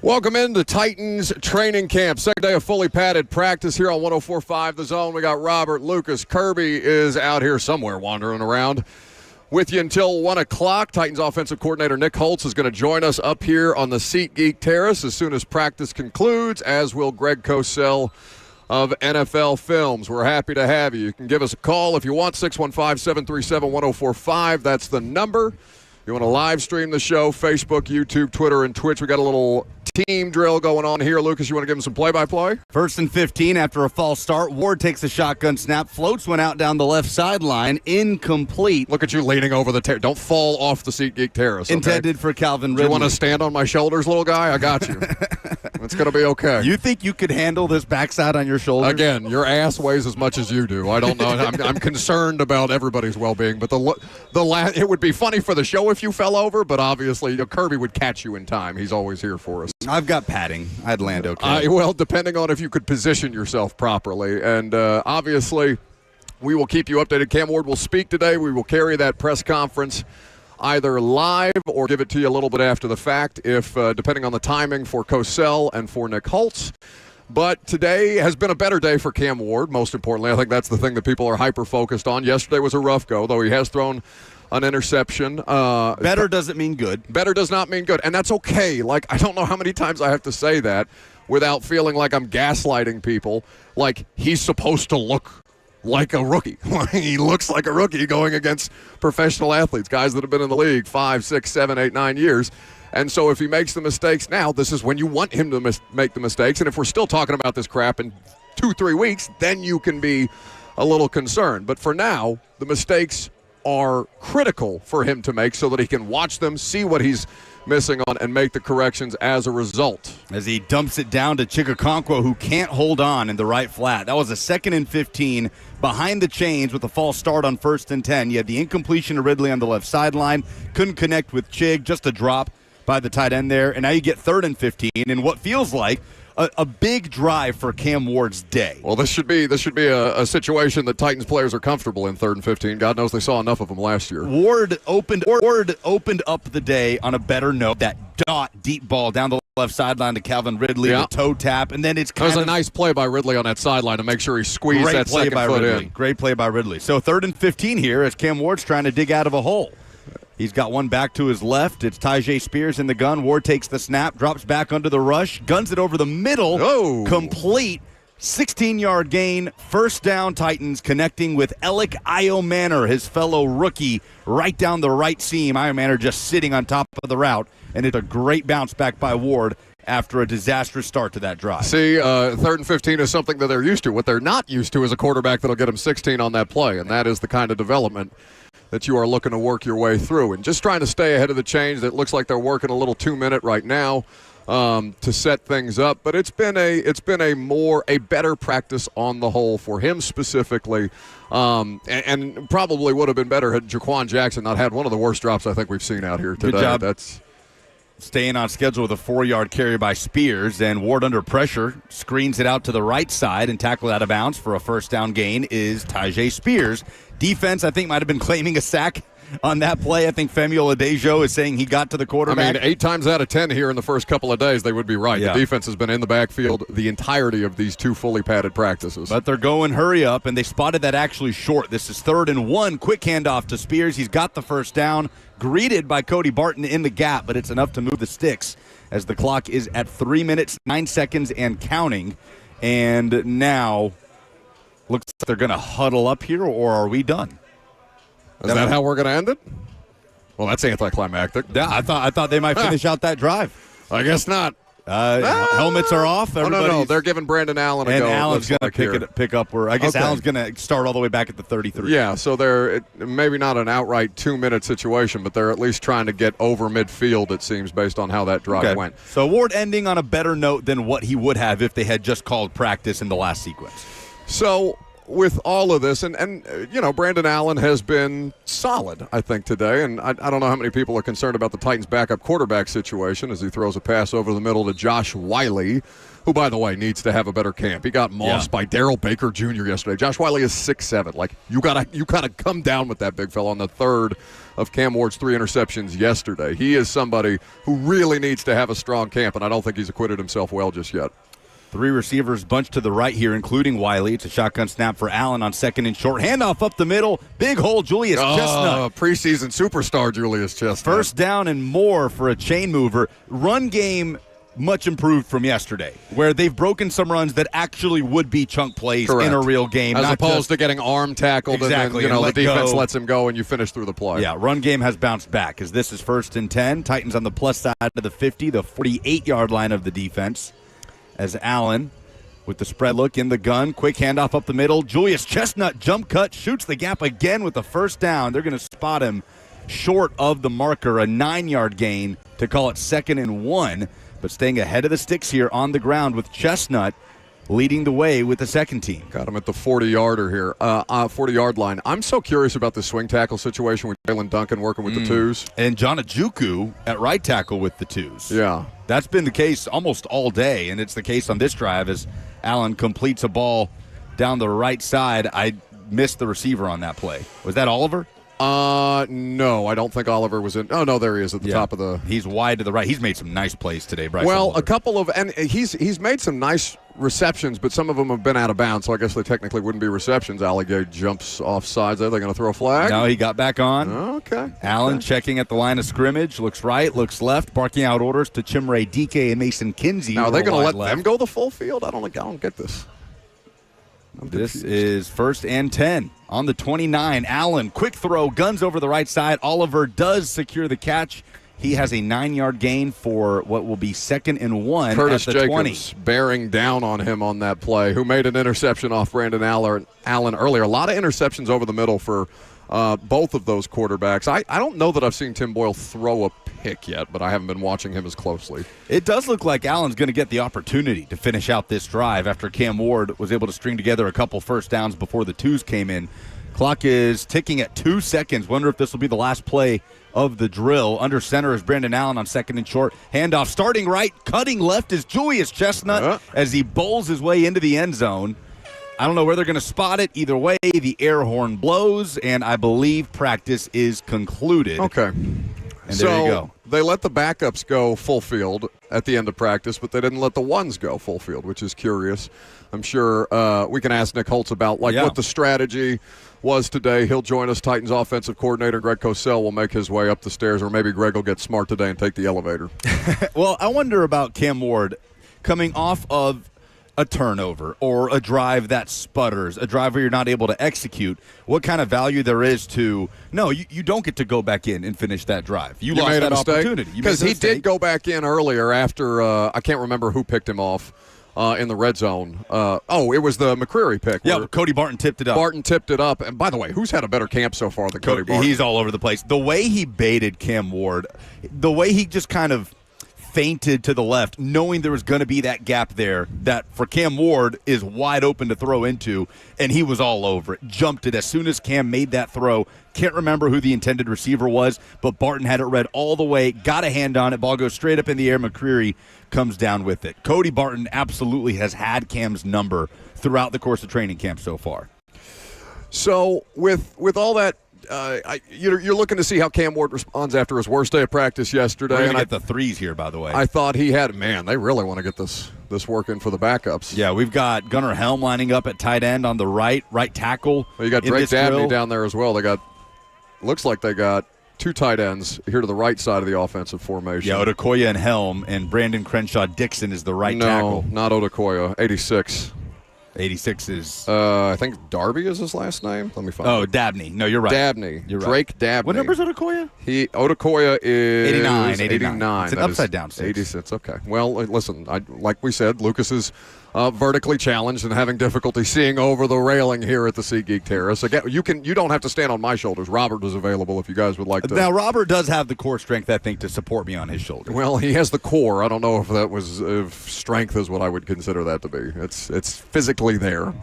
Welcome into Titans training camp. Second day of fully padded practice here on 104.5 The Zone. We got Robert, Lucas, Kirby is out here somewhere wandering around with you until 1 o'clock. Titans offensive coordinator Nick Holtz is going to join us up here on the SeatGeek Terrace as soon as practice concludes, as will Greg Cosell of NFL Films. We're happy to have you. You can give us a call if you want, 615-737-1045. That's the number. You want to live stream the show, Facebook, YouTube, Twitter, and Twitch. We got a little team drill going on here. Lucas, you want to give him some play-by-play? First and 15 after a false start. Ward takes a shotgun snap. Floats one out down the left sideline. Incomplete. Look at you leaning over the terrace. Don't fall off the SeatGeek Terrace. Okay? Intended for Calvin Ridley. Do you want to stand on my shoulders, little guy? I got you. It's going to be okay. You think you could handle this backside on your shoulders? Again, your ass weighs as much as you do. I don't know. I'm concerned about everybody's well-being, but it would be funny for the show if you fell over, but obviously Kirby would catch you in time. He's always here for us. I've got padding. I'd land okay. Well, depending on if you could position yourself properly. And obviously, we will keep you updated. Cam Ward will speak today. We will carry that press conference either live or give it to you a little bit after the fact, if depending on the timing for Cosell and for Nick Holtz. But today has been a better day for Cam Ward, most importantly. I think that's the thing that people are hyper-focused on. Yesterday was a rough go, though he has thrown an interception. Better doesn't mean good. Better does not mean good, and that's okay. Like, I don't know how many times I have to say that without feeling like I'm gaslighting people. Like, he's supposed to look like a rookie. He looks like a rookie going against professional athletes, guys that have been in the league 5, 6, 7, 8, 9 years. And so if he makes the mistakes now, this is when you want him to make the mistakes. And if we're still talking about this crap in 2-3 weeks, then you can be a little concerned. But for now, the mistakes are critical for him to make so that he can watch them, see what he's missing on, and make the corrections as a result. As he dumps it down to Chikakonkwo, who can't hold on in the right flat. That was a 2nd and 15 behind the chains with a false start on 1st and 10. You had the incompletion to Ridley on the left sideline. Couldn't connect with Chig, just a drop by the tight end there. And now you get 3rd and 15 in what feels like a big drive for Cam Ward's day. Well, this should be a situation that Titans players are comfortable in, 3rd and 15. God knows they saw enough of them last year. Ward opened up the day on a better note. That deep ball down the left sideline to Calvin Ridley, the toe tap, and then it's kind of a nice play by Ridley on that sideline to make sure he squeezed that second foot in. Great play by Ridley. So 3rd and 15 here as Cam Ward's trying to dig out of a hole. He's got one back to his left. It's Tyjae Spears in the gun. Ward takes the snap, drops back under the rush, guns it over the middle. Oh. Complete 16-yard gain. First down, Titans connecting with Alec Iomanor, his fellow rookie, right down the right seam. Iomanor just sitting on top of the route, and it's a great bounce back by Ward after a disastrous start to that drive. See, 3rd and 15 is something that they're used to. What they're not used to is a quarterback that'll get him 16 on that play, and that is the kind of development that you are looking to work your way through. And just trying to stay ahead of the change. It looks like they're working a little 2-minute right now to set things up. But it's been a better practice on the whole for him specifically. And probably would have been better had Jaquan Jackson not had one of the worst drops I think we've seen out here today. Good job. That's staying on schedule with a 4-yard carry by Spears, and Ward under pressure screens it out to the right side and tackled out of bounds for a first down gain is Tyjae Spears. Defense, I think, might have been claiming a sack on that play. I think Femi Oladejo is saying he got to the quarterback. I mean, 8 times out of 10 here in the first couple of days, they would be right. Yeah. The defense has been in the backfield the entirety of these 2 fully padded practices. But they're going hurry up, and they spotted that actually short. This is 3rd and 1. Quick handoff to Spears. He's got the first down. Greeted by Cody Barton in the gap, but it's enough to move the sticks as the clock is at 3 minutes, 9 seconds, and counting. And now looks like they're going to huddle up here, or are we done? Is that how we're going to end it? Well, that's anticlimactic. Yeah, I thought they might finish out that drive. I guess not. Helmets are off. No. They're giving Brandon Allen a go. And Allen's going to pick up where I guess Allen's going to start all the way back at the 33. Yeah, so they're maybe not an outright 2-minute situation, but they're at least trying to get over midfield, it seems, based on how that drive went. So Ward ending on a better note than what he would have if they had just called practice in the last sequence. So with all of this, and you know, Brandon Allen has been solid, I think, today. And I don't know how many people are concerned about the Titans' backup quarterback situation as he throws a pass over the middle to Josh Wiley, who, by the way, needs to have a better camp. He got mossed by Darrell Baker Jr. yesterday. Josh Wiley is 6'7". Like, you gotta come down with that big fella on the 3rd of Cam Ward's 3 interceptions yesterday. He is somebody who really needs to have a strong camp, and I don't think he's acquitted himself well just yet. 3 receivers bunched to the right here, including Wiley. It's a shotgun snap for Allen on 2nd and short. Handoff up the middle. Big hole, Julius Chestnut. Preseason superstar Julius Chestnut. First down and more for a chain mover. Run game much improved from yesterday, where they've broken some runs that actually would be chunk plays Correct. in a real game. As opposed to getting arm tackled Exactly, and then, and the defense go. lets him go and you finish through the play. Yeah, run game has bounced back as this is 1st and 10. Titans on the plus side of the 50, the 48-yard line of the defense. As Allen with the spread look in the gun, quick handoff up the middle. Julius Chestnut jump cut, shoots the gap again with the first down. They're going to spot him short of the marker, a 9-yard gain to call it 2nd and 1, but staying ahead of the sticks here on the ground with Chestnut leading the way with the second team. Got him at the 40-yarder here, 40-yard line. I'm so curious about the swing tackle situation with Jalen Duncan working with the twos. And John Ajuku at right tackle with the twos. Yeah. That's been the case almost all day, and it's the case on this drive as Allen completes a ball down the right side. I missed the receiver on that play. Was that Oliver? No, I don't think Oliver was in. Oh, no, there he is at the top of the. He's wide to the right. He's made some nice plays today, Bryce. Well, Oliver. a couple of, and he's made some nice receptions, but some of them have been out of bounds, so I guess they technically wouldn't be receptions. Alligator jumps off sides there. They're going to throw a flag? No, he got back on. Okay. Allen checking at the line of scrimmage. Looks right, looks left, barking out orders to Chimere DK and Mason Kinsey. Now, are they going to let left. them go the full field? I don't get this. This is 1st and 10 on the 29. Allen, quick throw, guns over the right side. Oliver does secure the catch. He has a 9-yard gain for what will be 2nd and 1 Curtis at the Jacobs 20. bearing down on him on that play, who made an interception off Brandon Allen earlier. A lot of interceptions over the middle for both of those quarterbacks. I don't know that I've seen Tim Boyle throw a pick yet, but I haven't been watching him as closely. It does look like Allen's going to get the opportunity to finish out this drive after Cam Ward was able to string together a couple first downs before the twos came in. Clock is ticking at 2 seconds. Wonder if this will be the last play of the drill. Under center is Brandon Allen on 2nd and short. Handoff starting right, cutting left is Julius Chestnut as he bowls his way into the end zone. I don't know where they're going to spot it. Either way, the air horn blows, and I believe practice is concluded. Okay. And there you go. They let the backups go full field at the end of practice, but they didn't let the ones go full field, which is curious. I'm sure we can ask Nick Holtz about what the strategy was today. He'll join us. Titans offensive coordinator Greg Cosell will make his way up the stairs, or maybe Greg will get smart today and take the elevator. Well, I wonder about Cam Ward coming off of a turnover or a drive that sputters, a drive where you're not able to execute, what kind of value there is to, no, you don't get to go back in and finish that drive. You lost made that a mistake? opportunity. Because he did go back in earlier after, I can't remember who picked him off in the red zone. It was the McCreary pick. Yeah, Cody Barton tipped it up. Barton tipped it up. And by the way, who's had a better camp so far than Cody Barton? He's all over the place. The way he baited Cam Ward, the way he just kind of feinted to the left, knowing there was going to be that gap there that for Cam Ward is wide open to throw into, and he was all over it. Jumped it as soon as Cam made that throw. Can't remember who the intended receiver was, but Barton had it read all the way, got a hand on it, ball goes straight up in the air. McCreary comes down with it. Cody Barton absolutely has had Cam's number throughout the course of training camp so far. So with all that, you're looking to see how Cam Ward responds after his worst day of practice yesterday. We're going to get the threes here, by the way. I thought he had, they really want to get this working for the backups. Yeah, we've got Gunnar Helm lining up at tight end on the right tackle. Well, you got Drake Dabney down there as well. Looks like they got two tight ends here to the right side of the offensive formation. Yeah, Odukoya and Helm, and Brandon Crenshaw Dixon is the right tackle. No, not Odukoya. 86. 86 is... I think Darby is his last name. Let me find it. Dabney. No, you're right. Dabney. You're right. Drake Dabney. What number is Odukoya? Odukoya is 89. It's an upside down 6. 86. Okay. Well, listen, like we said, Lucas is vertically challenged and having difficulty seeing over the railing here at the SeatGeek Terrace. Again, you don't have to stand on my shoulders. Robert is available if you guys would like to. Now, Robert does have the core strength, I think, to support me on his shoulders. Well, he has the core. I don't know if that was if strength is what I would consider that to be. It's physically there.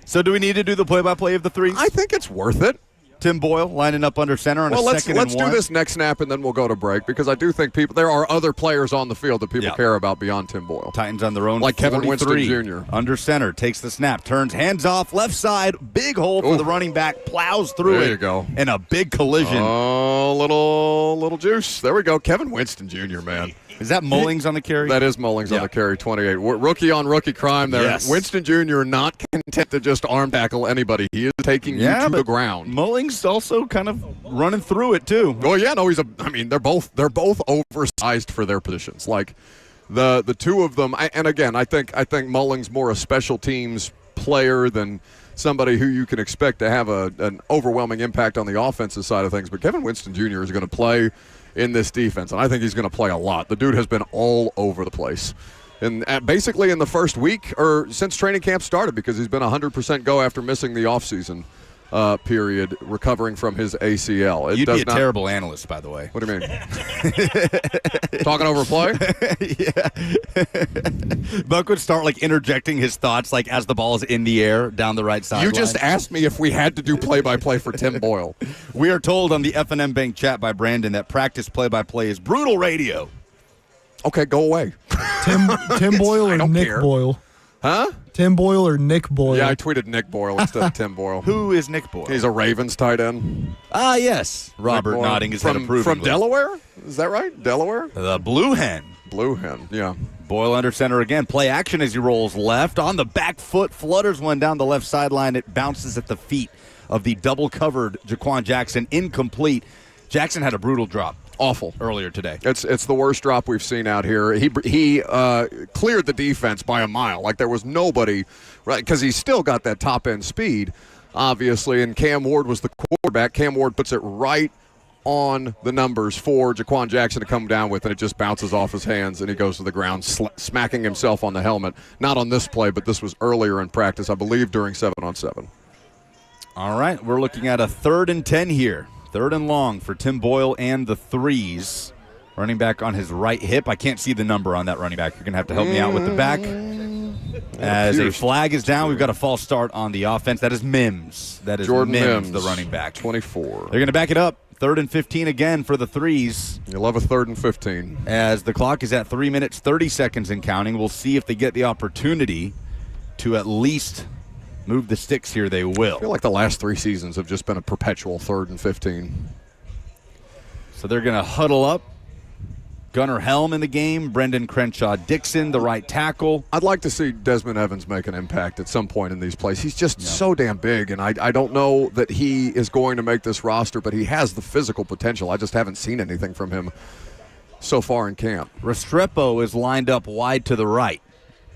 So do we need to do the play-by-play of the threes? I think it's worth it. Tim Boyle lining up under center on a second let's and one. do this next snap and then we'll go to break because I do think there are other players on the field that people care about beyond Tim Boyle. Titans on their own, like Kevin 43. Winston Jr. Under center, takes the snap, turns, hands off, left side, big hole for the running back, plows through it. There you go. And a big collision. Oh, little juice. There we go. Kevin Winston Jr., man. Is that Mullings on the carry? That is Mullings on the carry, 28. Rookie on rookie crime there. Yes. Winston Jr. not content to just arm tackle anybody. He is taking you to the ground. Mullings also kind of running through it too. Well, yeah, no, they're both oversized for their positions. Like the two of them, and again, I think Mullings more a special teams player than somebody who you can expect to have an overwhelming impact on the offensive side of things. But Kevin Winston Jr. is going to play in this defense, and I think he's going to play a lot. The dude has been all over the place. And basically in the first week or since training camp started because he's been 100% go after missing the offseason period, recovering from his ACL. You'd be a terrible analyst, by the way. What do you mean? Talking over play? Yeah. Buck would start interjecting his thoughts as the ball is in the air down the right side. You just asked me if we had to do play-by-play for Tim Boyle. We are told on the F&M Bank chat by Brandon that practice play-by-play is brutal radio. Okay, go away. Tim Boyle or Nick care. Boyle? Huh? Tim Boyle or Nick Boyle? Yeah, I tweeted Nick Boyle instead of Tim Boyle. Who is Nick Boyle? He's a Ravens tight end. Ah, yes. Robert nodding his head approvingly. From Delaware? Is that right? Delaware? The Blue Hen. Blue Hen, yeah. Boyle under center again. Play action as he rolls left. On the back foot, flutters one down the left sideline. It bounces at the feet of the double-covered Jaquan Jackson. Incomplete. Jackson had a brutal drop. Awful earlier today. It's the worst drop we've seen out here. He cleared the defense by a mile. There was nobody, right? Because he's still got that top end speed, obviously. And Cam Ward was the quarterback. Cam Ward puts it right on the numbers for Jaquan Jackson to come down with, and it just bounces off his hands, and he goes to the ground, smacking himself on the helmet. Not on this play, but this was earlier in practice, I believe, during 7-on-7. All right, we're looking at a 3rd and 10 here. 3rd and long for Tim Boyle and the threes. Running back on his right hip. I can't see the number on that running back. You're going to have to help me out with the back. As a flag is down, we've got a false start on the offense. That is Mims. That is Jordan Mims, the running back. 24. They're going to back it up. 3rd and 15 again for the threes. You love a 3rd and 15. As the clock is at 3 minutes, 30 seconds and counting. We'll see if they get the opportunity to at least move the sticks here. They will. I feel like the last 3 seasons have just been a perpetual 3rd and 15. So they're going to huddle up. Gunnar Helm in the game. Brendan Crenshaw-Dixon, the right tackle. I'd like to see Desmond Evans make an impact at some point in these plays. He's just so damn big, and I don't know that he is going to make this roster, but he has the physical potential. I just haven't seen anything from him so far in camp. Restrepo is lined up wide to the right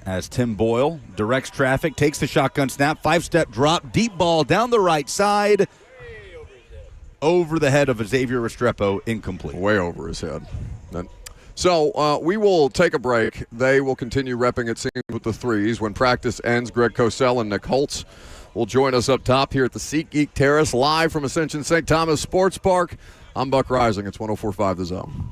as Tim Boyle directs traffic, takes the shotgun snap, 5-step drop, deep ball down the right side, over the head of Xavier Restrepo, incomplete. Way over his head. So we will take a break. They will continue repping, it seems, with the threes. When practice ends, Greg Cosell and Nick Holtz will join us up top here at the SeatGeek Terrace, live from Ascension St. Thomas Sports Park. I'm Buck Rising. It's 104.5 The Zone.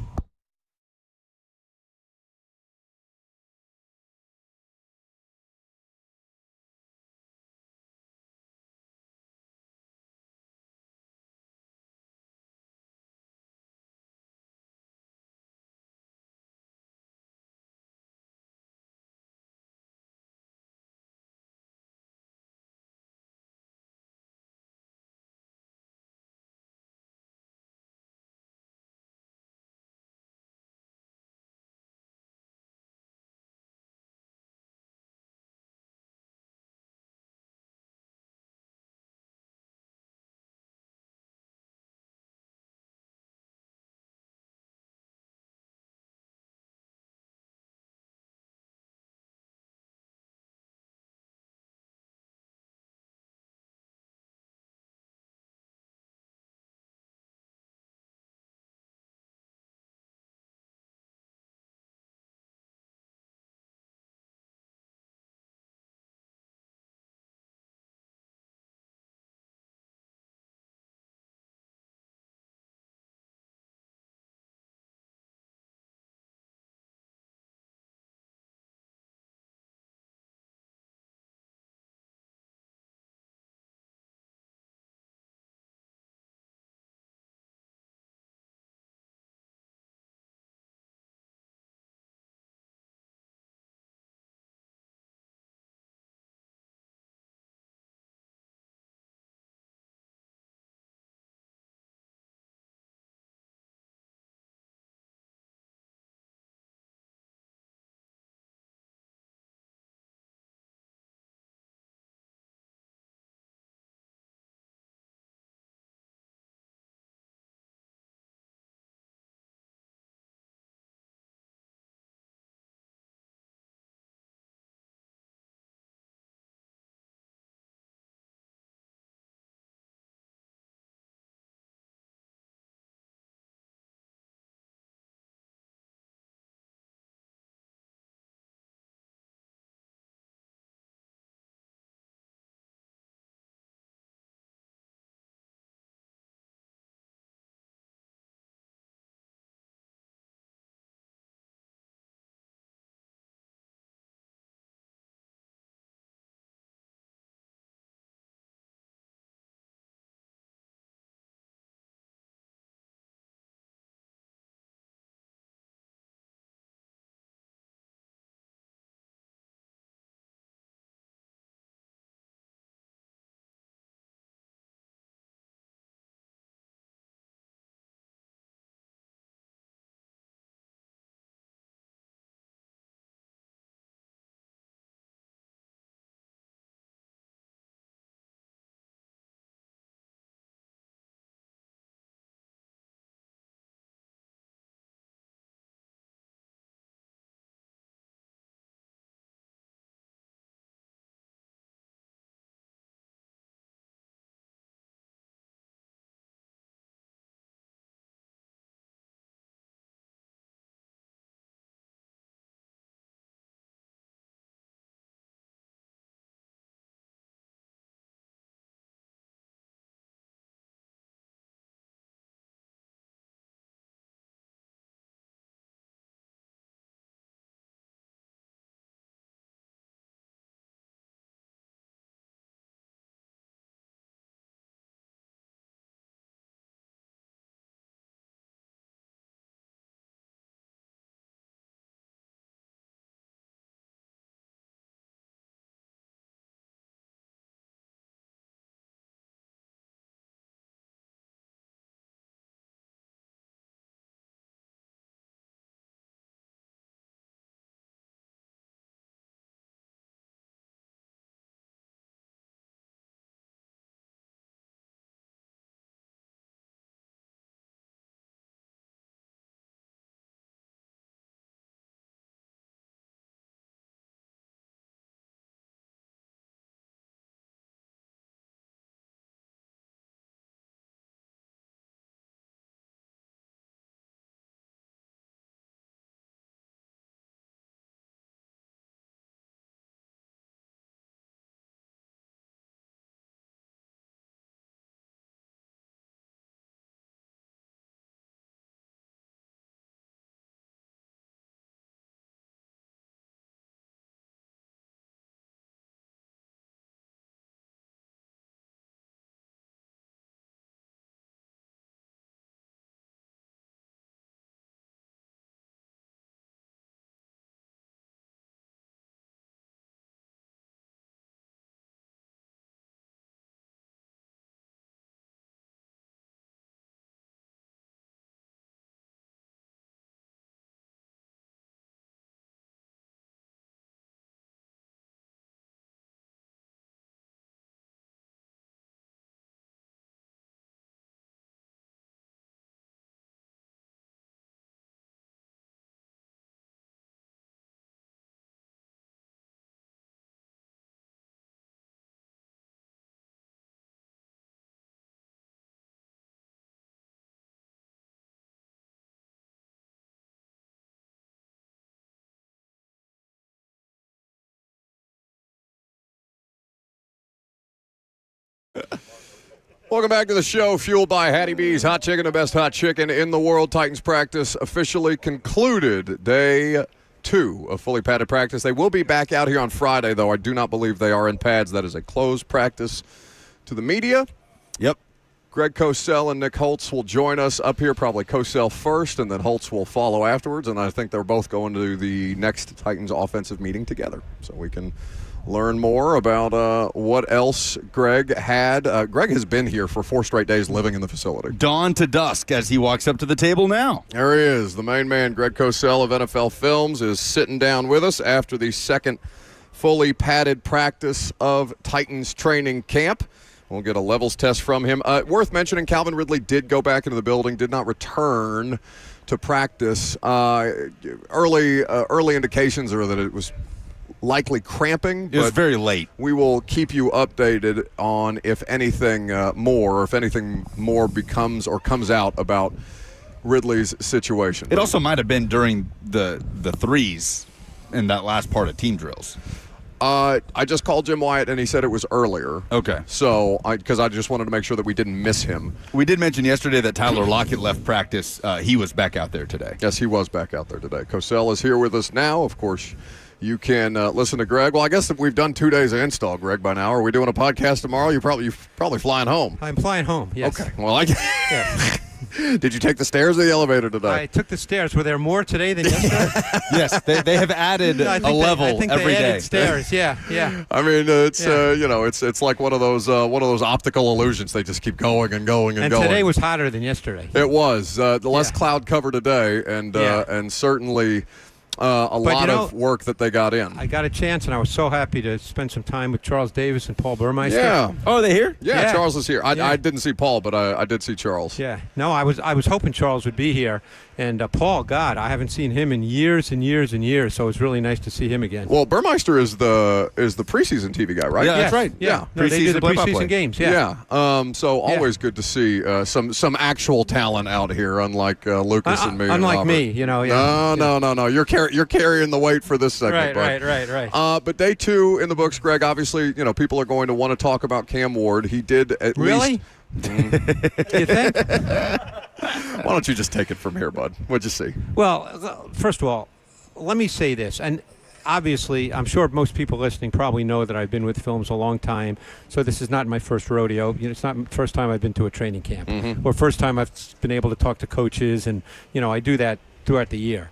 Welcome back to the show, fueled by Hattie B's Hot Chicken, the best hot chicken in the world. Titans practice officially concluded. Day 2 of fully padded practice. They will be back out here on Friday, though. I do not believe they are in pads. That is a closed practice to the media. Yep. Greg Cosell and Nick Holtz will join us up here, probably Cosell first, and then Holtz will follow afterwards. And I think they're both going to the next Titans offensive meeting together. So we can learn more about what else Greg had. Greg has been here for 4 straight days living in the facility. Dawn to dusk as he walks up to the table now. There he is. The main man, Greg Cosell of NFL Films, is sitting down with us after the second fully padded practice of Titans training camp. We'll get a levels test from him. Worth mentioning, Calvin Ridley did go back into the building, did not return to practice. Early indications are that it was likely cramping. It was very late. We will keep you updated on if anything more becomes or comes out about Ridley's situation. It also might have been during the threes in that last part of team drills. I just called Jim Wyatt, and he said it was earlier. Okay. So, because I just wanted to make sure that we didn't miss him. We did mention yesterday that Tyler Lockett left practice. He was back out there today. Yes, he was back out there today. Cosell is here with us now. Of course, you can listen to Greg. Well, I guess if we've done 2 days of install, Greg, by now. Are we doing a podcast tomorrow? You're probably flying home. I'm flying home, yes. Okay. Well, Yeah. Did you take the stairs or the elevator today? I took the stairs. Were there more today than yesterday? Yes, they have added I a think level I think every they day. added stairs, yeah. I mean, it's Yeah. it's like one of those optical illusions. They just keep going and going and And going. today was hotter than yesterday. It was the less Yeah. cloud cover today, and Yeah. and certainly a lot of work that they got in. I got a chance, and I was so happy to spend some time with Charles Davis and Paul Burmeister. Yeah. Oh, are they here? Yeah, Yeah. Charles is here. I Yeah. didn't see Paul, but I did see Charles. Yeah. No, I was hoping Charles would be here. And Paul, God, I haven't seen him in years and years and years, so it's really nice to see him again. Well, Burmeister is the preseason TV guy, right? Yeah, Yes, that's right. Yeah. No, they do the Play-by-play. preseason games, yeah. So always good to see some actual talent out here, unlike Lucas and me. and Unlike Robert. me, you know. Yeah. No. You're carrying the weight for this segment, bud. Right. But day 2 in the books, Greg. Obviously, people are going to want to talk about Cam Ward. He did at Really? least. You think? Why don't you just take it from here, bud? What'd you see? Well, first of all, let me say this, and obviously, I'm sure most people listening probably know that I've been with films a long time, so this is not my first rodeo. It's not the first time I've been to a training camp, or first time I've been able to talk to coaches, and I do that throughout the year.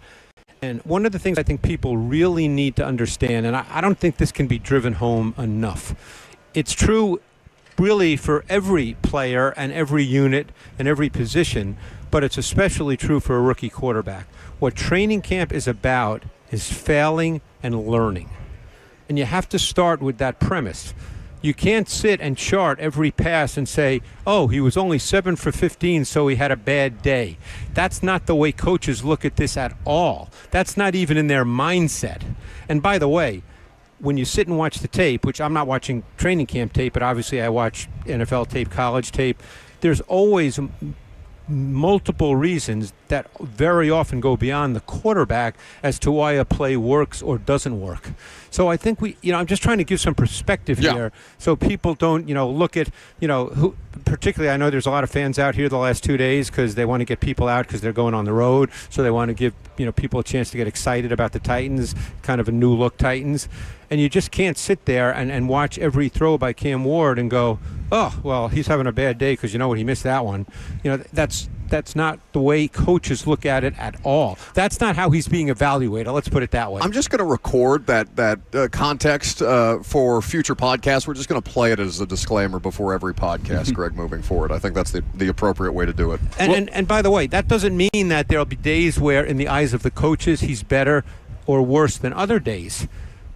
And one of the things I think people really need to understand, and I don't think this can be driven home enough, it's true really for every player and every unit and every position, but it's especially true for a rookie quarterback. What training camp is about is failing and learning. And you have to start with that premise. You can't sit and chart every pass and say, oh, he was only 7 for 15, so he had a bad day. That's not the way coaches look at this at all. That's not even in their mindset. And by the way, when you sit and watch the tape, which I'm not watching training camp tape, but obviously I watch NFL tape, college tape, there's always multiple reasons that very often go beyond the quarterback as to why a play works or doesn't work. So I think I'm just trying to give some perspective here so people don't, look at, who, particularly I know there's a lot of fans out here the last 2 days because they want to get people out because they're going on the road. So they want to give, people a chance to get excited about the Titans, kind of a new look Titans. And you just can't sit there and watch every throw by Cam Ward and go, oh, well, he's having a bad day because he missed that one. That's not the way coaches look at it at all. That's not how he's being evaluated. Let's put it that way. I'm just going to record that context for future podcasts. We're just going to play it as a disclaimer before every podcast, Greg, moving forward. I think that's the appropriate way to do it. And by the way, that doesn't mean that there'll be days where, in the eyes of the coaches, he's better or worse than other days.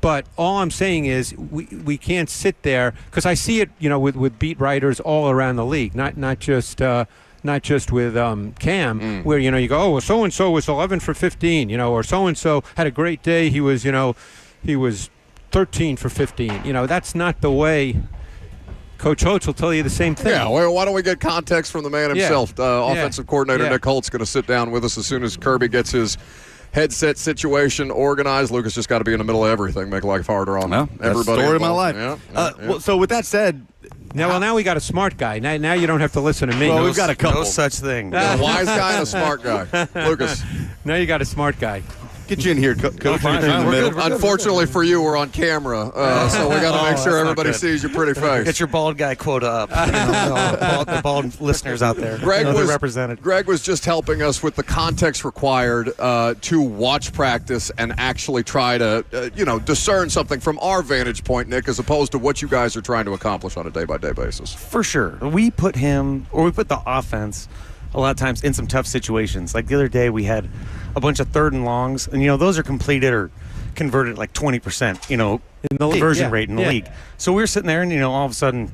But all I'm saying is we can't sit there, because I see it, with beat writers all around the league, not just with Cam, where you go, oh, well, so and so was 11 for 15, or so and so had a great day. He was 13 for 15. That's not the way. Coach Holtz will tell you the same thing. Yeah, well, why don't we get context from the man himself? Offensive coordinator Nick Holtz going to sit down with us as soon as Kirby gets his headset situation organized. Lucas just got to be in the middle of everything, make life harder on everybody. That's the story of my involved. life. Yeah. Well, so with that said, Now we got a smart guy. Now you don't have to listen to me. Well, we've got a couple. No such thing. A wise guy and a smart guy. Lucas. Now you got a smart guy. Get you in here, Coach. fine, You're in the we're middle. good. Unfortunately for you, we're on camera, so we got to make sure that's not everybody good. sees your pretty face. Get your bald guy quota up. The bald listeners out there. Greg they're was represented. Greg was just helping us with the context required to watch practice and actually try to, discern something from our vantage point, Nick, as opposed to what you guys are trying to accomplish on a day-by-day basis. For sure. We put the offense a lot of times in some tough situations. Like the other day, we had a bunch of 3rd and longs, and those are completed or converted like 20%. In the league, conversion rate in the league. So we were sitting there, and all of a sudden,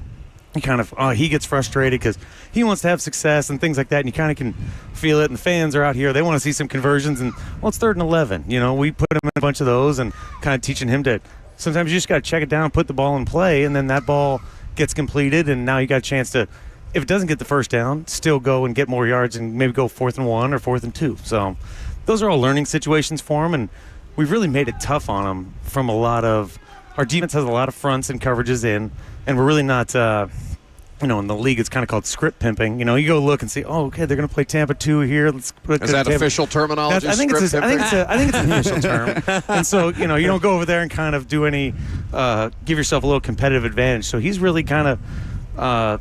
he gets frustrated because he wants to have success and things like that, and you kind of can feel it. And the fans are out here; they want to see some conversions, and it's 3rd and 11. We put him in a bunch of those, and kind of teaching him to. Sometimes you just got to check it down, put the ball in play, and then that ball gets completed, and now you got a chance to. If it doesn't get the first down, still go and get more yards and maybe go 4th and 1 or 4th and 2. So those are all learning situations for him, and we've really made it tough on him from a lot of – our defense has a lot of fronts and coverages in, and we're really not in the league it's kind of called script pimping. You go look and see, okay, they're going to play Tampa 2 here. Let's put Is that Tampa. official terminology? I think it's an official term. And so, you don't go over there and kind of do any give yourself a little competitive advantage. So he's really kind of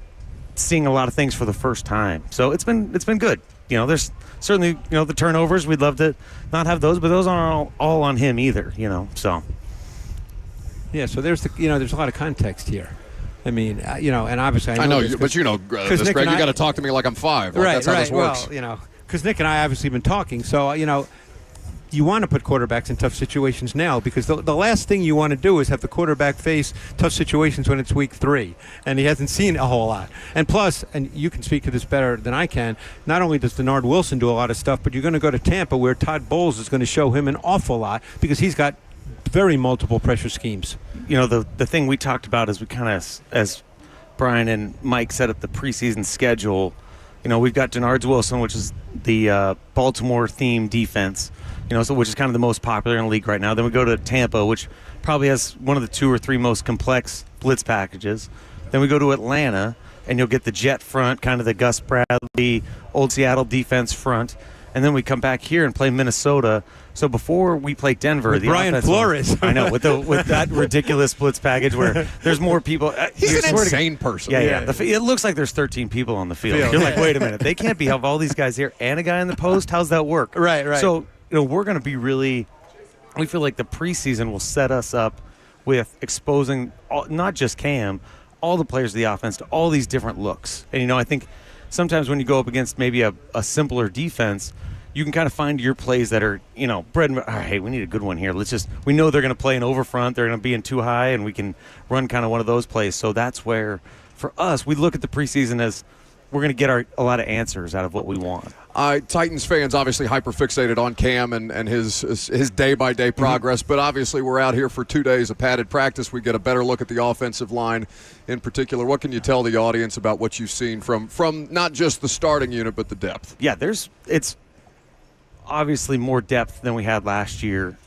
seeing a lot of things for the first time. So it's been good. There's certainly, the turnovers, we'd love to not have those, but those aren't all on him either, so. Yeah, so there's there's a lot of context here. I mean, and obviously I know this, but this, Greg, you got to talk to me like I'm 5. Like, that's how this works. Well, because Nick and I obviously been talking, so you want to put quarterbacks in tough situations now because the last thing you want to do is have the quarterback face tough situations when it's week 3 and he hasn't seen a whole lot. And plus, and you can speak to this better than I can, not only does Denard Wilson do a lot of stuff, but you're going to go to Tampa where Todd Bowles is going to show him an awful lot because he's got very multiple pressure schemes. The thing we talked about is we kind of, as Brian and Mike set up the preseason schedule, we've got Denard Wilson, which is the Baltimore-themed defense, which is kind of the most popular in the league right now. Then we go to Tampa, which probably has one of the 2 or 3 most complex blitz packages. Then we go to Atlanta, and you'll get the jet front, kind of the Gus Bradley, old Seattle defense front. And then we come back here and play Minnesota. So before we play Denver, with the Brian offense Flores. I know, with that ridiculous blitz package where there's more people. He's an insane person. Yeah. It looks like there's 13 people on the field. You're like, wait a minute. They can't have all these guys here and a guy in the post? How's that work? Right. So, we're going to be we feel like the preseason will set us up with exposing not just Cam, all the players of the offense to all these different looks. And, I think sometimes when you go up against maybe a simpler defense, you can kind of find your plays that are, bread and all right, hey, we need a good one here. We know they're going to play an over front. They're going to be in too high, and we can run kind of one of those plays. So that's where, for us, we look at the preseason as we're going to get a lot of answers out of what we want. Titans fans obviously hyper-fixated on Cam and his day-by-day progress, but obviously we're out here for 2 days of padded practice. We get a better look at the offensive line in particular. What can you tell the audience about what you've seen from not just the starting unit, but the depth? Yeah, it's obviously more depth than we had last year.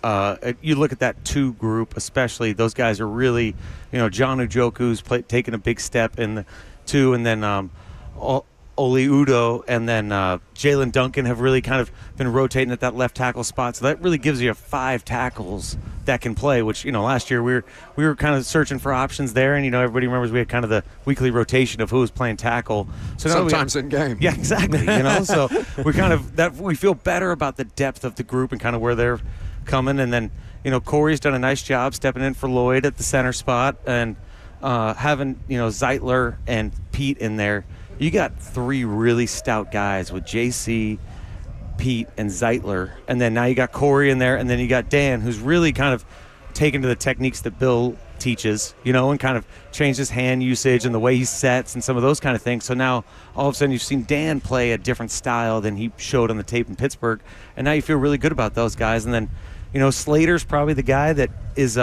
You look at that 2 group, especially, those guys are really, John Njoku's taking a big step in the 2, and then Oli Udo and then Jalen Duncan have really kind of been rotating at that left tackle spot. So that really gives you 5 tackles that can play, which, we were kind of searching for options there. And, everybody remembers we had kind of the weekly rotation of who was playing tackle. So sometimes in game. Yeah, exactly. So we feel better about the depth of the group and kind of where they're coming. And then, Corey's done a nice job stepping in for Lloyd at the center spot and having, Zeitler and Pete in there. You got 3 really stout guys with JC, Pete, and Zeitler. And then now you got Corey in there, and then you got Dan, who's really kind of taken to the techniques that Bill teaches, and kind of changed his hand usage and the way he sets and some of those kind of things. So now all of a sudden you've seen Dan play a different style than he showed on the tape in Pittsburgh. And now you feel really good about those guys. And then, Slater's probably the guy that is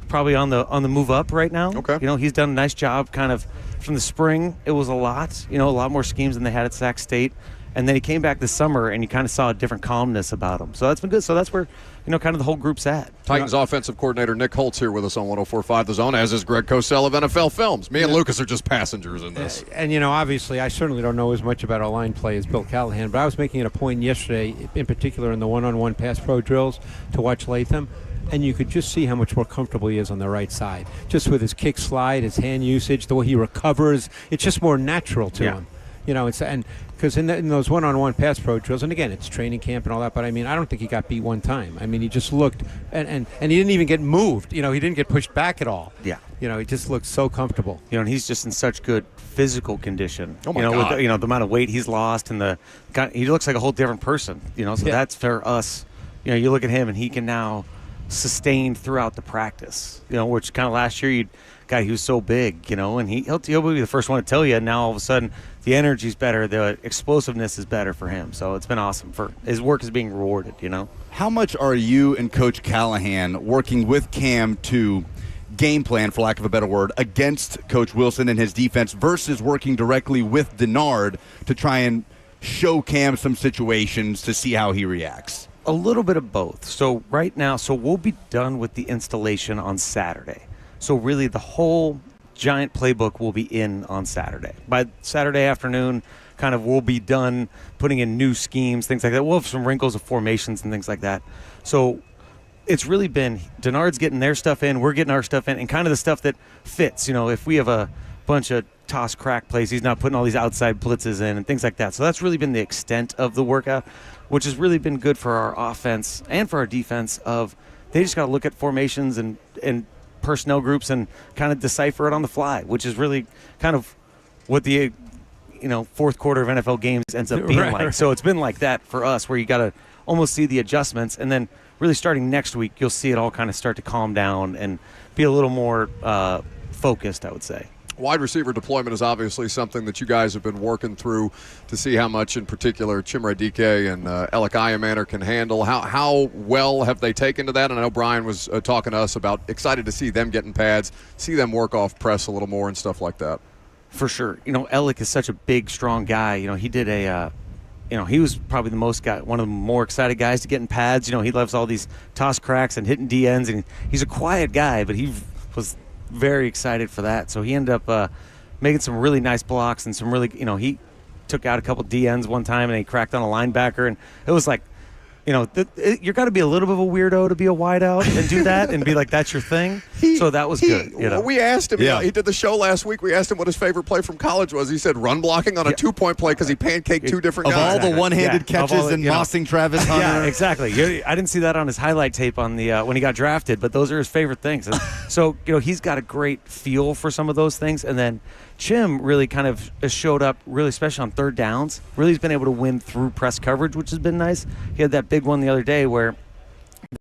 probably on the move up right now. Okay. He's done a nice job kind of from the spring. It was a lot more schemes than they had at Sac State. And then he came back this summer, and you kind of saw a different calmness about him. So that's been good. So that's where, kind of the whole group's at. Titans offensive coordinator Nick Holtz here with us on 104.5 The Zone, as is Greg Cosell of NFL Films. Me and Lucas are just passengers in this. And, obviously, I certainly don't know as much about our line play as Bill Callahan, but I was making it a point yesterday, in particular in the one-on-one pass pro drills, to watch Latham. And you could just see how much more comfortable he is on the right side. Just with his kick slide, his hand usage, the way he recovers, it's just more natural to him. Because in those one-on-one pass pro drills, and again, it's training camp and all that, but I don't think he got beat one time. He just looked, and he didn't even get moved. He didn't get pushed back at all. Yeah. He just looked so comfortable. And he's just in such good physical condition. Oh my God. With the amount of weight he's lost, and he looks like a whole different person. So that's for us. You look at him, and he can now sustain throughout the practice. Which kind of last year he was so big, and he'll be the first one to tell you. And now all of a sudden, the energy's better, the explosiveness is better for him. So it's been awesome. For his work is being rewarded. How much are you and Coach Callahan working with Cam to game plan, for lack of a better word, against Coach Wilson and his defense versus working directly with Denard to try and show Cam some situations to see how he reacts? A little bit of both. So right now, we'll be done with the installation on Saturday. So really the whole giant playbook will be in on Saturday. By Saturday afternoon, kind of we'll be done putting in new schemes, things like that. We'll have some wrinkles of formations and things like that. So it's really been Denard's getting their stuff in, we're getting our stuff in, and kind of the stuff that fits. If we have a bunch of toss crack plays, he's not putting all these outside blitzes in and things like that. So that's really been the extent of the workout, which has really been good for our offense and for our defense. They just got to look at formations and personnel groups and kind of decipher it on the fly, which is really kind of what the fourth quarter of NFL games ends up being like. So it's been like that for us, where you got to almost see the adjustments, and then really starting next week, you'll see it all kind of start to calm down and be a little more focused, I would say. Wide receiver deployment is obviously something that you guys have been working through to see how much, in particular, Chimere Dike and Alec Iamaner can handle. How well have they taken to that? And I know Brian was talking to us about excited to see them getting pads, see them work off press a little more and stuff like that. For sure. Alec is such a big, strong guy. He did he was probably one of the more excited guys to get in pads. He loves all these toss cracks and hitting DNs, and he's a quiet guy, but he was very excited for that. So he ended up making some really nice blocks and some really, he took out a couple DNs one time and he cracked on a linebacker, and it was like, you're got to be a little bit of a weirdo to be a wideout and do that and be like, that's your thing. So that was good. We asked him, he did the show last week. We asked him what his favorite play from college was. He said run blocking on a 2-point play because he pancaked two different guys. Of all the one-handed catches and mossing Travis Hunter. Yeah, exactly. I didn't see that on his highlight tape on the when he got drafted, but those are his favorite things. And so, he's got a great feel for some of those things. And then Chim really kind of showed up, really especially on third downs. Really has been able to win through press coverage, which has been nice. He had that big one the other day where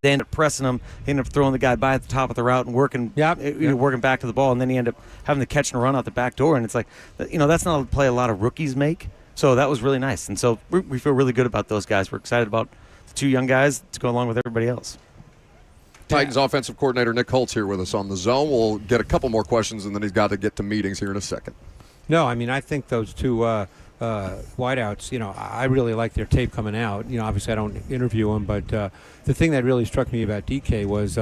they ended up pressing him. He ended up throwing the guy by at the top of the route and working back to the ball, and then he ended up having the catch and run out the back door. And it's like, that's not a play a lot of rookies make. So that was really nice. And so we feel really good about those guys. We're excited about the two young guys to go along with everybody else. Titans offensive coordinator Nick Holtz here with us on The Zone. We'll get a couple more questions, and then he's got to get to meetings here in a second. No, I think those two wideouts, I really like their tape coming out. Obviously I don't interview them, but the thing that really struck me about DK was,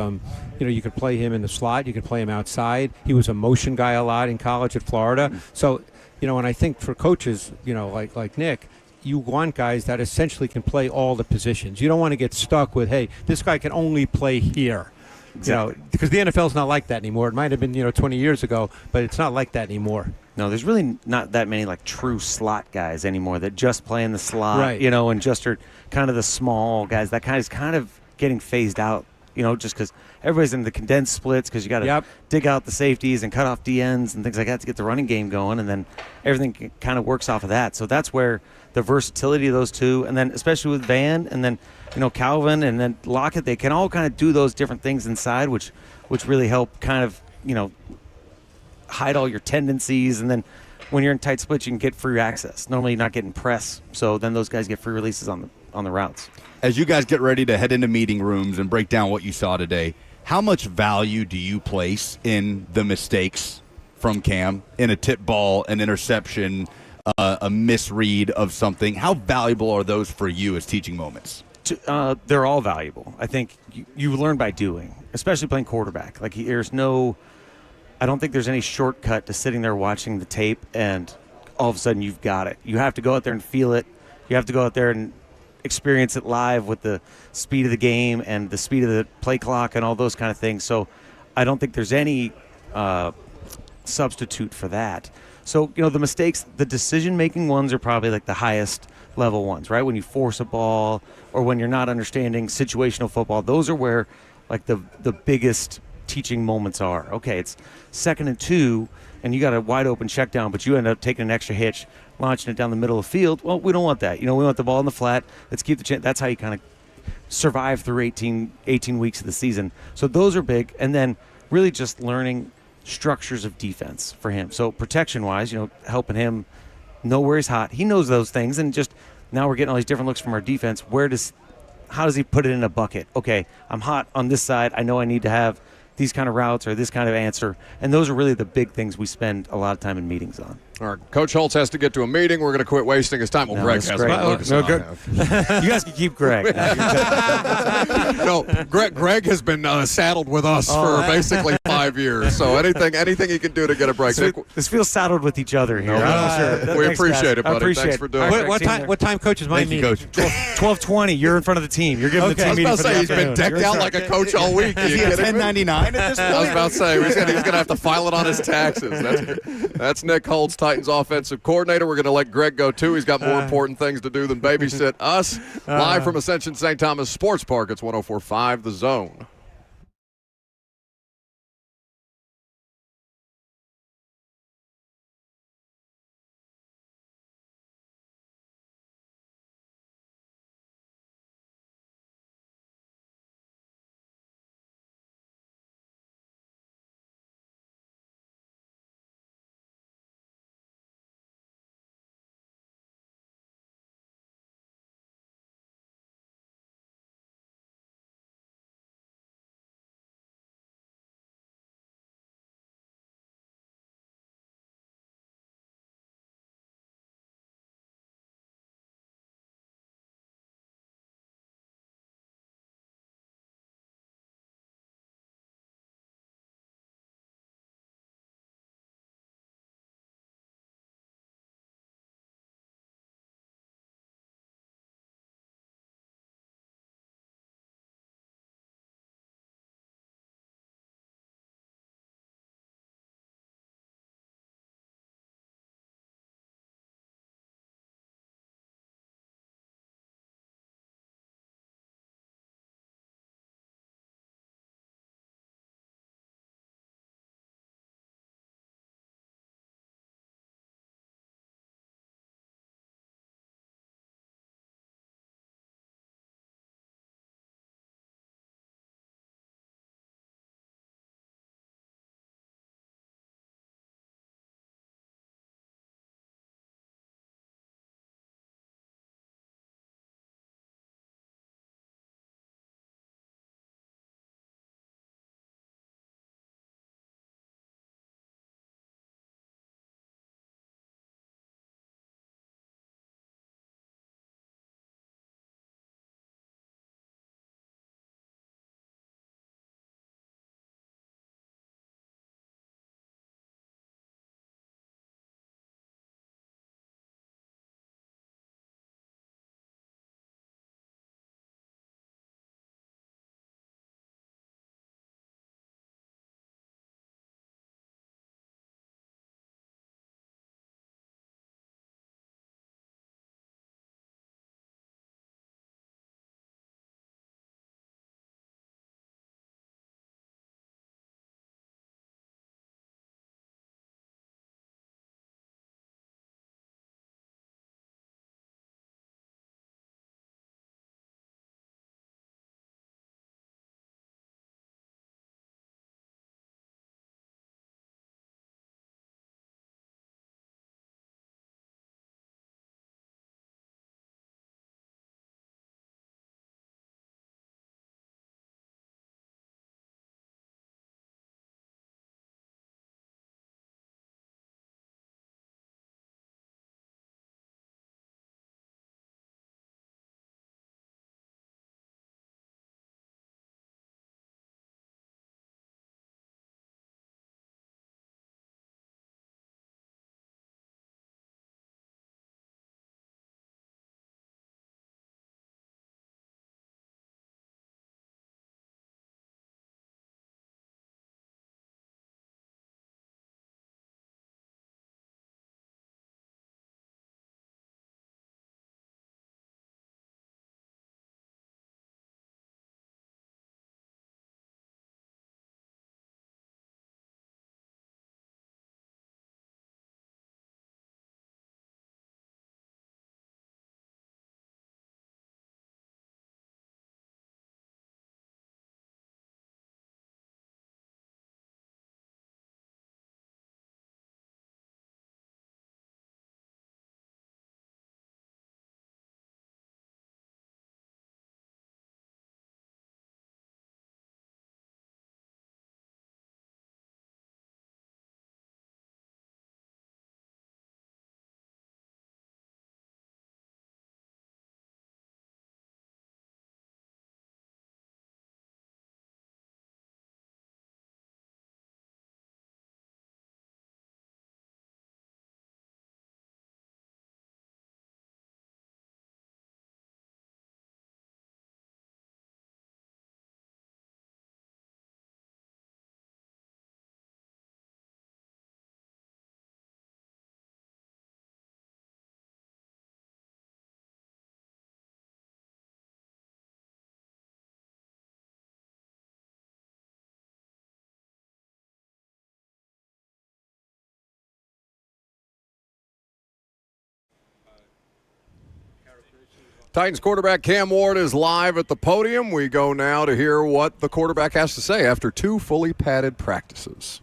you could play him in the slot, you could play him outside. He was a motion guy a lot in college at Florida. So, and I think for coaches, like Nick, you want guys that essentially can play all the positions. You don't want to get stuck with, hey, this guy can only play here. Exactly. Because the NFL's not like that anymore. It might have been, 20 years ago, but it's not like that anymore. No, there's really not that many true slot guys anymore that just play in the slot, right. And just are kind of the small guys. That kind of getting phased out, just because everybody's in the condensed splits because you got to dig out the safeties and cut off DNs and things like that to get the running game going, and then everything kind of works off of that. So that's where the versatility of those two, and then especially with Van and then Calvin and then Lockett, they can all kind of do those different things inside, which really help kind of hide all your tendencies, and then when you're in tight splits, you can get free access. Normally, you're not getting press, so then those guys get free releases on the routes. As you guys get ready to head into meeting rooms and break down what you saw today, how much value do you place in the mistakes from Cam in a tip ball, an interception, a misread of something. How valuable are those for you as teaching moments? They're all valuable. I think you learn by doing, especially playing quarterback. Like I don't think there's any shortcut to sitting there watching the tape and all of a sudden you've got it. You have to go out there and feel it. You have to go out there and experience it live with the speed of the game and the speed of the play clock and all those kind of things. So I don't think there's any substitute for that. So, the mistakes, the decision-making ones are probably like the highest level ones, right? When you force a ball or when you're not understanding situational football, those are where like the biggest teaching moments are. Okay, it's 2nd and 2, and you got a wide open check down, but you end up taking an extra hitch, launching it down the middle of the field. Well, we don't want that. We want the ball in the flat. Let's keep the chance. That's how you kind of survive through 18 weeks of the season. So those are big. And then really just learning structures of defense for him. So protection-wise, helping him know where he's hot. He knows those things, and just now we're getting all these different looks from our defense. How does he put it in a bucket? Okay, I'm hot on this side. I know I need to have these kind of routes or this kind of answer. And those are really the big things we spend a lot of time in meetings on. All right, Coach Holtz has to get to a meeting. We're going to quit wasting his time. Well, No, Greg that's has great. not. No, good. You guys can keep Greg. No, Greg has been saddled with us for basically 5 years. So anything he can do to get a break. This feels saddled with each other here. Sure. We Thanks, appreciate guys. it, buddy. I appreciate Thanks it. for doing All right, it. Greg, What time, Coach, is my Thank you, meeting? Coach. 12:20. You're in front of the team. You're giving the I team was about meeting to for say the he's been afternoon. decked out like a coach all week. Is he at 1099 at this point? I was about to say he's going to have to file it on his taxes. That's Nick Holtz, Titans offensive coordinator. We're going to let Greg go too. He's got more important things to do than babysit us. Live from Ascension St. Thomas Sports Park. It's 104.5 The Zone. Titans quarterback Cam Ward is live at the podium. We go now to hear what the quarterback has to say after 2 fully padded practices.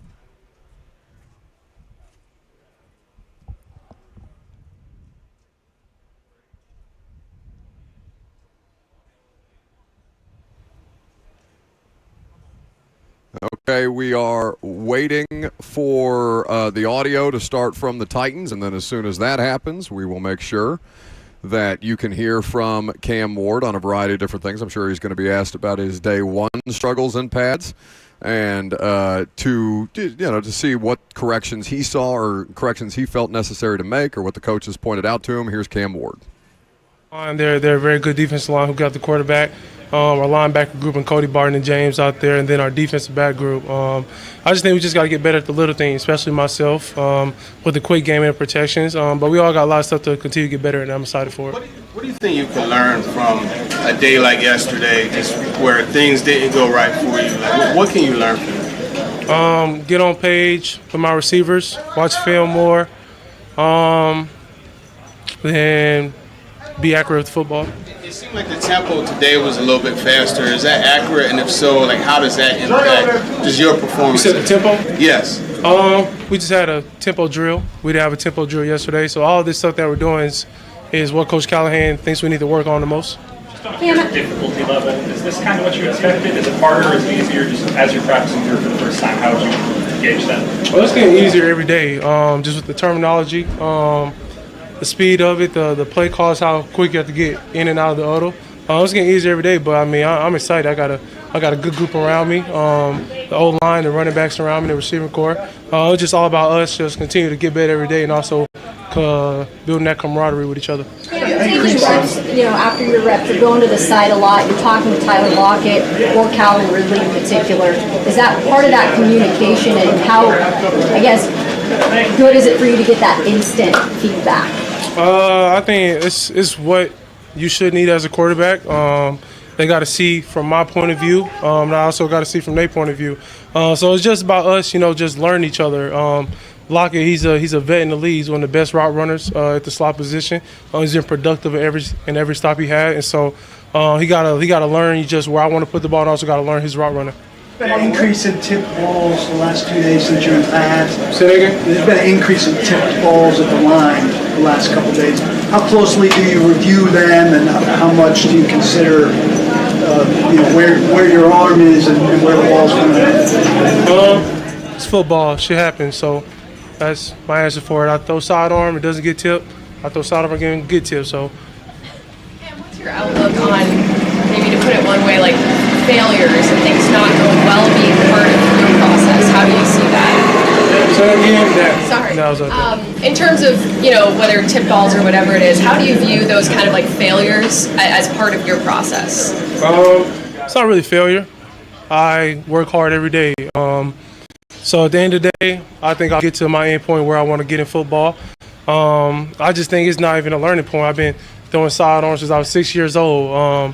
Okay, we are waiting for the audio to start from the Titans, and then as soon as that happens, we will make sure that you can hear from Cam Ward on a variety of different things. I'm sure he's going to be asked about his day one struggles in pads, and to see what corrections he saw or corrections he felt necessary to make, or what the coaches pointed out to him. Here's Cam Ward. They're a very good defensive line who got the quarterback. Our linebacker group and Cody Barton and James out there, and then our defensive back group. I just think we just got to get better at the little things, especially myself, with the quick game and protections. But we all got a lot of stuff to continue to get better at, and I'm excited for it. What do you think you can learn from a day like yesterday, just where things didn't go right for you? Like, what can you learn from it? Get on page with my receivers, watch film more, then be accurate with football. It seemed like the tempo today was a little bit faster. Is that accurate? And if so, like, how does that impact just your performance? You said the tempo? Yes. We just had a tempo drill. We didn't have a tempo drill yesterday, so all this stuff that we're doing is what Coach Callahan thinks we need to work on the most. Just on a difficulty level, is this kind of what you expected? Is it harder? Is it easier? Just as you're practicing through it for the first time, how would you gauge that? Well, it's getting easier every day, just with the terminology. The speed of it, the play calls, how quick you have to get in and out of the auto. It's getting easier every day, but I mean, I'm excited. I got a good group around me. The O-line, the running backs around me, the receiving core. It's just all about us just continue to get better every day, and also building that camaraderie with each other. Taking reps, after your reps, you're going to the side a lot. You're talking to Tyler Lockett or Calvin Ridley in particular. Is that part of that communication, and how, I guess, good is it for you to get that instant feedback? I think it's what you should need as a quarterback. They got to see from my point of view, and I also got to see from their point of view. So it's just about us, just learning each other. Lockett, he's a vet in the league. He's one of the best route runners at the slot position. He's been productive in every stop he had, and so he gotta learn just where I want to put the ball, and also got to learn his route running. Been an increase in tipped balls the last 2 days since you're in pads. Say that again? There's been an increase in tipped balls at the line the last couple of days. How closely do you review them, and how much do you consider, where your arm is and where the ball's coming? It's football. Shit happens. So that's my answer for it. I throw sidearm, it doesn't get tipped. I throw sidearm again, get tipped. So. What's your outlook on, maybe to put it one way, like failures and things not going well being part of your process? How do you see that? So again, Sorry. No, it's okay. In terms of, whether tip balls or whatever it is, how do you view those kind of like failures as part of your process? It's not really failure. I work hard every day. So at the end of the day, I think I'll get to my end point where I want to get in football. I just think it's not even a learning point. I've been throwing sidearms since I was 6 years old.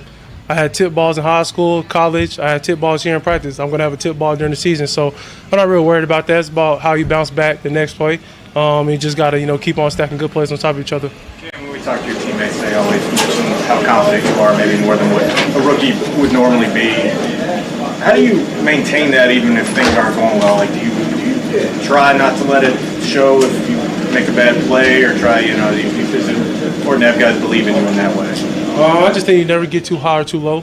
I had tip balls in high school, college. I had tip balls here in practice. I'm going to have a tip ball during the season. So I'm not real worried about that. It's about how you bounce back the next play. You just got to, keep on stacking good plays on top of each other. When we talk to your teammates, they always mention how confident you are, maybe more than what a rookie would normally be. How do you maintain that even if things aren't going well? Like, do you try not to let it show if you make a bad play, or try, is it important to have guys believe in you in that way? I just think you never get too high or too low.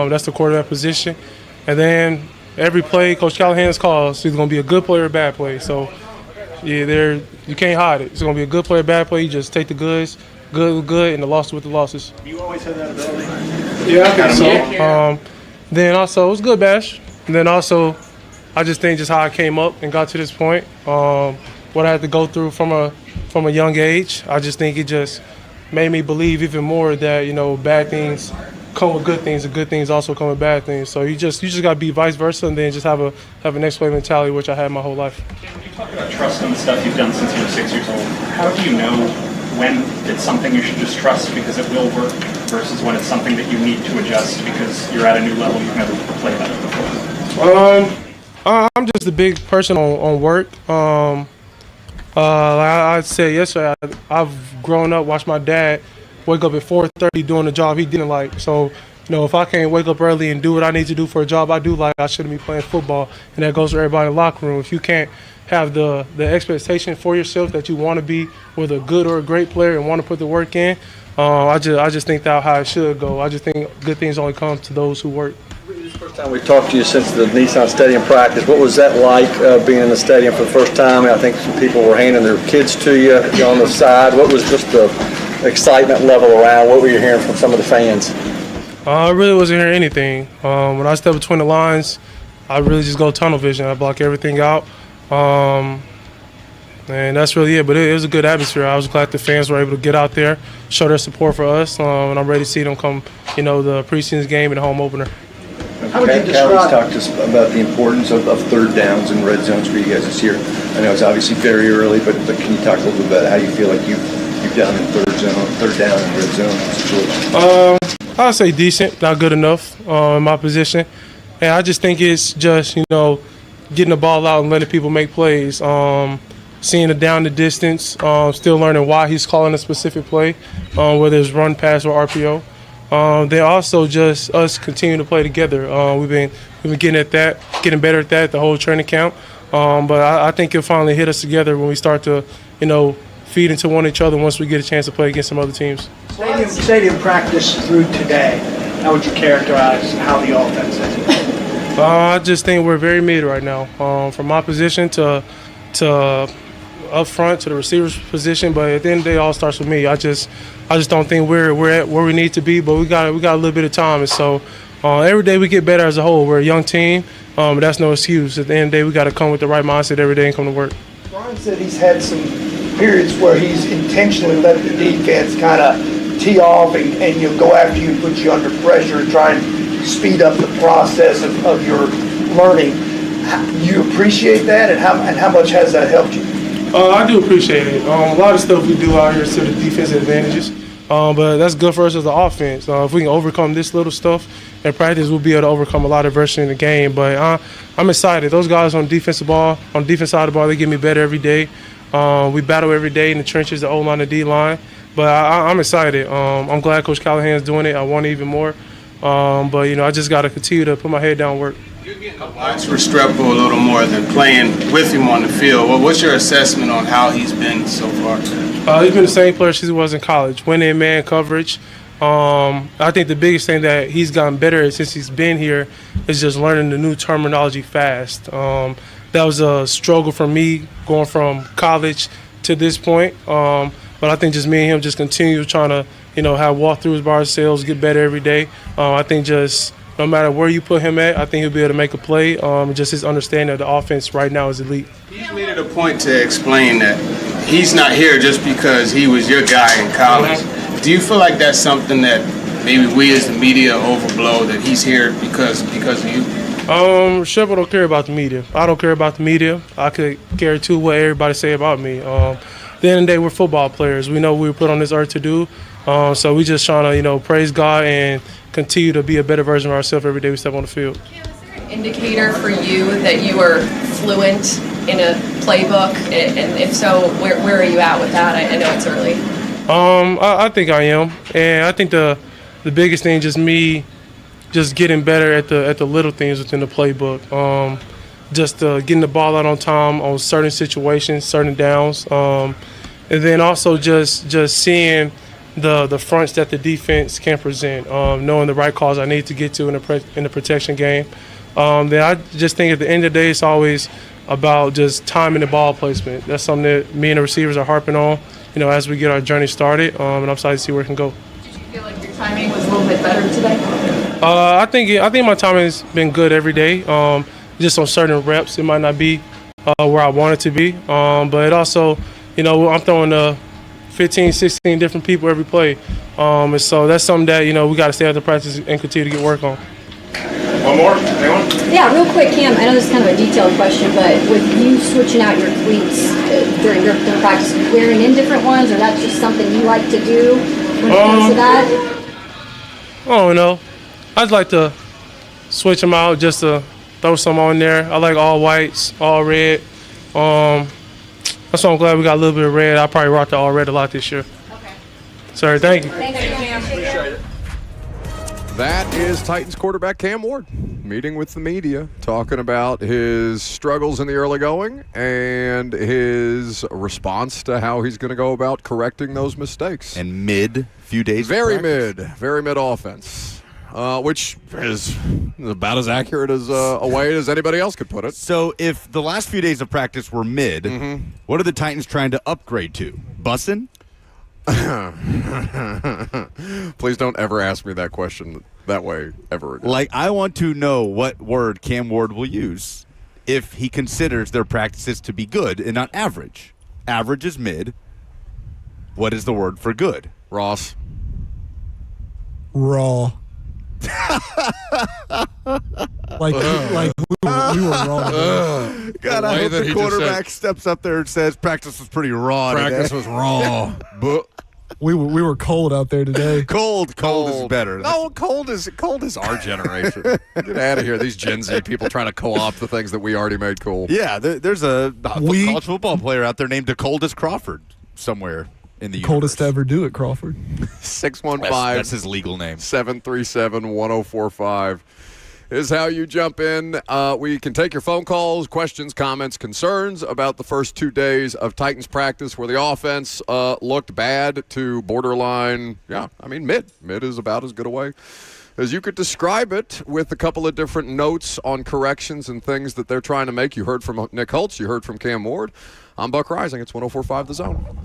That's the quarterback position. And then every play, Coach Callahan's calls, it's going to be a good play or a bad play. So, yeah, you can't hide it. It's going to be a good play or bad play. You just take the goods, good, and the losses with the losses. You always have that ability? Yeah, I think so. Then also, it was a good bash. And then also, I just think just how I came up and got to this point, what I had to go through from a young age, I just think it just made me believe even more that, bad things come with good things, and good things also come with bad things. So you just got to be vice versa, and then just have a next play mentality, which I had my whole life. When you talk about trust in the stuff you've done since you were 6 years old, how do you know when it's something you should just trust because it will work versus when it's something that you need to adjust because you're at a new level you've never played at before? I'm just a big person on work. Like I said yesterday, I've grown up, watched my dad wake up at 4:30 doing a job he didn't like. So, if I can't wake up early and do what I need to do for a job I do like, I shouldn't be playing football. And that goes for everybody in the locker room. If you can't have the expectation for yourself that you want to be with a good or a great player and want to put the work in, I just think that's how it should go. I just think good things only come to those who work. This is the first time we talked to you since the Nissan Stadium practice. What was that like being in the stadium for the first time? I think some people were handing their kids to you on the side. What was just the excitement level around? What were you hearing from some of the fans? I really wasn't hearing anything. When I step between the lines, I really just go tunnel vision. I block everything out. And that's really it. But it was a good atmosphere. I was glad the fans were able to get out there, show their support for us, and I'm ready to see them come, the preseason game and the home opener. How would you describe? Talked to us about the importance of third downs and red zones for you guys this year. I know it's obviously very early, but can you talk a little bit about how you feel like you've done in third down and red zone situations? I'd say decent, not good enough in my position. And I just think it's just, getting the ball out and letting people make plays. Seeing it down the distance, still learning why he's calling a specific play, whether it's run, pass, or RPO. Then also just us continuing to play together. We've been getting better at that the whole training camp. But I think it'll finally hit us together when we start to, feed into one each other once we get a chance to play against some other teams. Stadium practice through today, how would you characterize how the offense is? I just think we're very mid right now. From my position to up front to the receiver's position, but at the end of the day, it all starts with me. I just don't think we're at where we need to be, but we got a little bit of time, and so every day we get better as a whole. We're a young team, but that's no excuse. At the end of the day, we got to come with the right mindset every day and come to work. Brian said he's had some periods where he's intentionally let the defense kind of tee off and go after you and put you under pressure and try and speed up the process of your learning. You appreciate that, and how much has that helped you? I do appreciate it. A lot of stuff we do out here is to the defensive advantages, but that's good for us as an offense. If we can overcome this little stuff in practice, we'll be able to overcome a lot of adversity in the game. But I'm excited. Those guys on the defense side of the ball, they get me better every day. We battle every day in the trenches, the O-line, the D-line. But I'm excited. I'm glad Coach Callahan's doing it. I want even more. But, I just got to continue to put my head down and work. You're getting to watch Restrepo a little more than playing with him on the field. Well, what's your assessment on how he's been so far? He's been the same player since he was in college, winning man coverage. I think the biggest thing that he's gotten better at since he's been here is just learning the new terminology fast. That was a struggle for me going from college to this point. But I think just me and him just continue trying to, have walk-throughs by ourselves, get better every day. I think just no matter where you put him at, I think he'll be able to make a play. Just his understanding of the offense right now is elite. He's made it a point to explain that he's not here just because he was your guy in college. Do you feel like that's something that maybe we as the media overblow, that he's here because of you? Restrepo don't care about the media. I don't care about the media. I could care too what everybody say about me. At the end of the day, we're football players. We know what we were put on this earth to do. So we just trying to, praise God and continue to be a better version of ourselves every day we step on the field. Cam, is there an indicator for you that you are fluent in a playbook? And if so, where are you at with that? I know it's early. I think I am. And I think the biggest thing just me just getting better at the little things within the playbook. Just getting the ball out on time on certain situations, certain downs. And then also just seeing the fronts that the defense can present, knowing the right calls I need to get to in the protection game. Then I just think at the end of the day, it's always about just timing the ball placement. That's something that me and the receivers are harping on, as we get our journey started, and I'm excited to see where it can go. Did you feel like your timing was a little bit better today? I think my timing has been good every day. Just on certain reps, it might not be where I want it to be, but it also, I'm throwing 15, 16 different people every play. And so that's something that, we got to stay after practice and continue to get work on. One more? Anyone? Yeah, real quick, Cam, I know this is kind of a detailed question, but with you switching out your cleats during practice, wearing in different ones, or that's just something you like to do when it comes to that? I don't know. I'd like to switch them out just to throw some on there. I like all whites, all red. That's why I'm glad we got a little bit of red. I'll probably rock the all red a lot this year. Okay. Sorry, thank you. Thanks. That is Titans quarterback Cam Ward meeting with the media, talking about his struggles in the early going and his response to how he's going to go about correcting those mistakes. And few days. Very mid offense, which is about as accurate as a way as anybody else could put it. So if the last few days of practice were mid, what are the Titans trying to upgrade to? Bussin'? Please don't ever ask me that question that way ever again. Like, I want to know what word Cam Ward will use if he considers their practices to be good and not average. Average is mid. What is the word for good? Ross. Raw. like we were wrong. God, I hope the quarterback steps up there and says practice was pretty raw. Practice was raw. But we were cold out there today. Cold is better. No, cold is our generation. Get out of here. These Gen Z people trying to co-opt the things that we already made cool. Yeah, there's a college football player out there named DeColdest Crawford somewhere in the coldest to universe. ever do it, Crawford. 615. That's his legal name. 737-1045 is how you jump in. We can take your phone calls, questions, comments, concerns about the first 2 days of Titans practice where the offense looked bad to borderline, mid. Mid is about as good a way as you could describe it, with a couple of different notes on corrections and things that they're trying to make. You heard from Nick Holtz. You heard from Cam Ward. I'm Buck Rising. It's 104.5 The Zone.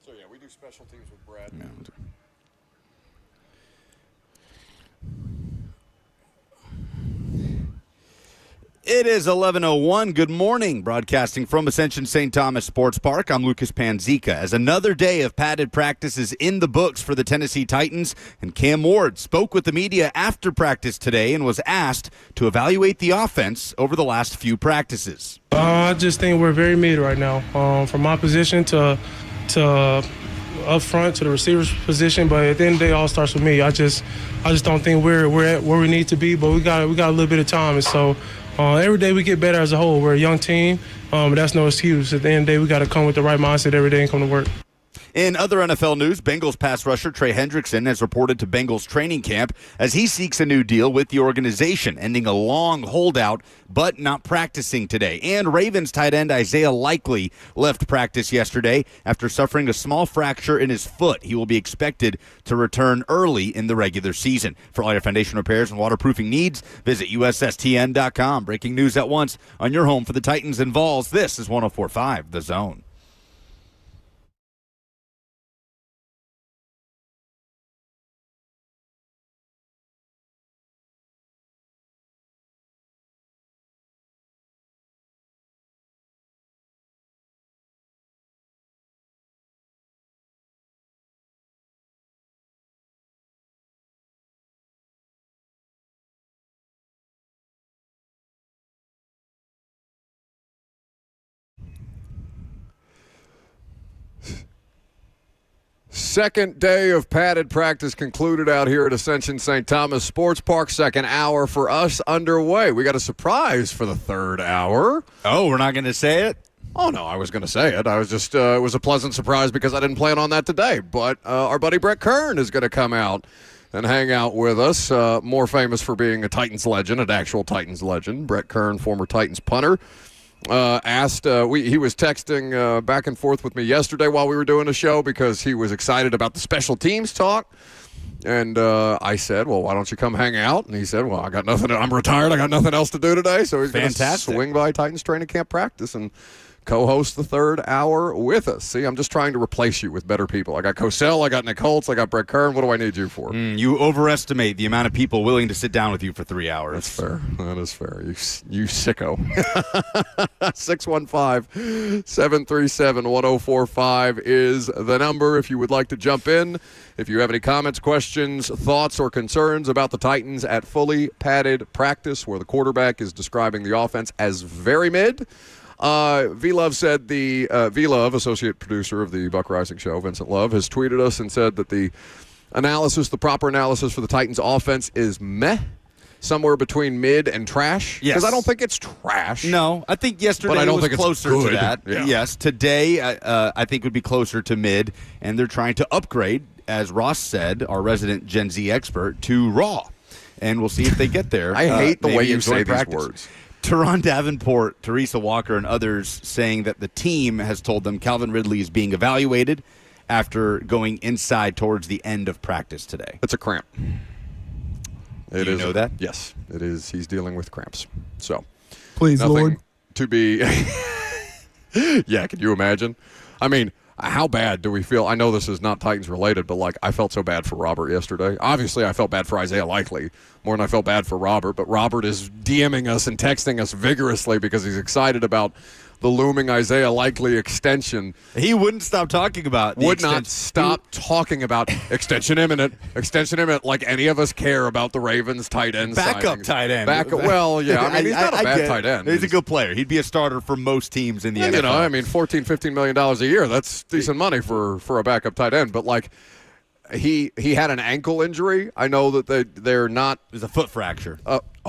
So, yeah, we do special teams with Brad. It is 11:01. Good morning. Broadcasting from Ascension St. Thomas Sports Park, I'm Lucas Panzica. As another day of padded practice is in the books for the Tennessee Titans, and Cam Ward spoke with the media after practice today and was asked to evaluate the offense over the last few practices. I just think we're very mid right now, from my position to up front to the receiver's position. But at the end of the day, it all starts with me. I just don't think we're at where we need to be. But we got a little bit of time, and so. Every day we get better as a whole. We're a young team, but that's no excuse. At the end of the day, we got to come with the right mindset every day and come to work. In other NFL news, Bengals pass rusher Trey Hendrickson has reported to Bengals training camp as he seeks a new deal with the organization, ending a long holdout but not practicing today. And Ravens tight end Isaiah Likely left practice yesterday after suffering a small fracture in his foot. He will be expected to return early in the regular season. For all your foundation repairs and waterproofing needs, visit USSTN.com. Breaking news at once on your home for the Titans and Vols. This is 104.5 The Zone. Second day of padded practice concluded out here at Ascension St. Thomas Sports Park. Second hour for us underway. We got a surprise for the third hour. Oh, we're not going to say it? Oh, no, I was going to say it. I was just, it was a pleasant surprise because I didn't plan on that today. But our buddy Brett Kern is going to come out and hang out with us. More famous for being a Titans legend, an actual Titans legend. Brett Kern, former Titans punter. He was texting back and forth with me yesterday while we were doing the show because he was excited about the special teams talk. And I said, well, why don't you come hang out? And he said, well, I'm retired. I got nothing else to do today. So he's going to swing by Titans training camp practice and co-host the third hour with us. See, I'm just trying to replace you with better people. I got Cosell, I got Nick Holtz, I got Brett Kern. What do I need you for? You overestimate the amount of people willing to sit down with you for 3 hours. That's fair. That is fair. You sicko. 615-737-1045 is the number if you would like to jump in. If you have any comments, questions, thoughts, or concerns about the Titans at fully padded practice where the quarterback is describing the offense as very mid. V-Love said V-Love, associate producer of the Buck Rising Show, Vincent Love, has tweeted us and said that the proper analysis for the Titans offense is meh, somewhere between mid and trash. Yes. Because I don't think it's trash. No, I think yesterday but I don't was think closer it's good. to that. Yeah. Yes, today I think would be closer to mid, and they're trying to upgrade, as Ross said, our resident Gen Z expert, to raw. And we'll see if they get there. I hate the way you say these words. Teron Davenport, Teresa Walker, and others saying that the team has told them Calvin Ridley is being evaluated after going inside towards the end of practice today. It's a cramp. Do you know that? Yes, it is. He's dealing with cramps. So, Please, nothing Lord. to be. Yeah, can you imagine? I mean, how bad do we feel? I know this is not Titans related, but like I felt so bad for Robert yesterday. Obviously, I felt bad for Isaiah Likely more than I felt bad for Robert, but Robert is DMing us and texting us vigorously because he's excited about the looming Isaiah Likely extension. He wouldn't stop talking about the extension. Not stop talking about extension imminent, like any of us care about the Ravens tight end Backup signings. tight end. Well, yeah. I mean, he's not a bad tight end. He's a good player. He'd be a starter for most teams in the NFL. You know, I mean, $14, $15 million a year. That's decent money for a backup tight end. But, like, he had an ankle injury. I know that they're not. It was a foot fracture.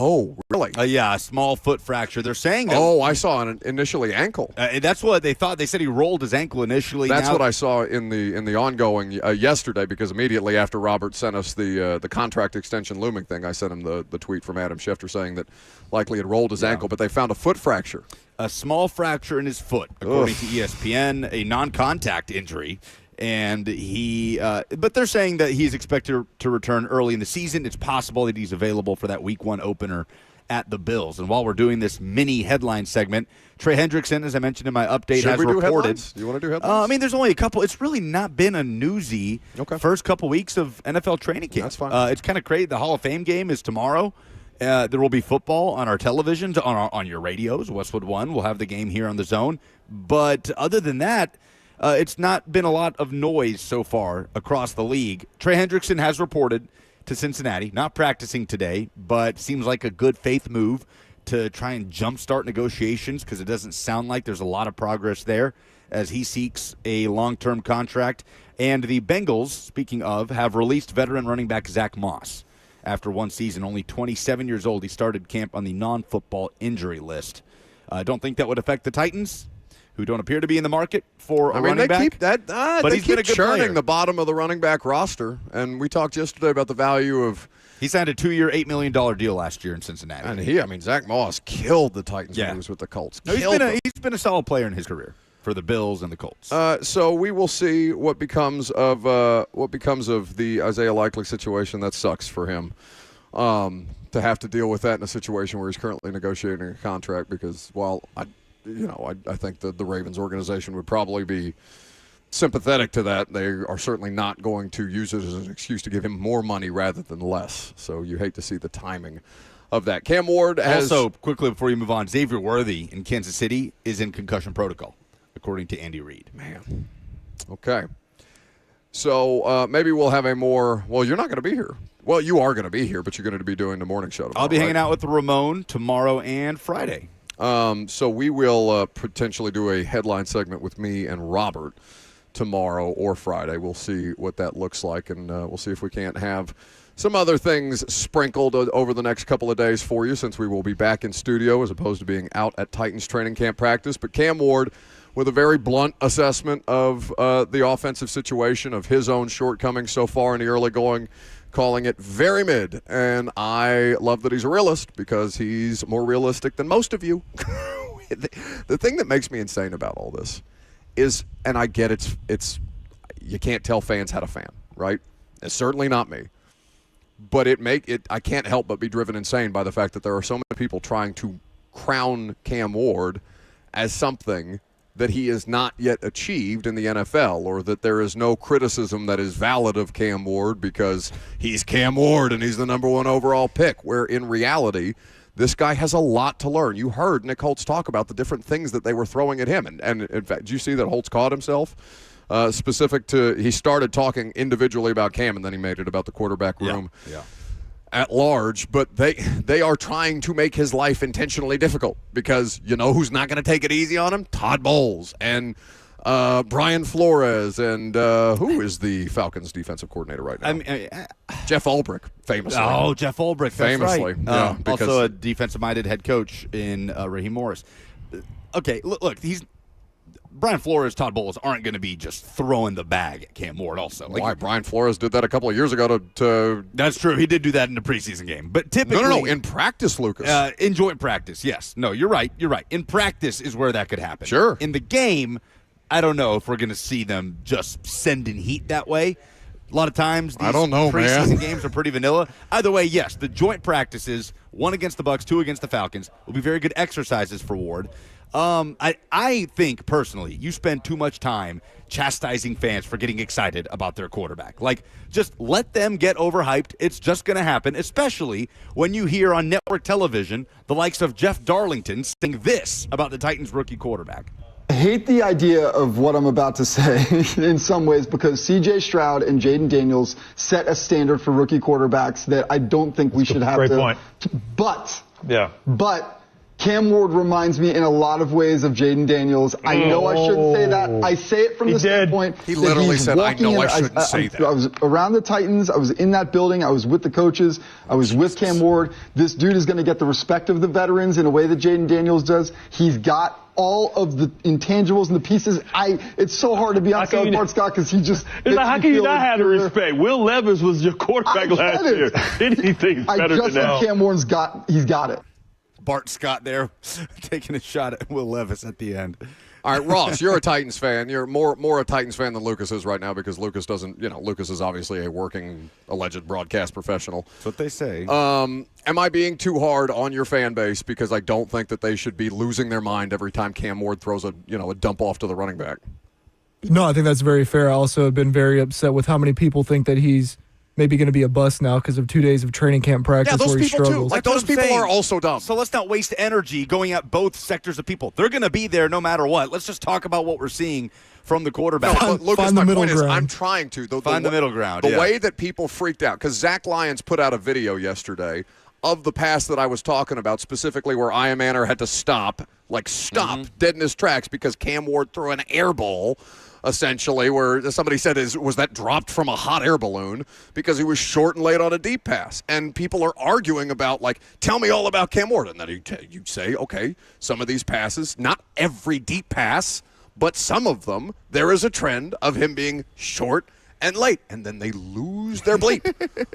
Oh, really? Yeah, a small foot fracture. They're saying that. Oh, I saw an initially ankle. That's what they thought. They said he rolled his ankle initially. That's what I saw in the ongoing yesterday, because immediately after Robert sent us the contract extension looming thing, I sent him the tweet from Adam Schefter saying that Likely had rolled his ankle, but they found a foot fracture. A small fracture in his foot, according to ESPN, a non-contact injury. And but they're saying that he's expected to return early in the season. It's possible that he's available for that Week 1 opener at the Bills. And while we're doing this mini headline segment, Trey Hendrickson, as I mentioned in my update, Should has we do reported. headlines? Do you want to do headlines? I mean, there's only a couple. It's really not been a newsy first couple weeks of NFL training camp. That's fine. It's kind of crazy. The Hall of Fame game is tomorrow. There will be football on our televisions, on your radios. Westwood One will have the game here on the Zone. But other than that, it's not been a lot of noise so far across the league. Trey Hendrickson has reported to Cincinnati, not practicing today, but seems like a good faith move to try and jumpstart negotiations because it doesn't sound like there's a lot of progress there as he seeks a long-term contract. And the Bengals, speaking of, have released veteran running back Zach Moss. After one season, only 27 years old, he started camp on the non-football injury list. I don't think that would affect the Titans, who don't appear to be in the market for a running back. But he's been a good churning player. The bottom of the running back roster. And we talked yesterday about the value of... He signed a 2-year, $8 million deal last year in Cincinnati. And Zach Moss killed the Titans when he was with the Colts. No, he's been a solid player in his career for the Bills and the Colts. So we will see what becomes of the Isaiah Likely situation. That sucks for him to have to deal with that in a situation where he's currently negotiating a contract. Because while I think that the Ravens organization would probably be sympathetic to that, they are certainly not going to use it as an excuse to give him more money rather than less. So you hate to see the timing of that. Cam Ward has... Also, quickly before you move on, Xavier Worthy in Kansas City is in concussion protocol, according to Andy Reid. Man. Okay. So maybe we'll have a more... Well, you're not going to be here. Well, you are going to be here, but you're going to be doing the morning show tomorrow, I'll be hanging out with Ramon tomorrow and Friday. So we will potentially do a headline segment with me and Robert tomorrow or Friday. We'll see what that looks like, and we'll see if we can't have some other things sprinkled over the next couple of days for you, since we will be back in studio as opposed to being out at Titans training camp practice. But Cam Ward, with a very blunt assessment of the offensive situation, of his own shortcomings so far in the early going, calling it very mid. And I love that he's a realist, because he's more realistic than most of you. The thing that makes me insane about all this is, and I get it's you can't tell fans how to fan, right? It's certainly not me. But I can't help but be driven insane by the fact that there are so many people trying to crown Cam Ward as something that he has not yet achieved in the NFL, or that there is no criticism that is valid of Cam Ward because he's Cam Ward and he's the number one overall pick, where in reality, this guy has a lot to learn. You heard Nick Holtz talk about the different things that they were throwing at him. And in fact, did you see that Holtz caught himself? He started talking individually about Cam, and then he made it about the quarterback room at large. But they are trying to make his life intentionally difficult, because you know who's not going to take it easy on him? Todd Bowles and Brian Flores, and who is the Falcons defensive coordinator right now? Jeff Ulbrich, famously. Oh, Jeff Ulbrich, famously. That's right. Yeah, also a defensive-minded head coach in Raheem Morris. Okay, look, Brian Flores, Todd Bowles aren't going to be just throwing the bag at Cam Ward also. Why? Brian Flores did that a couple of years ago to That's true. He did do that in the preseason game. But typically... No, in practice, Lucas. In joint practice, yes. No, you're right. In practice is where that could happen. Sure. In the game, I don't know if we're going to see them just sending heat that way. A lot of times these preseason games are pretty vanilla. Either way, yes, the joint practices, one against the Bucs, two against the Falcons, will be very good exercises for Ward. I think, personally, you spend too much time chastising fans for getting excited about their quarterback. Like, just let them get overhyped. It's just going to happen, especially when you hear on network television the likes of Jeff Darlington saying this about the Titans rookie quarterback. I hate the idea of what I'm about to say in some ways, because C.J. Stroud and Jaden Daniels set a standard for rookie quarterbacks that I don't think we should have to. Great point. But Cam Ward reminds me in a lot of ways of Jaden Daniels. I know I shouldn't say that. I say it from the standpoint. He literally said, I know I shouldn't say that. I was around the Titans. I was in that building. I was with the coaches. I was with Cam Ward. This dude is going to get the respect of the veterans in a way that Jaden Daniels does. He's got all of the intangibles and the pieces. It's so hard to be on South Park, Scott, because he just... It's like, how can you not have the respect? Will Levis was your quarterback last year. Anything's better than that. I just think Cam Ward's he's got it. Bart Scott there taking a shot at Will Levis at the end. All right, Ross, you're a Titans fan. You're more a Titans fan than Lucas is right now because Lucas doesn't, Lucas is obviously a working, alleged broadcast professional. That's what they say. Am I being too hard on your fan base because I don't think that they should be losing their mind every time Cam Ward throws a dump off to the running back? No, I think that's very fair. I also have been very upset with how many people think that he's maybe going to be a bust now because of 2 days of training camp practice where he struggles. Like, those people are also dumb. So let's not waste energy going at both sectors of people. They're going to be there no matter what. Let's just talk about what we're seeing from the quarterback. No, but Lucas, Find the my middle point is ground. I'm trying to. Find the middle ground, The yeah. way that people freaked out, because Zach Lyons put out a video yesterday of the pass that I was talking about, specifically where Ian Manor had to stop dead in his tracks because Cam Ward threw an air ball, essentially, where somebody said, was that dropped from a hot air balloon because he was short and late on a deep pass? And people are arguing about, tell me all about Cam Ward. And then you say, okay, some of these passes, not every deep pass, but some of them, there is a trend of him being short and late, and then they lose their bleep.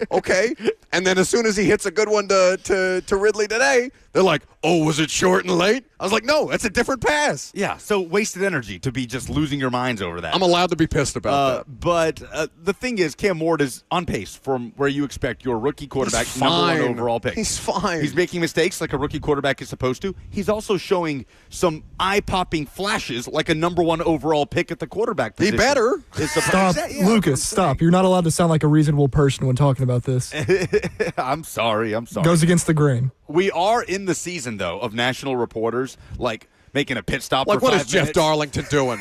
Okay? And then as soon as he hits a good one to Ridley today, they're like, oh, was it short and late? I was like, no, that's a different pass. Yeah, so wasted energy to be just losing your minds over that. I'm allowed to be pissed about that. But the thing is, Cam Ward is on pace from where you expect your rookie quarterback, He's number fine. one overall pick. He's fine. He's making mistakes like a rookie quarterback is supposed to. He's also showing some eye-popping flashes like a number one overall pick at the quarterback position. He better. Stop, Lucas, stop. You're not allowed to sound like a reasonable person when talking about this. I'm sorry. Goes against the grain. We are in the season, though, of national reporters, making a pit stop for 5 what minutes. is Jeff Darlington doing?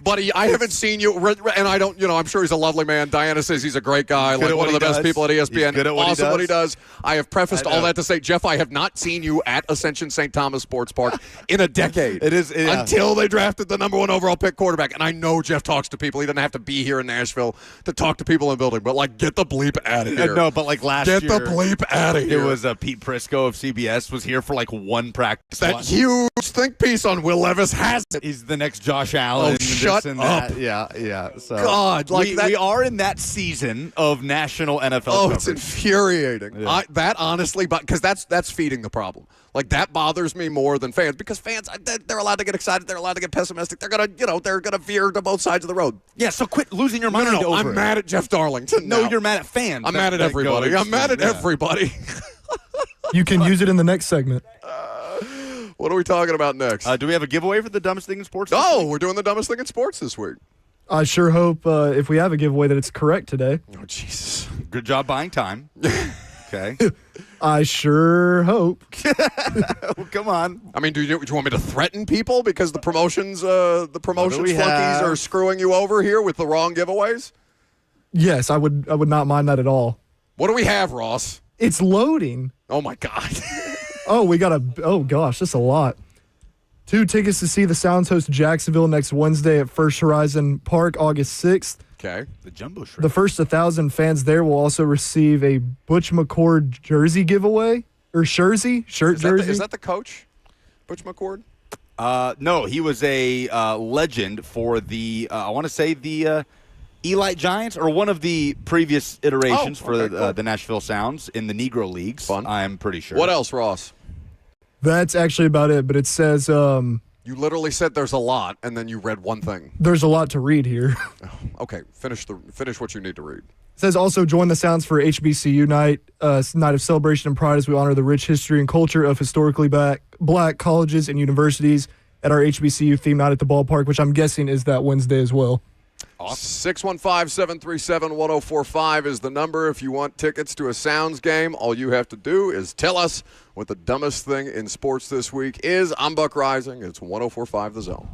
Buddy, I haven't seen you, and I don't, I'm sure he's a lovely man. Diana says he's a great guy, Good at one of the what he best does. people at ESPN. He's good at what he Awesome what he does. does. I have prefaced all that to say, Jeff, I have not seen you at Ascension St. Thomas Sports Park in a decade. Until they drafted the number one overall pick quarterback. And I know Jeff talks to people. He doesn't have to be here in Nashville to talk to people in the building. But, get the bleep out of here. No, but last year. Get the bleep out of here. It was Pete Prisco of CBS was here for one practice. That huge think piece on Will Levis has it. He's the next Josh Allen. Oh, shut this and up. That. Yeah. So God, we are in that season of national NFL coverage. It's infuriating. Yeah. That honestly, because that's feeding the problem. That bothers me more than fans because fans, they're allowed to get excited, they're allowed to get pessimistic. They're gonna veer to both sides of the road. Yeah, so quit losing your mind No, over I'm it. mad at Jeff Darlington. No, now. you're mad at fans. I'm mad at everybody. I'm mad at everybody. You can use it in the next segment. What are we talking about next? Do we have a giveaway for the dumbest thing in sports? No, we're doing the dumbest thing in sports this week. I sure hope if we have a giveaway that it's correct today. Oh, Jesus. Good job buying time. Okay. I sure hope. Well, come on. I mean, do you want me to threaten people because the promotions flunkies have? are screwing you over here with the wrong giveaways? Yes, I would not mind that at all. What do we have, Ross? It's loading. Oh my God. Oh gosh, that's a lot. 2 tickets to see the Sounds host Jacksonville next Wednesday at First Horizon Park, August 6th. Okay. The Jumbo Shrimp. The first 1,000 fans there will also receive a Butch McCord jersey giveaway. Or jersey? Jersey? Is that the coach? Butch McCord? No, he was a legend for the, I want to say the Elite Giants, or one of the previous iterations for cool. the Nashville Sounds in the Negro Leagues. Fun. I'm pretty sure. What else, Ross? That's actually about it, but it says You literally said there's a lot, and then you read one thing. there's a lot to read here. Okay, finish what you need to read. It says also join the Sounds for HBCU night, night of celebration and pride as we honor the rich history and culture of historically black colleges and universities at our HBCU theme night at the ballpark, which I'm guessing is that Wednesday as well. Awesome. 615-737-1045 is the number. If you want tickets to a Sounds game, all you have to do is tell us what the dumbest thing in sports this week is. I'm Buck Rising. It's 1045 The Zone.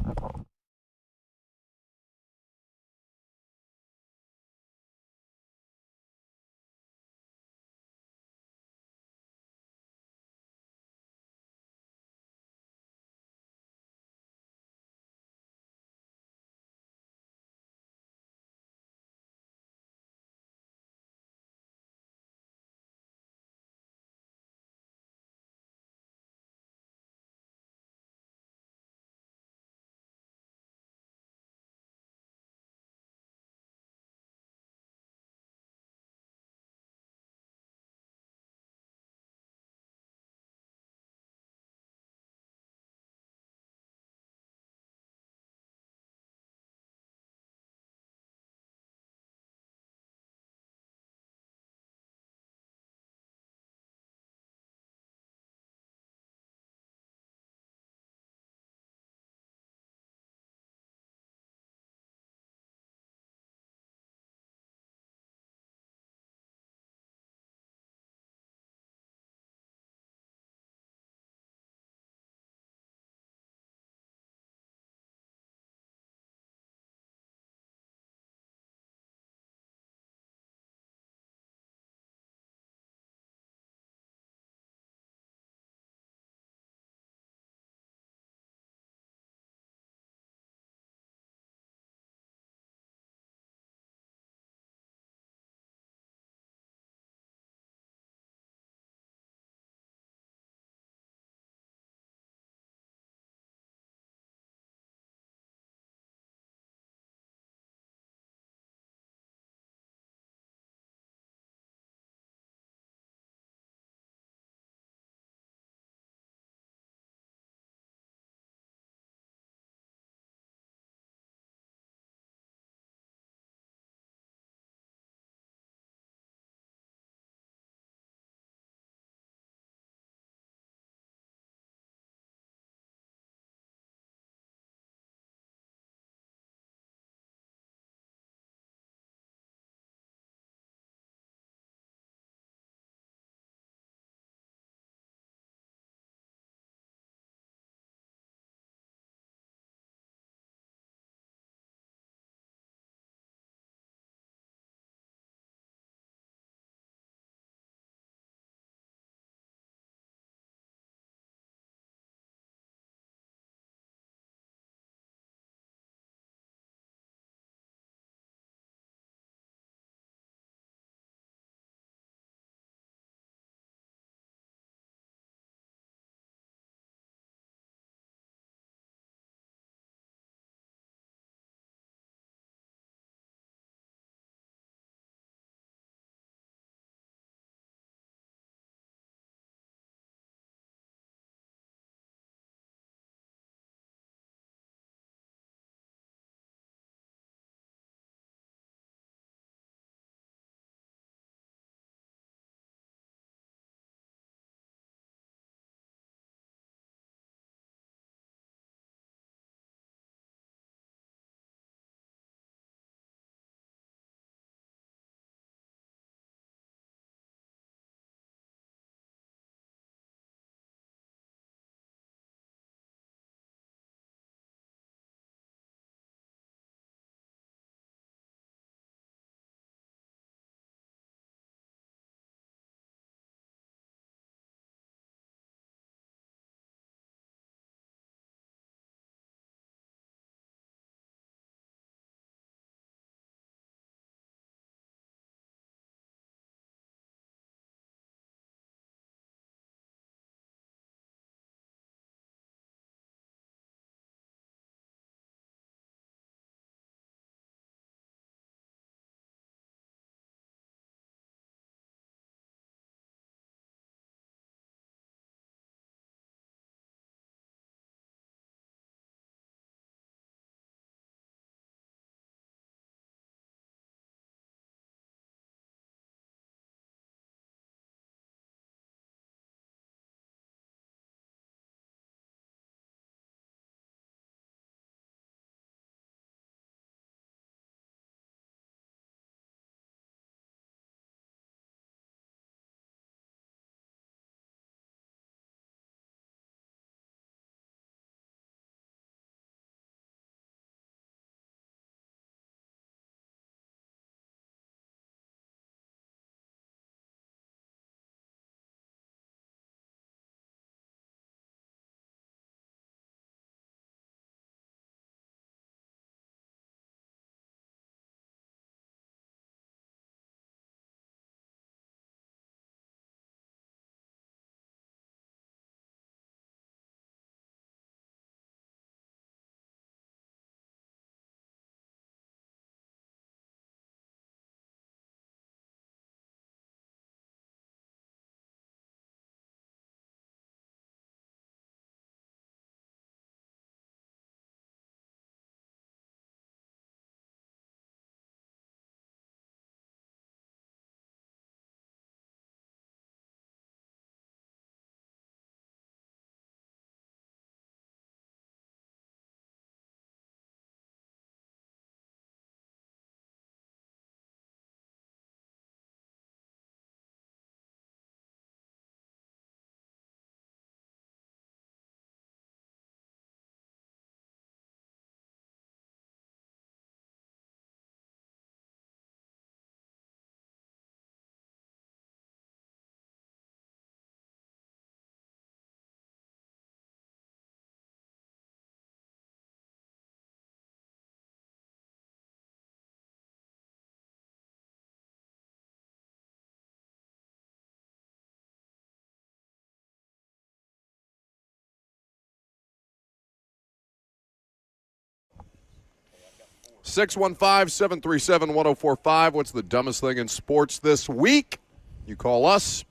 615-737-1045. What's the dumbest thing in sports this week? You call us.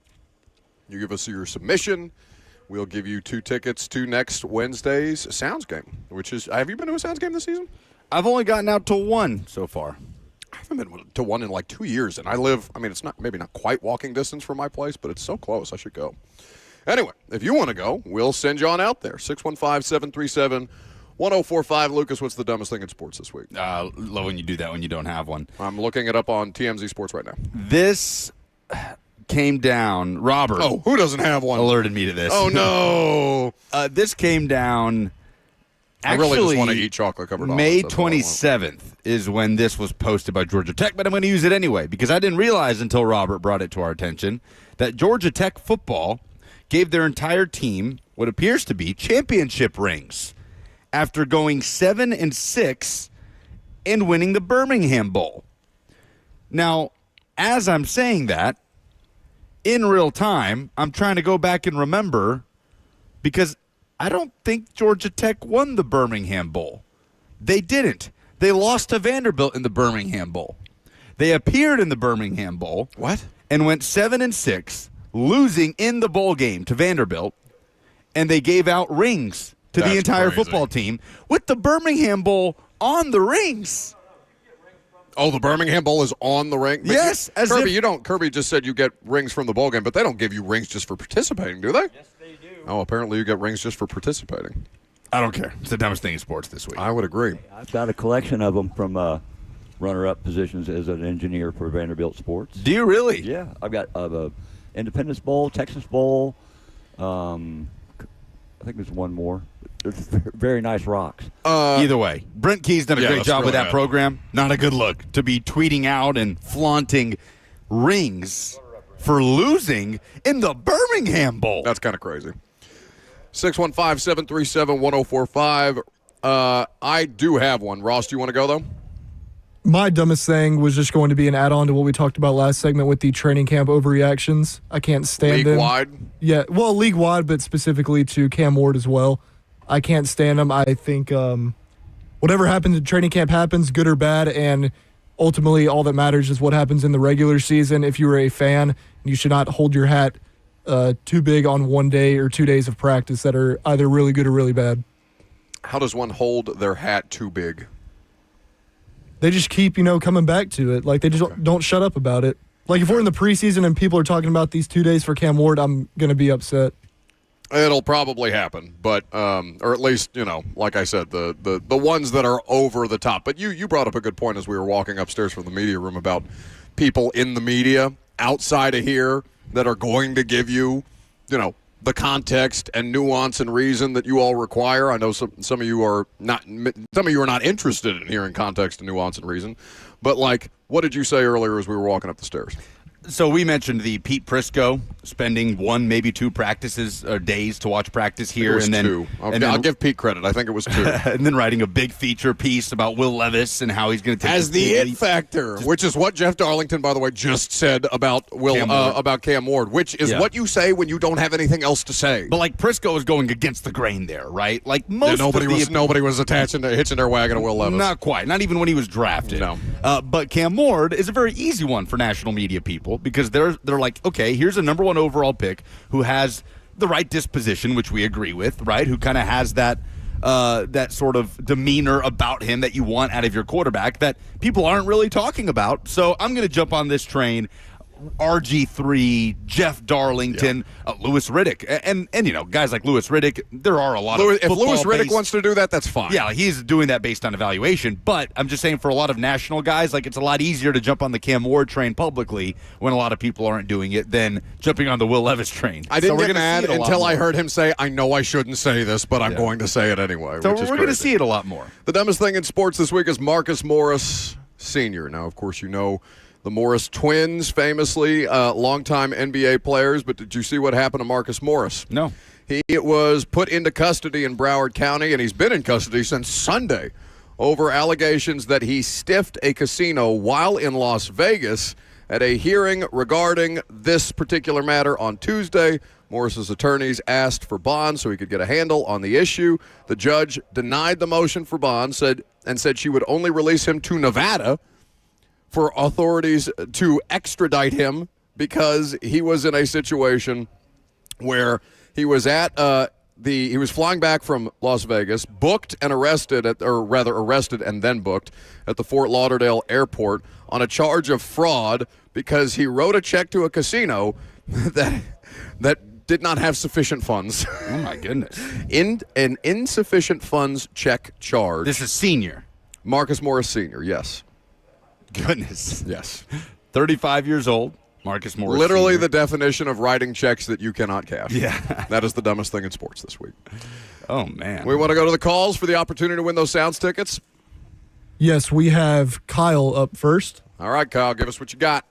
You give us your submission. We'll give you 2 tickets to next Wednesday's Sounds game, which is, have you been to a Sounds game this season? I've only gotten out to one so far. I haven't been to one in like 2 years, and I live, I mean, it's not maybe not quite walking distance from my place, but it's so close. I should go. Anyway, if you want to go, we'll send you on out there. 615-737-1045. Lucas, what's the dumbest thing in sports this week? Love when you do that when you don't have one. I'm looking it up on TMZ Sports right now. This came down. Robert. Oh, who doesn't have one? Alerted me to this. Oh, no. This came down. Actually, I really just want to eat chocolate-covered May omelets. 27th is when this was posted by Georgia Tech, but I'm going to use it anyway because I didn't realize until Robert brought it to our attention that Georgia Tech football gave their entire team what appears to be championship rings after going 7-6 and winning the Birmingham Bowl. Now, as I'm saying that, in real time, I'm trying to go back and remember because I don't think Georgia Tech won the Birmingham Bowl. They didn't. They lost to Vanderbilt in the Birmingham Bowl. They appeared in the Birmingham Bowl. What? And went 7-6, losing in the bowl game to Vanderbilt, and they gave out rings to the entire football team with the Birmingham Bowl on the rings. Oh, the Birmingham Bowl is on the ring? But yes. Kirby just said you get rings from the bowl game, but they don't give you rings just for participating, do they? Yes, they do. Oh, apparently you get rings just for participating. I don't care. It's the dumbest thing in sports this week. I would agree. I've got a collection of them from runner-up positions as an engineer for Vanderbilt Sports. Do you really? Yeah. I've got Independence Bowl, Texas Bowl. I think there's one more. There's very nice rocks. Either way, Brent Key's done a great job with that program. Not a good look to be tweeting out and flaunting rings for losing in the Birmingham Bowl. That's kind of crazy. 615-737-1045. I do have one. Ross, do you want to go, though? My dumbest thing was just going to be an add-on to what we talked about last segment with the training camp overreactions. I can't stand them. League-wide? Yeah, well, league-wide, but specifically to Cam Ward as well. I can't stand them. I think whatever happens in training camp happens, good or bad, and ultimately all that matters is what happens in the regular season. If you were a fan, you should not hold your hat too big on 1 day or 2 days of practice that are either really good or really bad. How does one hold their hat too big? They just keep, coming back to it. Like, they just don't shut up about it. Like, if we're in the preseason and people are talking about these 2 days for Cam Ward, I'm going to be upset. It'll probably happen, but or at least, like I said, the ones that are over the top. But you brought up a good point as we were walking upstairs from the media room about people in the media outside of here that are going to give you, the context and nuance and reason that you all require. I know some of you are not interested in hearing context and nuance and reason. But what did you say earlier as we were walking up the stairs? So we mentioned the Pete Prisco spending 1, maybe 2 practices or days to watch practice here, and then 2. I'll give Pete credit. I think it was 2. And then writing a big feature piece about Will Levis and how he's going to take as the it factor, which is what Jeff Darlington, by the way, just said about Cam Ward, which is what you say when you don't have anything else to say. But Prisco is going against the grain there, right? Nobody was hitching their wagon to Will Levis. Not quite. Not even when he was drafted. No. But Cam Ward is a very easy one for national media people. Because they're like, okay, here's a number 1 overall pick who has the right disposition, which we agree with, right? Who kind of has that sort of demeanor about him that you want out of your quarterback that people aren't really talking about. So I'm going to jump on this train. RG3, Jeff Darlington, Louis Riddick, and guys like Louis Riddick. There are a lot of if Louis Riddick wants to do that, that's fine. Yeah, he's doing that based on evaluation. But I'm just saying, for a lot of national guys, it's a lot easier to jump on the Cam Ward train publicly when a lot of people aren't doing it than jumping on the Will Levis train. I didn't get mad until I heard him say, "I know I shouldn't say this, but I'm going to say it anyway." So we're going to see it a lot more. The dumbest thing in sports this week is Marcus Morris Sr. Now, of course, the Morris twins, famously longtime NBA players, but did you see what happened to Marcus Morris? No. He was put into custody in Broward County, and he's been in custody since Sunday over allegations that he stiffed a casino while in Las Vegas. At a hearing regarding this particular matter on Tuesday, Morris's attorneys asked for bond so he could get a handle on the issue. The judge denied the motion for bond, said she would only release him to Nevada for authorities to extradite him because he was in a situation where he was at he was flying back from Las Vegas, booked and arrested arrested and then booked at the Fort Lauderdale airport on a charge of fraud because he wrote a check to a casino that did not have sufficient funds. Oh my goodness. An insufficient funds check charge. This is senior. Marcus Morris Sr., yes. Goodness. Yes. 35 years old. Marcus Morris. Literally Sr. the definition of writing checks that you cannot cash. Yeah. That is the dumbest thing in sports this week. Oh, man. We want to go to the calls for the opportunity to win those Sounds tickets. Yes, we have Kyle up first. All right, Kyle, give us what you got.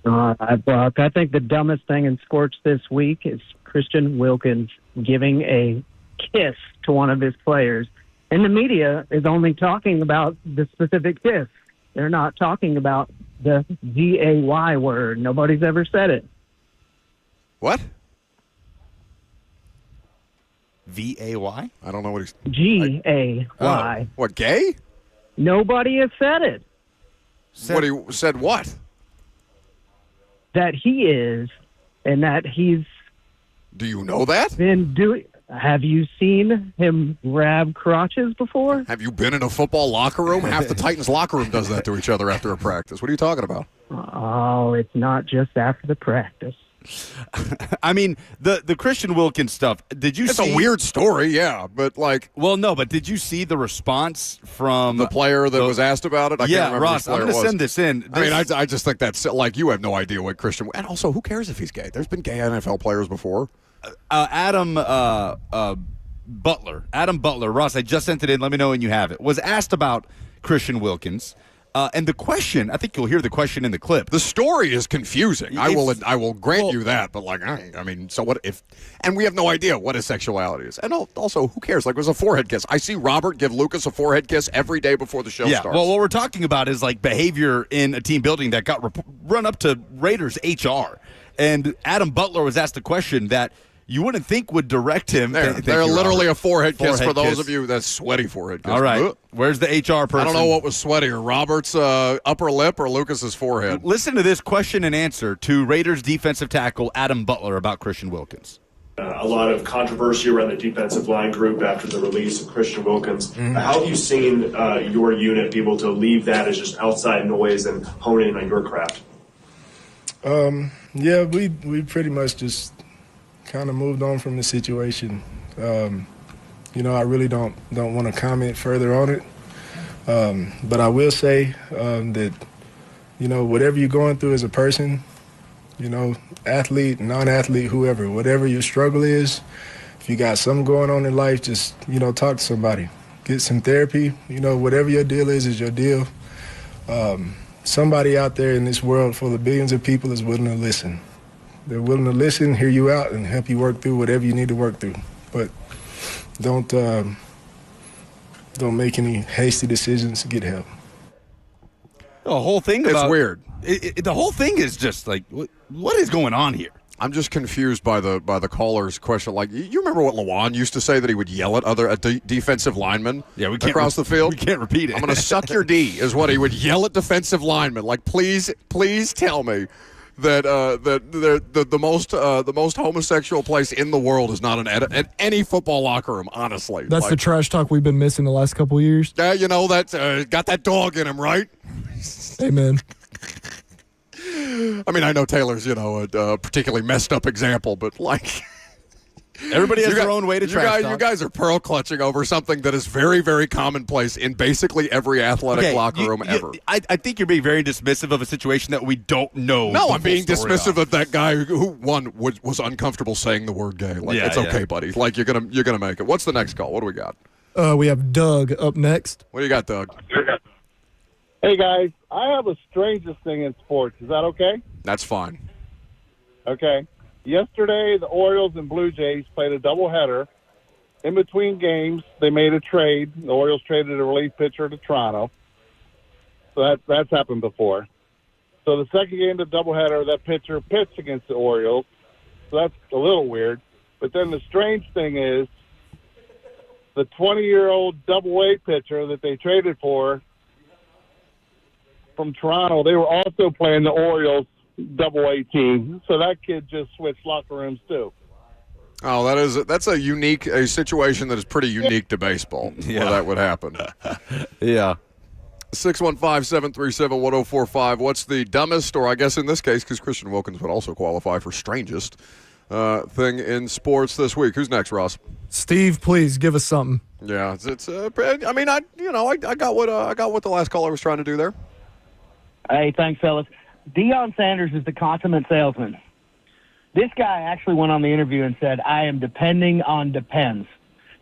Brock, I think the dumbest thing in sports this week is Christian Wilkins giving a kiss to one of his players. And the media is only talking about the specific kiss. They're not talking about the G-A-Y word. Nobody's ever said it. What? V-A-Y? I don't know what he's... G-A-Y. What, gay? Nobody has said it. Said what? That he is, and that he's... Do you know that? Been doing... Have you seen him grab crotches before? Have you been in a football locker room? Half the Titans locker room does that to each other after a practice. What are you talking about? Oh, it's not just after the practice. I mean, the Christian Wilkins stuff, did you see? It's a weird story, yeah, but like... Well, no, but did you see the response from... The player that was asked about it? I can't remember Ross, I'm going to send this in. I mean, I just think that's... Like, you have no idea what Christian... And also, who cares if he's gay? There's been gay NFL players before. Adam Butler. Ross, I just sent it in. Let me know when you have it. Was asked about Christian Wilkins. And the question, I think you'll hear the question in the clip. The story is confusing. I will grant you that. But, like, I mean, so what if... And we have no idea what his sexuality is. And also, who cares? Like, it was a forehead kiss. I see Robert give Lucas a forehead kiss every day before the show starts. Well, what we're talking about is, like, behavior in a team building that got run up to Raiders HR. And Adam Butler was asked a question that you wouldn't think would direct him. They're literally a forehead kiss for those of you that's sweaty forehead kiss. All right. Where's the HR person? I don't know what was sweatier, Robert's upper lip or Lucas's forehead. Listen to this question and answer to Raiders defensive tackle Adam Butler about Christian Wilkins. A lot of controversy around the defensive line group after the release of Christian Wilkins. Mm-hmm. How have you seen your unit be able to leave that as just outside noise and hone in on your craft? Yeah, we pretty much just kind of moved on from the situation. I really don't want to comment further on it. But I will say that, whatever you're going through as a person, athlete, non-athlete, whoever, whatever your struggle is, if you got something going on in life, just, talk to somebody. Get some therapy. Whatever your deal is your deal. Somebody out there in this world full of billions of people is willing to listen. They're willing to listen, hear you out, and help you work through whatever you need to work through. But don't make any hasty decisions to get help. The whole thing about... It's weird. The whole thing is just like, what is going on here? I'm just confused by the caller's question. Like, you remember what Lawan used to say, that he would yell at other defensive linemen across the field? We can't repeat it. I'm going to suck your D is what he would yell at defensive linemen. Like, please tell me that the most homosexual place in the world is not at any football locker room. Honestly, that's the trash talk we've been missing the last couple of years. Yeah, that got that dog in him, right? Amen. I mean, I know Taylor's, a particularly messed up example, but like... Everybody has their own way to trash talk. You guys are pearl clutching over something that is very, very commonplace in basically every athletic locker room ever. I think you're being very dismissive of a situation that we don't know. No, I'm being dismissive of that guy who was uncomfortable saying the word gay. Like, it's okay, buddy. Like, you're gonna make it. What's the next call? What do we got? We have Doug up next. What do you got, Doug? Hey, guys. I have a strangest thing in sports. Is that okay? That's fine. Okay. Yesterday, the Orioles and Blue Jays played a doubleheader. In between games, they made a trade. The Orioles traded a relief pitcher to Toronto. So that's happened before. So the second game of the doubleheader, that pitcher pitched against the Orioles. So that's a little weird. But then the strange thing is the 20-year-old double-A pitcher that they traded for from Toronto, they were also playing the Orioles double-A team. So that kid just switched locker rooms too. Oh, that's a situation that is pretty unique to baseball. Yeah. Where that would happen. Yeah. 615-737-1045. What's the dumbest, or I guess in this case, because Christian Wilkins would also qualify for strangest thing in sports this week? Who's next, Ross? Steve, please give us something. Yeah, it's. I got what the last caller was trying to do there. Hey, thanks, fellas. Deion Sanders is the consummate salesman. This guy actually went on the interview and said, I am depending on Depends.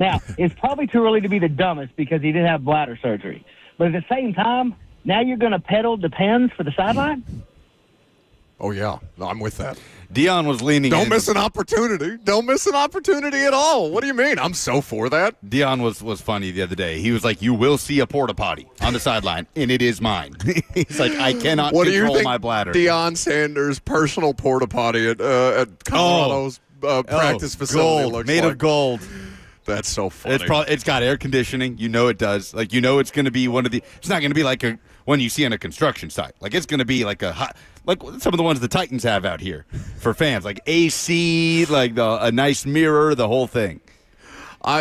Now, it's probably too early to be the dumbest because he did have bladder surgery. But at the same time, now you're going to peddle Depends for the sideline? Oh, yeah. No, I'm with that. Deion was leaning in. Don't miss an opportunity. Don't miss an opportunity at all. What do you mean? I'm so for that. Deion was funny the other day. He was like, you will see a porta potty on the sideline, and it is mine. He's like, I cannot what control do you think my bladder. Deion Sanders' personal porta potty at Colorado's practice facility gold, looks made like? of gold. That's so funny. It's got air conditioning. You know it does. Like, you know it's going to be one of the. It's not going to be like a one you see on a construction site. Like, it's going to be like like some of the ones the Titans have out here for fans, like AC, like a nice mirror, the whole thing.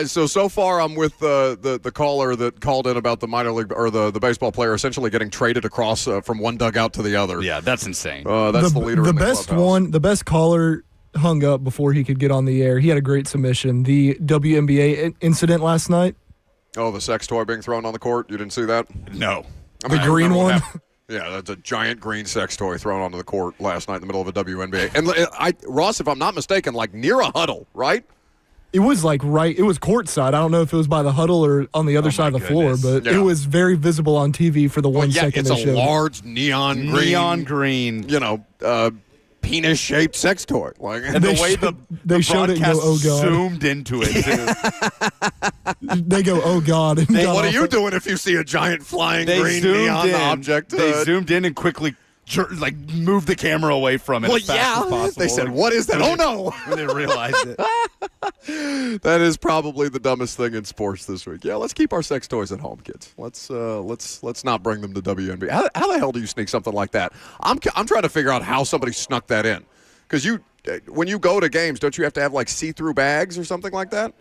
So far I'm with the caller that called in about the minor league or the baseball player essentially getting traded across from one dugout to the other. Yeah, that's insane. That's the leader. The in the best clubhouse. one, the best caller hung up before he could get on the air. He had a great submission. The WNBA incident last night. Oh, the sex toy being thrown on the court. You didn't see that? No. The green one. Yeah, that's a giant green sex toy thrown onto the court last night in the middle of a WNBA. And Ross, if I'm not mistaken, like near a huddle, right? It was like it was courtside. I don't know if it was by the huddle or on the other side of the floor, but it was very visible on TV for the 1 second. It's a large neon green. Penis-shaped sex toy. Like, and the way they showed it and go, oh God. Zoomed into it, too. They go, oh God. And what are you doing if you see a giant flying green neon object? They zoomed in and quickly moved the camera away from it as fast as possible. They said, what is that? Oh, no. When they realized it. That is probably the dumbest thing in sports this week. Yeah, let's keep our sex toys at home, kids. Let's not bring them to WNBA. How the hell do you sneak something like that? I'm trying to figure out how somebody snuck that in. Because when you go to games, don't you have to have like see-through bags or something like that?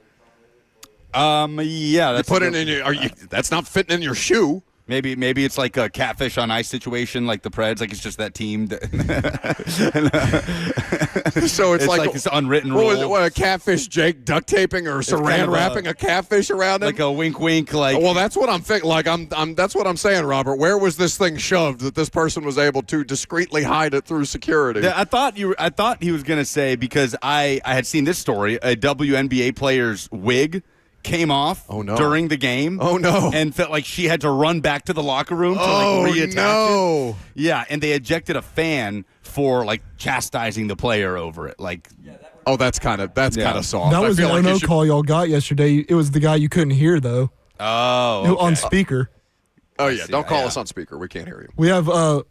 Yeah. That's that's not fitting in your shoe. Maybe it's like a catfish on ice situation, like the Preds. Like it's just that team. So it's like this unwritten rule. What, a catfish Jake duct taping or saran wrapping a catfish around it? Like a wink, wink. Like well, that's what I'm thinking. Like that's what I'm saying, Robert. Where was this thing shoved that this person was able to discreetly hide it through security? Yeah, I thought he was going to say, because I had seen this story, a WNBA player's wig came off during the game. Oh, no. And felt like she had to run back to the locker room to reattach it. Yeah, and they ejected a fan for chastising the player over it. That's kind of soft. That was the no call y'all got yesterday. It was the guy you couldn't hear though. Oh, okay. On speaker. Oh yeah, don't call us on speaker. We can't hear you. We have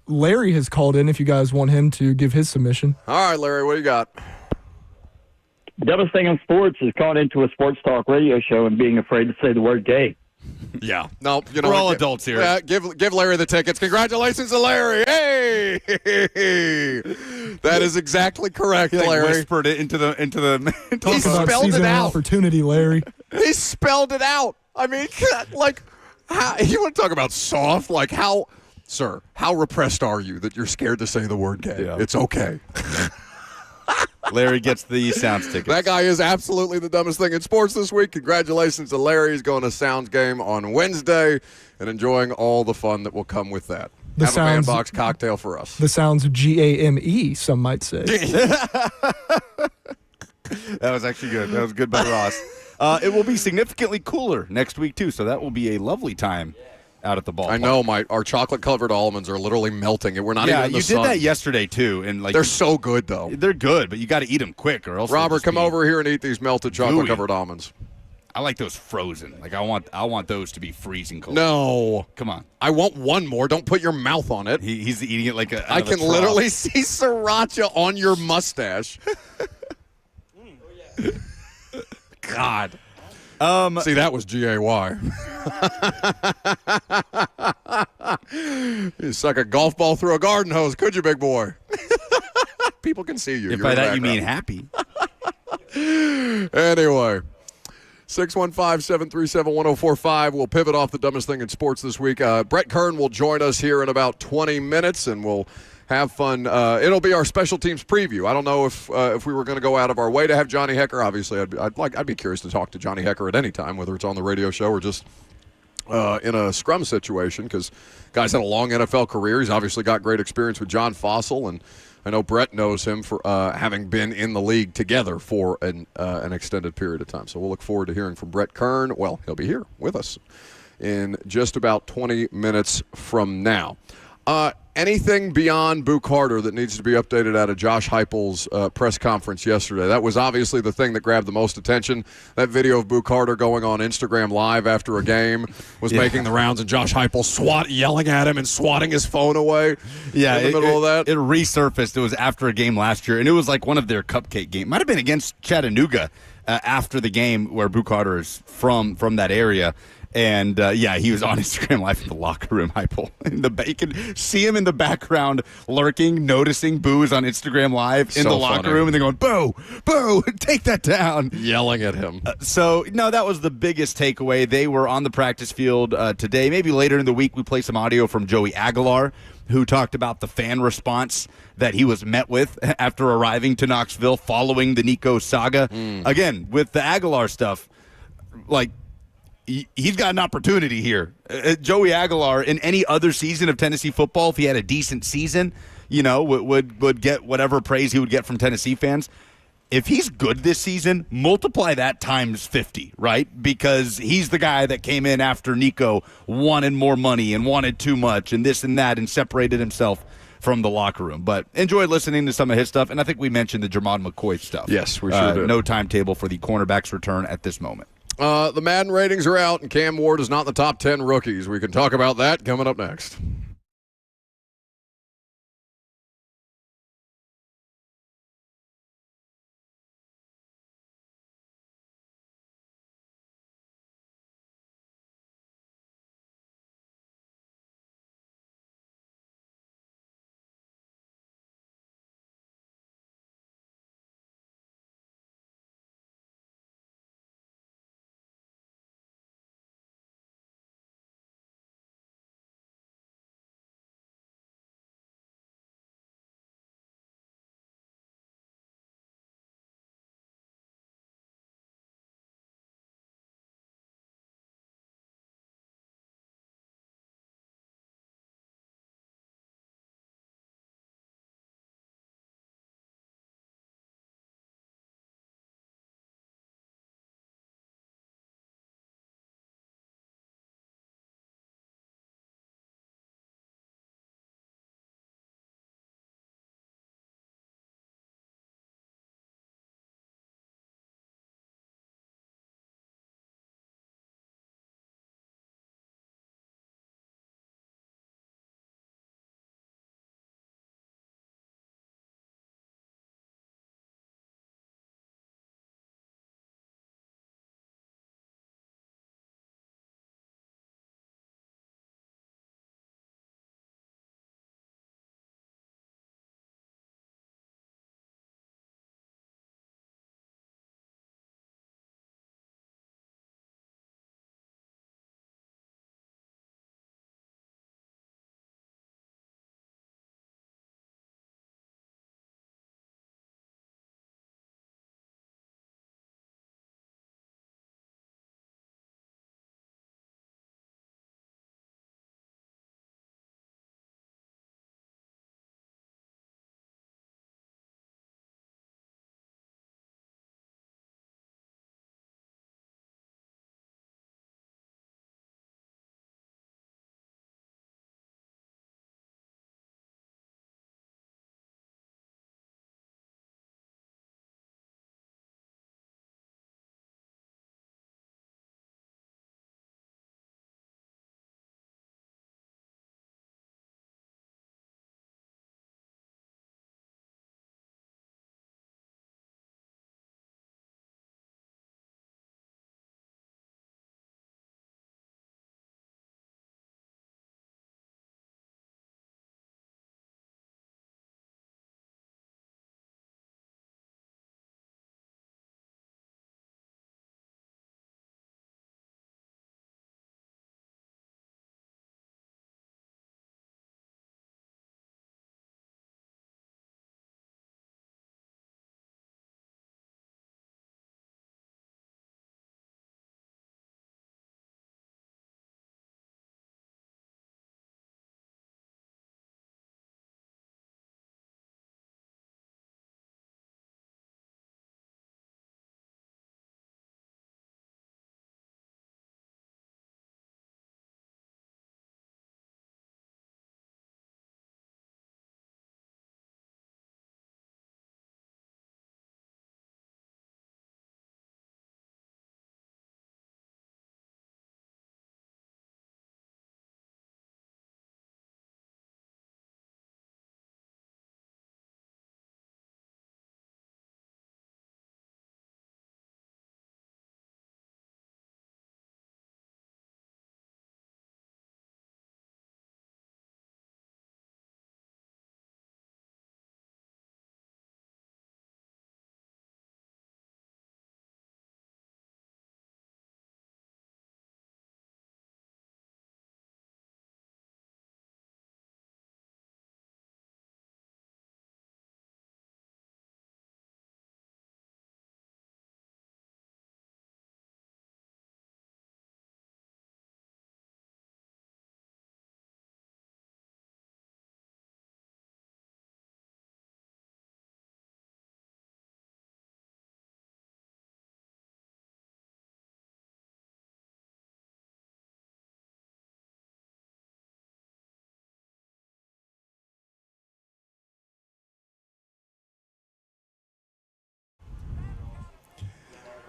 Larry has called in if you guys want him to give his submission. All right, Larry, what do you got? The dumbest thing in sports is calling into a sports talk radio show and being afraid to say the word gay. Yeah. No, we're all adults here. Yeah, give Larry the tickets. Congratulations to Larry. Hey! That is exactly correct, Larry. Whispered it into the He spelled it out. Opportunity, Larry. He spelled it out. I mean, how, you want to talk about soft? Sir, how repressed are you that you're scared to say the word gay? Yeah. It's okay. Larry gets the Sounds tickets. That guy is absolutely the dumbest thing in sports this week. Congratulations to Larry. He's going to Sounds game on Wednesday and enjoying all the fun that will come with that. The Have a Man Box cocktail for us. The Sounds GAME, some might say. That was actually good. That was good by Ross. It will be significantly cooler next week, too, so that will be a lovely time out at the ballpark. I know our chocolate-covered almonds are literally melting. We're not even in the sun. Yeah, you did that yesterday, too. And they're so good, though. They're good, but you got to eat them quick or else. Robert, come over here and eat these melted chocolate-covered almonds. I like those frozen. I want those to be freezing cold. No. Come on. I want one more. Don't put your mouth on it. He's eating it like a I can literally see sriracha on your mustache. God. See, that was GAY. You suck a golf ball through a garden hose, could you, big boy? People can see you. If You're by in the that you mean background. happy. Anyway, 615-737-1045. We'll pivot off the dumbest thing in sports this week. Brett Kern will join us here in about 20 minutes, and we'll have fun. It'll be our special teams preview. I don't know if we were going to go out of our way to have Johnny Hecker. Obviously, I'd be curious to talk to Johnny Hecker at any time, whether it's on the radio show or just in a scrum situation, because guy's had a long NFL career. He's obviously got great experience with John Fossil, and I know Brett knows him for having been in the league together for an extended period of time. So we'll look forward to hearing from Brett Kern. Well, he'll be here with us in just about 20 minutes from now. Anything beyond Boo Carter that needs to be updated out of Josh Heupel's press conference yesterday? That was obviously the thing that grabbed the most attention. That video of Boo Carter going on Instagram Live after a game was making the rounds, and Josh Heupel yelling at him and swatting his phone away in the middle of that. It resurfaced. It was after a game last year, and it was like one of their cupcake games. Might have been against Chattanooga after the game where Boo Carter is from that area. And, he was on Instagram Live in the locker room, Heupel. You can see him in the background lurking, noticing Boo is on Instagram Live in the locker room, and they're going, Boo, Boo, take that down. Yelling at him. That was the biggest takeaway. They were on the practice field today. Maybe later in the week we play some audio from Joey Aguilar, who talked about the fan response that he was met with after arriving to Knoxville following the Nico saga. Again, with the Aguilar stuff, he's got an opportunity here. Joey Aguilar, in any other season of Tennessee football, if he had a decent season, would get whatever praise he would get from Tennessee fans. If he's good this season, multiply that times 50, right? Because he's the guy that came in after Nico, wanted more money and wanted too much and this and that, and separated himself from the locker room. But enjoyed listening to some of his stuff, and I think we mentioned the Jermod McCoy stuff. Yes, we sure did. No timetable for the cornerback's return at this moment. The Madden ratings are out, and Cam Ward is not in the top 10 rookies. We can talk about that coming up next.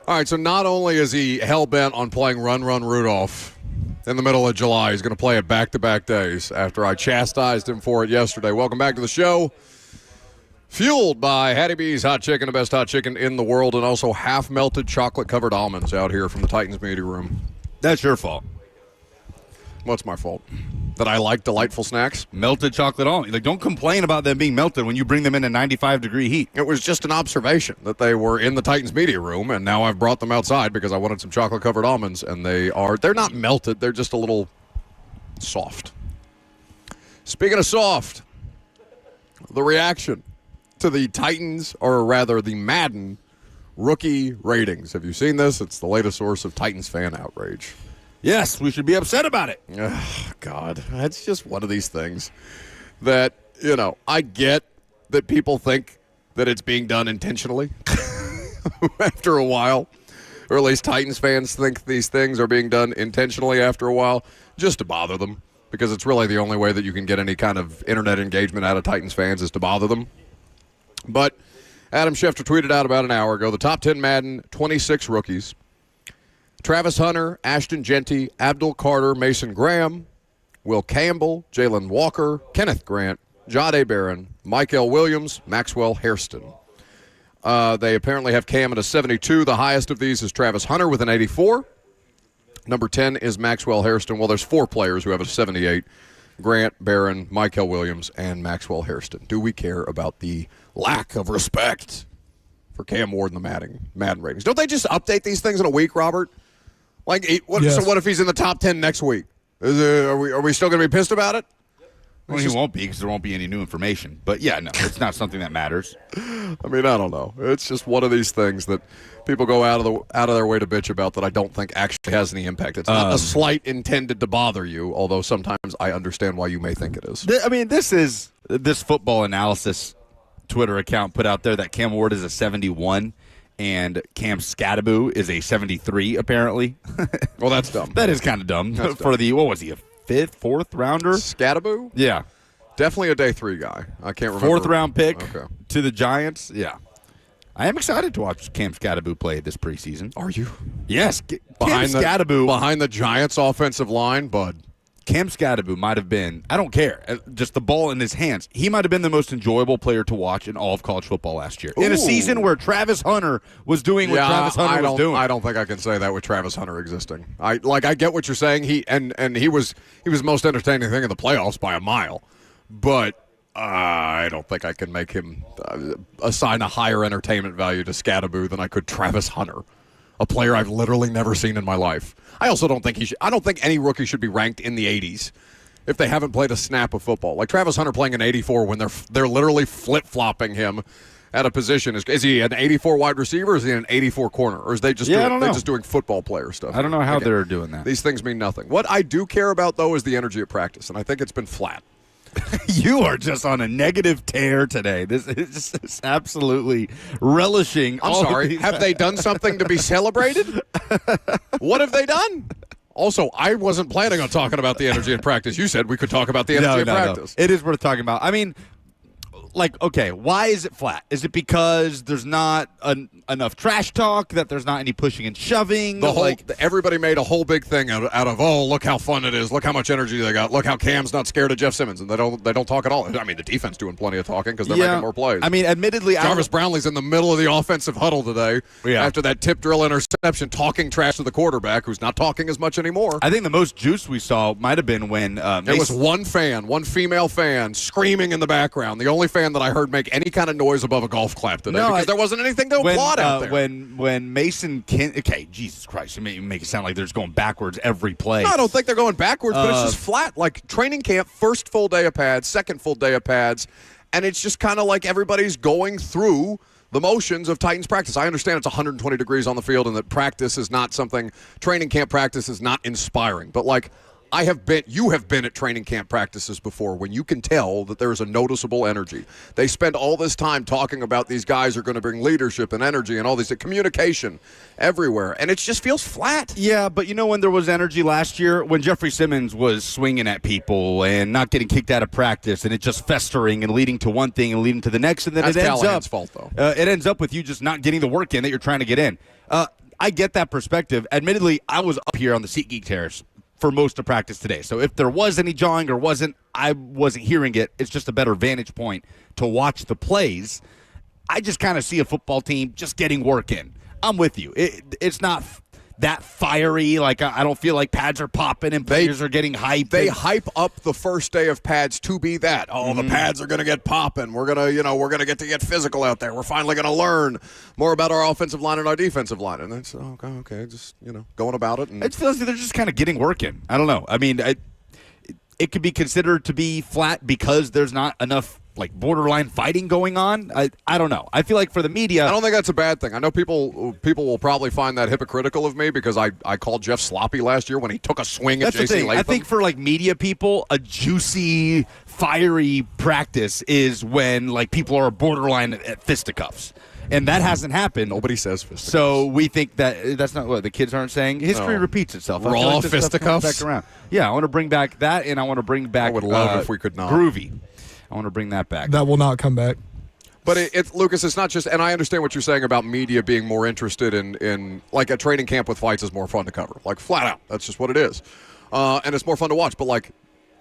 All right, so not only is he hell-bent on playing Run, Run, Rudolph in the middle of July, he's going to play it back-to-back days after I chastised him for it yesterday. Welcome back to the show. Fueled by Hattie B's Hot Chicken, the best hot chicken in the world, and also half-melted chocolate-covered almonds out here from the Titans media room. That's your fault. What's my fault? That I like delightful snacks? Melted chocolate almonds. Like, don't complain about them being melted when you bring them in 95-degree heat. It was just an observation that they were in the Titans media room, and now I've brought them outside because I wanted some chocolate-covered almonds, and they're not melted. They're just a little soft. Speaking of soft, the reaction to the Titans, or rather the Madden rookie ratings. Have you seen this? It's the latest source of Titans fan outrage. Yes, we should be upset about it. Oh, God. It's just one of these things that, I get that people think that it's being done intentionally after a while, or at least Titans fans think these things are being done intentionally after a while, just to bother them, because it's really the only way that you can get any kind of internet engagement out of Titans fans is to bother them. But Adam Schefter tweeted out about an hour ago, the top 10 Madden 26 rookies: Travis Hunter, Ashton Jeanty, Abdul Carter, Mason Graham, Will Campbell, Jalen Walker, Kenneth Grant, Jahdae Barron, Michael Williams, Maxwell Hairston. They apparently have Cam at a 72. The highest of these is Travis Hunter with an 84. Number 10 is Maxwell Hairston. Well, there's 4 players who have a 78. Grant, Barron, Michael Williams, and Maxwell Hairston. Do we care about the lack of respect for Cam Ward in the Madden ratings? Don't they just update these things in a week, Robert? So what if he's in the top 10 next week? Are we still going to be pissed about it? Well, he won't be because there won't be any new information. But, yeah, no, it's not something that matters. I mean, I don't know. It's just one of these things that people go out of their way to bitch about that I don't think actually has any impact. It's not a slight intended to bother you, although sometimes I understand why you may think it is. This Football Analysis Twitter account put out there that Cam Ward is a 71 and Cam Skattebo is a 73, apparently. Well, that's dumb. That is kind of dumb. For the, what was he, a 5th, 4th rounder? Skattebo? Yeah. Definitely a day 3 guy. I can't remember. 4th round pick to the Giants. Yeah. I am excited to watch Cam Skattebo play this preseason. Cam Skattebo. Behind the Giants' offensive line, bud. Cam Skattebo might have been, I don't care, just the ball in his hands. He might have been the most enjoyable player to watch in all of college football last year. In a season where Travis Hunter was doing what Travis Hunter was doing. I don't think I can say that with Travis Hunter existing. I get what you're saying. He was most entertaining thing in the playoffs by a mile. But I don't think I can make him assign a higher entertainment value to Skattebo than I could Travis Hunter, a player I've literally never seen in my life. I also don't think I don't think any rookie should be ranked in the 80s if they haven't played a snap of football. Like Travis Hunter playing an 84 when they're literally flip-flopping him at a position. Is he an 84 wide receiver or is he an 84 corner? Or is they just just doing football player stuff? I don't know how they're doing that. These things mean nothing. What I do care about, though, is the energy at practice, and I think it's been flat. You are just on a negative tear today. This is just absolutely relishing. I'm sorry. Have they done something to be celebrated? What have they done? Also, I wasn't planning on talking about the energy in practice. You said we could talk about the energy in practice. No. It is worth talking about. I mean, okay, why is it flat? Is it because there's not enough trash talk, that there's not any pushing and shoving? Everybody made a whole big thing out of, oh, look how fun it is. Look how much energy they got. Look how Cam's not scared of Jeff Simmons, and they don't talk at all. I mean, the defense doing plenty of talking because they're making more plays. I mean, admittedly, Jarvis Brownlee's in the middle of the offensive huddle today after that tip drill interception, talking trash to the quarterback, who's not talking as much anymore. I think the most juice we saw might have been when there was one female fan, screaming in the background. The only fan that I heard make any kind of noise above a golf clap today because there wasn't anything to applaud out there. When Mason okay, Jesus Christ, you make it sound like they're just going backwards every play. No, I don't think they're going backwards, but it's just flat. Like training camp, first full day of pads, second full day of pads, and it's just kind of like everybody's going through the motions of Titans practice. I understand it's 120 degrees on the field and that practice is not something, training camp practice is not inspiring, but like you have been at training camp practices before when you can tell that there is a noticeable energy. They spend all this time talking about these guys are going to bring leadership and energy and all these communication everywhere, and it just feels flat. Yeah, but when there was energy last year, when Jeffrey Simmons was swinging at people and not getting kicked out of practice, and it just festering and leading to one thing and leading to the next, and then that's it ends Callahan's up fault, though. It ends up with you just not getting the work in that you're trying to get in. I get that perspective. Admittedly, I was up here on the SeatGeek Terrace for most of practice today. So if there was any jawing or wasn't, I wasn't hearing it. It's just a better vantage point to watch the plays. I just kind of see a football team just getting work in. I'm with you. It's not that fiery. Like, I don't feel like pads are popping and players are getting hyped. They hype up the first day of pads to be that. Oh, the pads are going to get popping. We're going to get physical out there. We're finally going to learn more about our offensive line and our defensive line. And it's okay, just, going about it. And it feels like they're just kind of getting work in. I don't know. I mean, it could be considered to be flat because there's not enough like borderline fighting going on. I don't know. I feel like for the media, I don't think that's a bad thing. I know people will probably find that hypocritical of me because I called Jeff sloppy last year when he took a swing at J.C. Latham. I think for like media people, a juicy, fiery practice is when like people are borderline at fisticuffs. And that hasn't happened. Nobody says fisticuffs. So we think that's not what the kids aren't saying. History repeats itself. Raw fisticuffs? Back around. Yeah, I want to bring back that, and I want to bring back. I would love if we could not. Groovy. I want to bring that back. That will not come back. But Lucas, it's not just, and I understand what you're saying about media being more interested in like a training camp with fights is more fun to cover. Like flat out, that's just what it is, and it's more fun to watch. But like,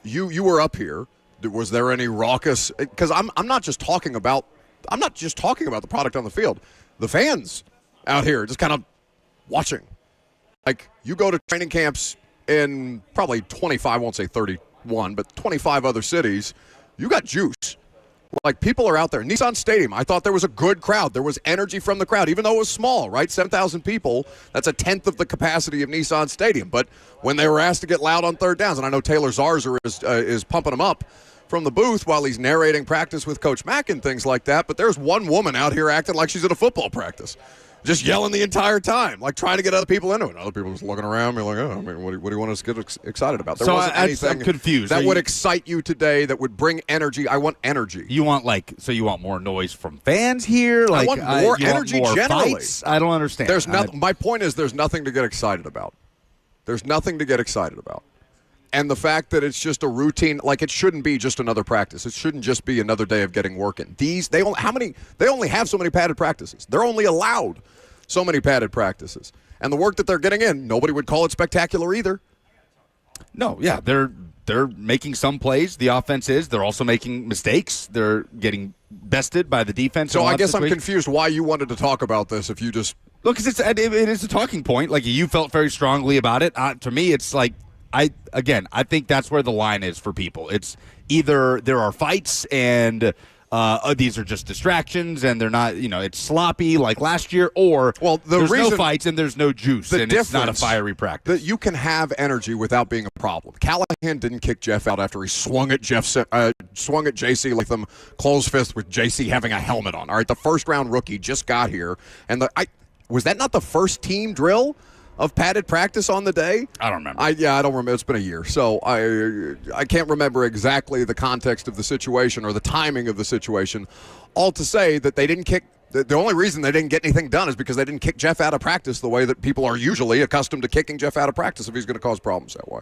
you were up here. Was there any raucous? Because I'm not just talking about the product on the field. The fans out here just kind of watching. Like you go to training camps in probably 25, I won't say 31, but 25 other cities. You got juice. Like, people are out there. Nissan Stadium, I thought there was a good crowd. There was energy from the crowd, even though it was small, right? 7,000 people. That's a tenth of the capacity of Nissan Stadium. But when they were asked to get loud on third downs, and I know Taylor Zarzer is pumping them up from the booth while he's narrating practice with Coach Mack and things like that, but there's one woman out here acting like she's at a football practice. Just yelling the entire time, like trying to get other people into it. Other people just looking around, me like, oh, I mean, what do you want us to get excited about? There wasn't anything I'm confused. that would excite you today, that would bring energy. I want energy. You want you want more noise from fans here? Like, I want more energy more generally. Fights? I don't understand. There's nothing. My point is, there's nothing to get excited about. There's nothing to get excited about. And the fact that it's just a routine, like it shouldn't be just another practice. It shouldn't just be another day of getting work in. They only have so many padded practices. They're only allowed so many padded practices. And the work that they're getting in, nobody would call it spectacular either. No, yeah, they're making some plays. The offense is. They're also making mistakes. They're getting bested by the defense. So I guess I'm confused why you wanted to talk about this if you just... Look, because it is a talking point. Like, you felt very strongly about it. To me, it's like, I think that's where the line is for people. It's either there are fights and these are just distractions and they're not, it's sloppy like last year, or there's no fights and there's no juice and it's not a fiery practice. That you can have energy without being a problem. Callahan didn't kick Jeff out after he swung at J.C. Latham, closed fist with J.C. having a helmet on. All right, the first-round rookie just got here, and was that not the first team drill of padded practice on the day? I don't remember. I don't remember. It's been a year, so I can't remember exactly the context of the situation or the timing of the situation. All to say that they didn't kick. The only reason they didn't get anything done is because they didn't kick Jeff out of practice the way that people are usually accustomed to kicking Jeff out of practice if he's going to cause problems that way.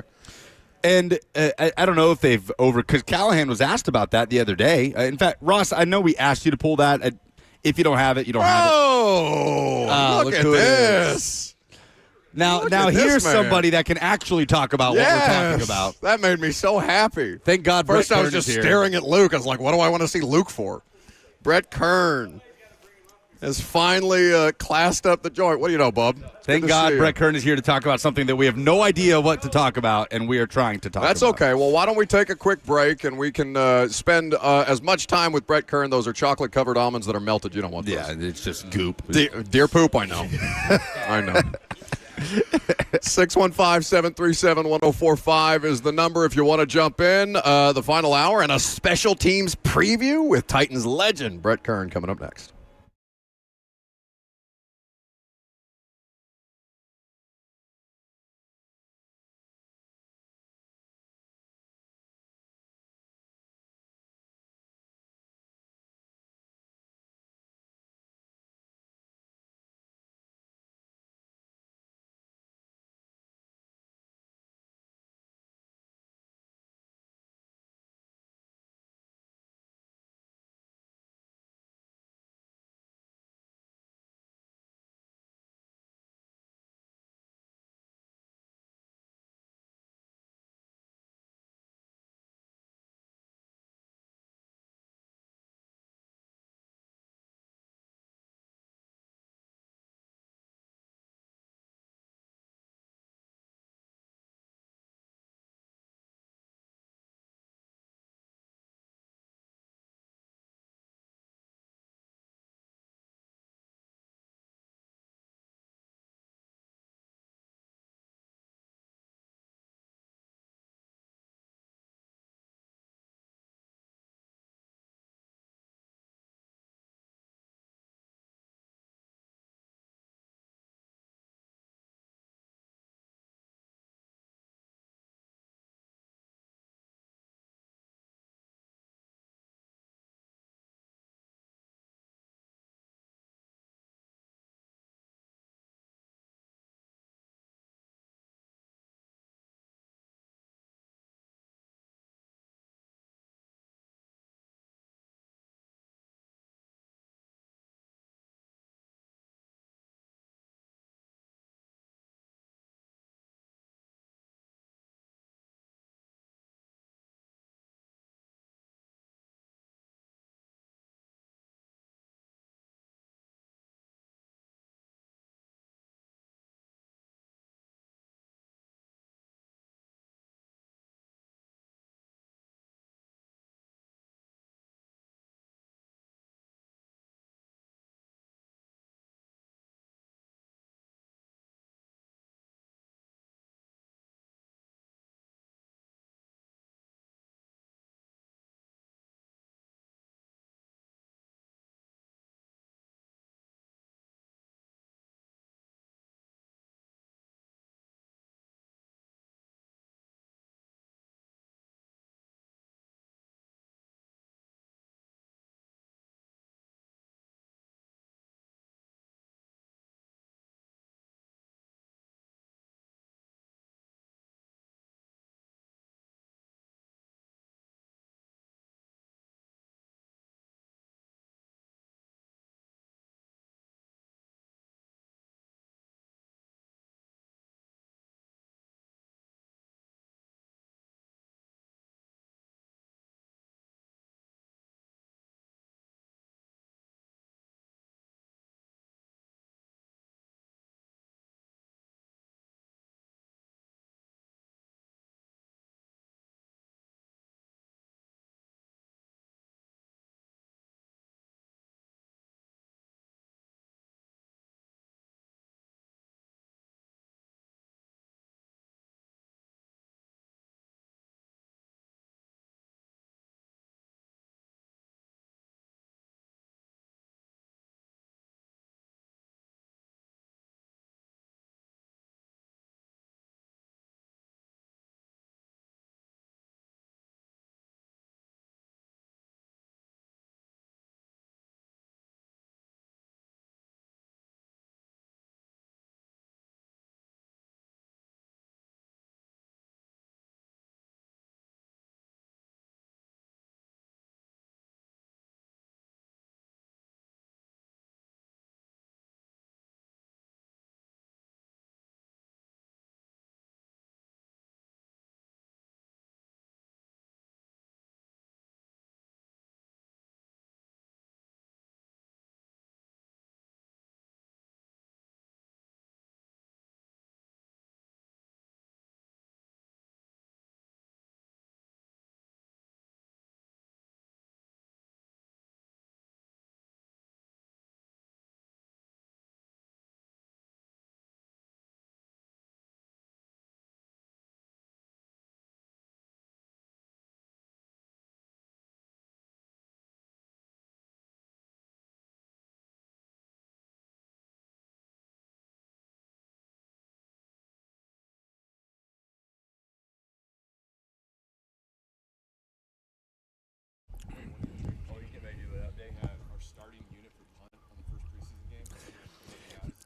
And I don't know if they've because Callahan was asked about that the other day. In fact, Ross, I know we asked you to pull that. If you don't have it, you don't have it. Oh, look at this. Now here's somebody that can actually talk about what we're talking about. That made me so happy. Thank God. First, Brett I was Kern just is here. staring at Luke. I was like, what do I want to see Luke for? Brett Kern has finally classed up the joint. What do you know, bub? Thank God Brett Kern is here to talk about something that we have no idea what to talk about, and we are trying to talk about. That's okay. Well, why don't we take a quick break, and we can spend as much time with Brett Kern. Those are chocolate-covered almonds that are melted. You don't want those. Yeah, it's just goop. Deer poop, I know. I know. 615-737-1045 is the number if you want to jump in. The final hour and a special teams preview with Titans legend Brett Kern coming up next.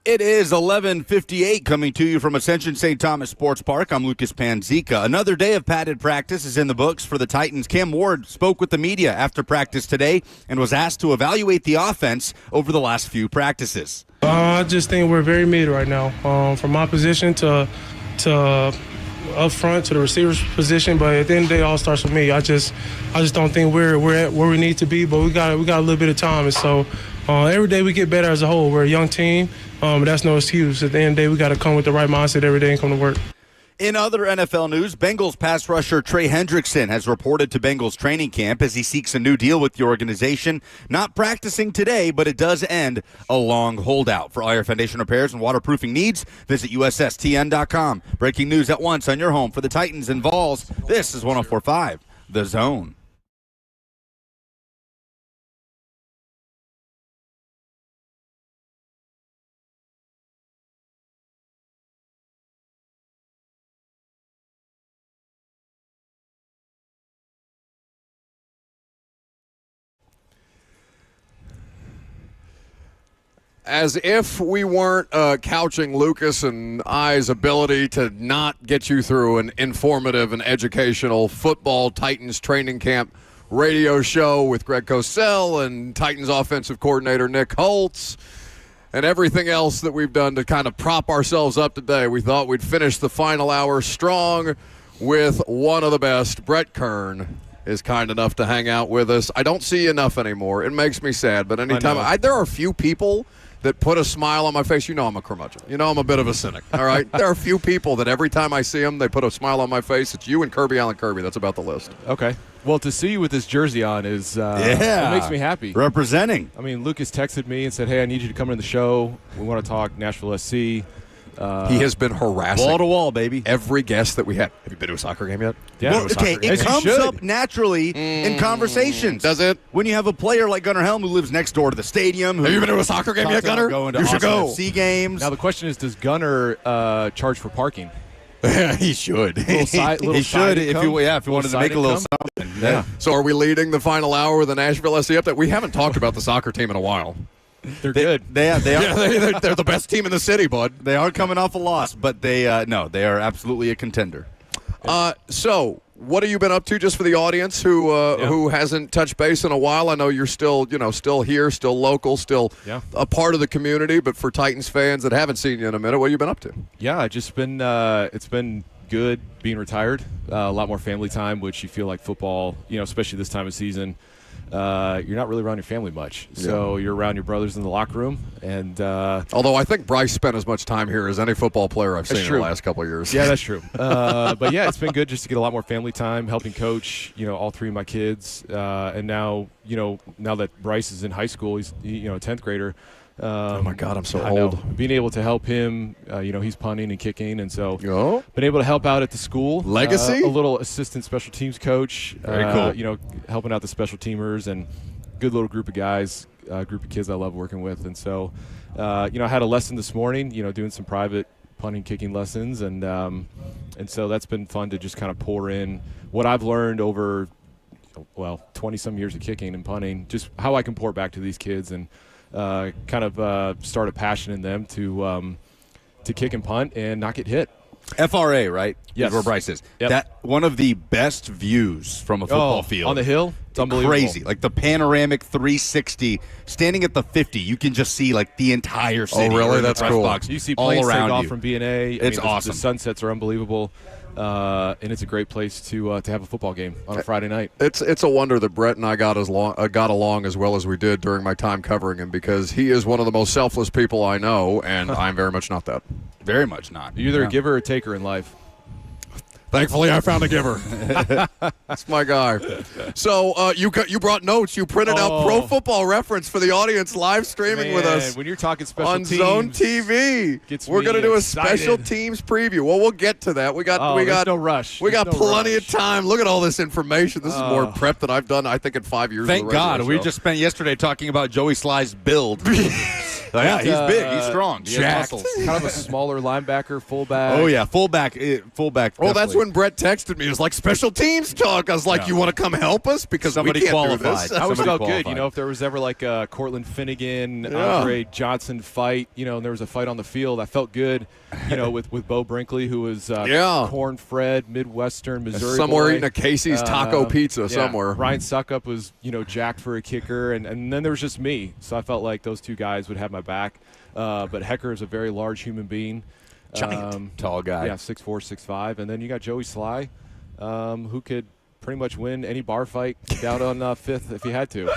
It is 11:58 coming to you from Ascension St. Thomas Sports Park. I'm Lucas Panzica. Another day of padded practice is in the books for the Titans. Cam Ward spoke with the media after practice today and was asked to evaluate the offense over the last few practices. I just think we're very mid right now, from my position to up front to the receiver's position. But at the end of the day, it all starts with me. I just don't think we're at where we need to be. But we got a little bit of time, and so every day we get better as a whole. We're a young team, but that's no excuse. At the end of the day, we got to come with the right mindset every day and come to work. In other NFL news, Bengals pass rusher Trey Hendrickson has reported to Bengals training camp as he seeks a new deal with the organization. Not practicing today, but it does end a long holdout. For all your foundation repairs and waterproofing needs, visit USSTN.com. Breaking news at once on your home for the Titans and Vols. This is 104.5 The Zone. As if we weren't couching Lucas and I's ability to not get you through an informative and educational football Titans training camp radio show with Greg Cosell and Titans offensive coordinator Nick Holtz and everything else that we've done to kind of prop ourselves up today. We thought we'd finish the final hour strong with one of the best. Brett Kern is kind enough to hang out with us. I don't see enough anymore. It makes me sad, but anytime there are a few people that put a smile on my face. You know I'm a curmudgeon. You know I'm a bit of a cynic, all right? There are a few people that every time I see them, they put a smile on my face. It's you and Kirby Allen Kirby. That's about the list. Okay. Well, to see you with this jersey on is it makes me happy. Representing. I mean, Lucas texted me and said, hey, I need you to come in the show. We want to talk Nashville SC. He has been harassing wall to wall, baby. Every guest that we had. Have you been to a soccer game yet? Yeah. Well, okay, it comes up naturally in conversations. Does it? When you have a player like Gunnar Helm who lives next door to the stadium. Have you been to a soccer game yet, Gunnar? You should go. FC games. Now the question is, does Gunnar charge for parking? He should. He should if you wanted to make a little something. Yeah. So are we leading the final hour with the Nashville SC update? We haven't talked about the soccer team in a while. They're good. They are. They're the best team in the city, bud. They are coming off a loss, but they are absolutely a contender. So what have you been up to, just for the audience who hasn't touched base in a while? I know you're still here, still local, still a part of the community. But for Titans fans that haven't seen you in a minute, what have you been up to? Yeah, I just been. It's been good being retired. A lot more family time, which you feel like football. Especially this time of season. You're not really around your family much, so you're around your brothers in the locker room. And although I think Bryce spent as much time here as any football player I've seen in the last couple of years. Yeah, that's true. But yeah, it's been good just to get a lot more family time, helping coach. All three of my kids, and now now that Bryce is in high school, he's a 10th grader. Oh my God, I'm so old. Being able to help him, he's punting and kicking, and so been able to help out at the school. Legacy, a little assistant special teams coach. Very cool. Helping out the special teamers and good little group of guys, group of kids I love working with, and so I had a lesson this morning. Doing some private punting, kicking lessons, and so that's been fun to just kind of pour in what I've learned over 20 some years of kicking and punting, just how I can pour back to these kids and. Start a passion in them to kick and punt and not get hit. FRA, right? Yes. Is where Bryce is. Yep. That one of the best views from a football field. On the hill? It's unbelievable. Crazy. Like the panoramic 360. Standing at the 50, you can just see like the entire city. Oh, really? That's cool. Box. You see planes take off from B&A. It's awesome. The sunsets are unbelievable. And it's a great place to have a football game on a Friday night. It's a wonder that Brett and I got along as well as we did during my time covering him, because he is one of the most selfless people I know, and I'm very much not that. Very much not. You're either a giver or a taker in life. Thankfully, I found a giver. That's my guy. So you brought notes. You printed out Pro Football Reference for the audience live streaming with us. When you're talking special on teams, Zone TV, we're going to do a special teams preview. Well, we'll get to that. We got no rush. We got plenty of time. Look at all this information. This is more prep than I've done, I think, in 5 years. Thank God. We just spent yesterday talking about Joey Sly's build. Yeah, he's big. He's strong. He has jacked. muscles. Kind of a smaller linebacker, fullback. Oh yeah, fullback. Fullback. Well, that's definitely. when Brett texted me. It was like special teams talk. I was like, Yeah. "You want to come help us because Somebody we can't qualified. do this." I always Somebody felt good, qualified. if there was ever like a Cortland Finnegan, Yeah. Andre Johnson fight, and there was a fight on the field, I felt good, with Bo Brinkley, who was corn fred, Midwestern, Missouri Somewhere boy. eating a Casey's taco pizza yeah. somewhere. Ryan Suckup was, jacked for a kicker, and then there was just me. So I felt like those two guys would have my back. But Hecker is a very large human being. Giant. Tall guy. Yeah, 6'4", 6'5". And then you got Joey Sly, who could pretty much win any bar fight down on Fifth if he had to.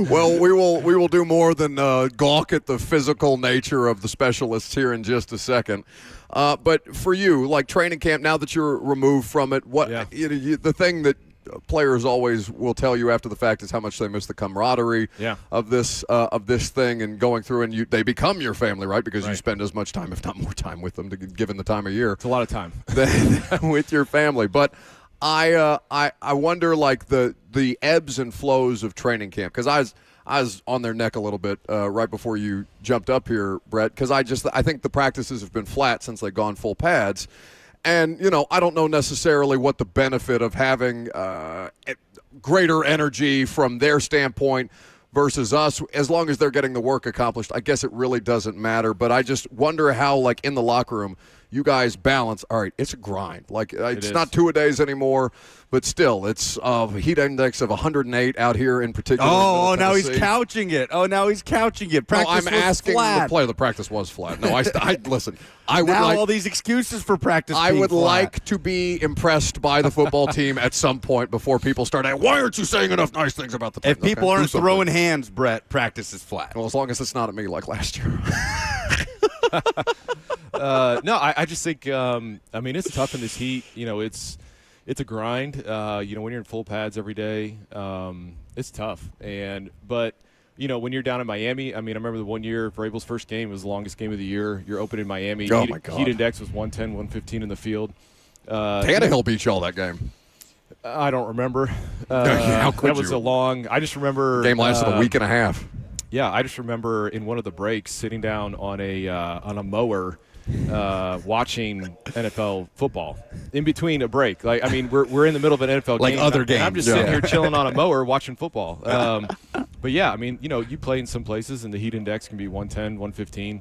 Well, we will do more than gawk at the physical nature of the specialists here in just a second. But for you, like training camp, now that you're removed from it, the thing that players always will tell you after the fact is how much they miss the camaraderie of this thing and going through, and they become your family, right? Because you spend as much time, if not more time, with them, given the time of year. It's a lot of time with your family. But I wonder, like the ebbs and flows of training camp, because I was on their neck a little bit right before you jumped up here, Brett, because I think the practices have been flat since they've gone full pads. And, I don't know necessarily what the benefit of having greater energy from their standpoint versus us, as long as they're getting the work accomplished, I guess it really doesn't matter. But I just wonder how, like, in the locker room, you guys balance, all right, it's a grind. Like, it's not 2-a-days anymore, but still, it's a heat index of 108 out here in particular. Oh, in now he's Tennessee. couching it. Practice I'm was asking flat. the play. The practice was flat. No, I listen. I would now like all these excuses for practice. I being would flat. like to be impressed by the football team at some point before people start asking, why aren't you saying enough nice things about the team? If people aren't throwing hands, Brett, practice is flat. Well, as long as it's not at me like last year. No, I just think, it's tough in this heat. It's a grind. When you're in full pads every day, it's tough. But when you're down in Miami, I remember the 1 year Vrabel's first game was the longest game of the year. You're open in Miami. Oh, my God. Heat index was 110, 115 in the field. Tannehill beat you all that game. I don't remember. How could that was you? I just remember. Game lasted a week and a half. Yeah, I just remember in one of the breaks sitting down on a mower watching NFL football in between a break. Like, we're in the middle of an NFL like game. other and games. I'm just sitting here chilling on a mower watching football. But yeah, you play in some places and the heat index can be 110, 115.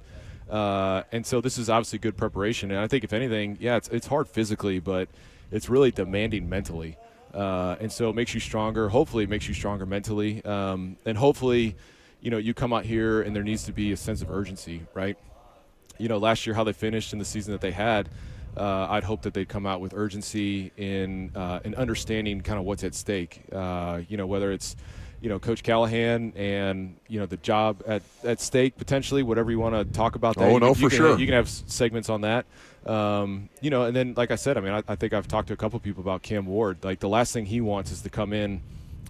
And so this is obviously good preparation. And I think if anything, it's hard physically, but it's really demanding mentally. And so it makes you stronger. Hopefully it makes you stronger mentally. And hopefully, you come out here and there needs to be a sense of urgency, right? Last year how they finished in the season that they had, I'd hope that they'd come out with urgency in understanding kind of what's at stake. Whether it's, Coach Callahan and, the job at stake potentially, whatever you want to talk about that. Sure. You can have segments on that. And then, like I said, I think I've talked to a couple people about Cam Ward. Like, the last thing he wants is to come in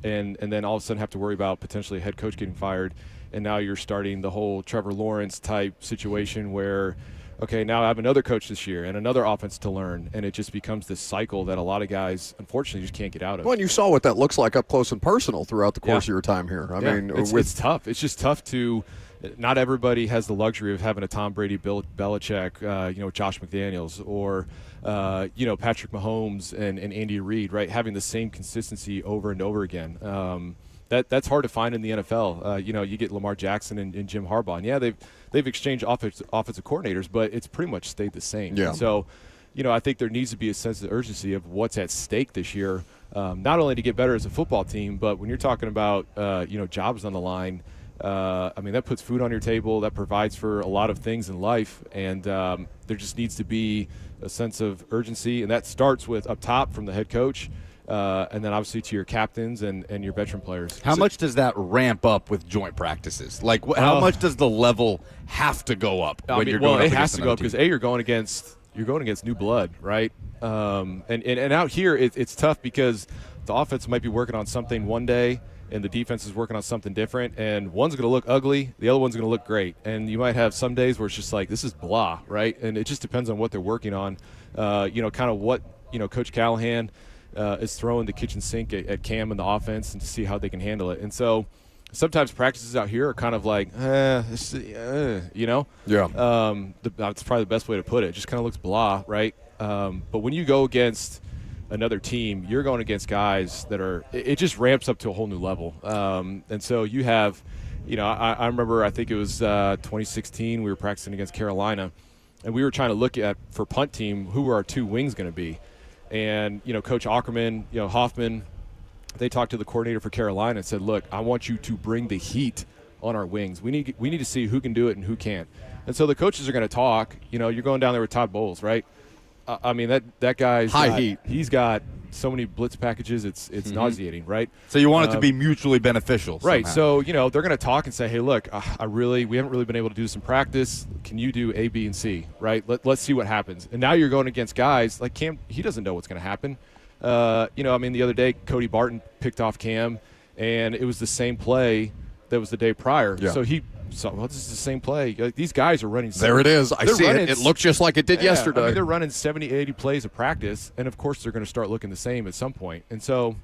and then all of a sudden have to worry about potentially a head coach getting fired. And now you're starting the whole Trevor Lawrence type situation where, okay, now I have another coach this year and another offense to learn. And it just becomes this cycle that a lot of guys, unfortunately, just can't get out of. Well, and you saw what that looks like up close and personal throughout the course of your time here. It's tough. It's just tough to – not everybody has the luxury of having a Tom Brady, Bill Belichick, Josh McDaniels, or, Patrick Mahomes and Andy Reid, right, having the same consistency over and over again. That's hard to find in the NFL. You get Lamar Jackson and Jim Harbaugh. And, yeah, they've exchanged offensive coordinators, but it's pretty much stayed the same. Yeah. And so, I think there needs to be a sense of urgency of what's at stake this year, not only to get better as a football team, but when you're talking about, jobs on the line, that puts food on your table. That provides for a lot of things in life. And there just needs to be a sense of urgency. And that starts with up top from the head coach. And then obviously to your captains and your veteran players. How much does that ramp up with joint practices? Like, how much does the level have to go up when you're going up it has against to go up another because you're going against new blood, right? And out here it's tough because the offense might be working on something one day and the defense is working on something different, and one's going to look ugly, the other one's going to look great. And you might have some days where it's just like, this is blah, right? And it just depends on what they're working on, kind of what Coach Callahan is throwing the kitchen sink at Cam and the offense and to see how they can handle it. And so sometimes practices out here are kind of like, you know? Yeah. That's probably the best way to put it. It just kind of looks blah, right? But when you go against another team, you're going against guys that are – it just ramps up to a whole new level. And so you have – you know, I remember I think it was 2016 we were practicing against Carolina, and we were trying to look at, for punt team, who were our two wings going to be. And, you know, Coach Ackerman, you know, Hoffman – they talked to the coordinator for Carolina and said, look, I want you to bring the heat on our wings. We need to see who can do it and who can't. And so the coaches are going to talk. You know, you're going down there with Todd Bowles, right? I mean, that guy's high heat. He's got so many blitz packages, it's nauseating, right? So you want it to be mutually beneficial. Right. Somehow. So, you know, they're going to talk and say, hey, look, we haven't really been able to do this in practice. Can you do A, B, and C, right? Let's see what happens. And now you're going against guys like Cam. He doesn't know what's going to happen. You know, I mean, the other day, Cody Barton picked off Cam, and it was the same play that was the day prior. Yeah. So this is the same play. Like, these guys are running. There it is. I see it. It looks just like it did yesterday. I mean, they're running 70, 80 plays of practice, and of course they're going to start looking the same at some point. And so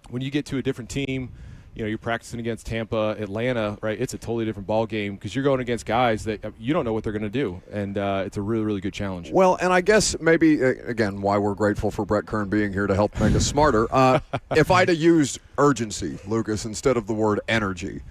when you get to a different team, you know, you're practicing against Tampa, Atlanta, right? It's a totally different ball game because you're going against guys that you don't know what they're going to do, and it's a really, really good challenge. Well, and I guess maybe, again, why we're grateful for Brett Kern being here to help make us smarter. If I'd have used urgency, Lucas, instead of the word energy,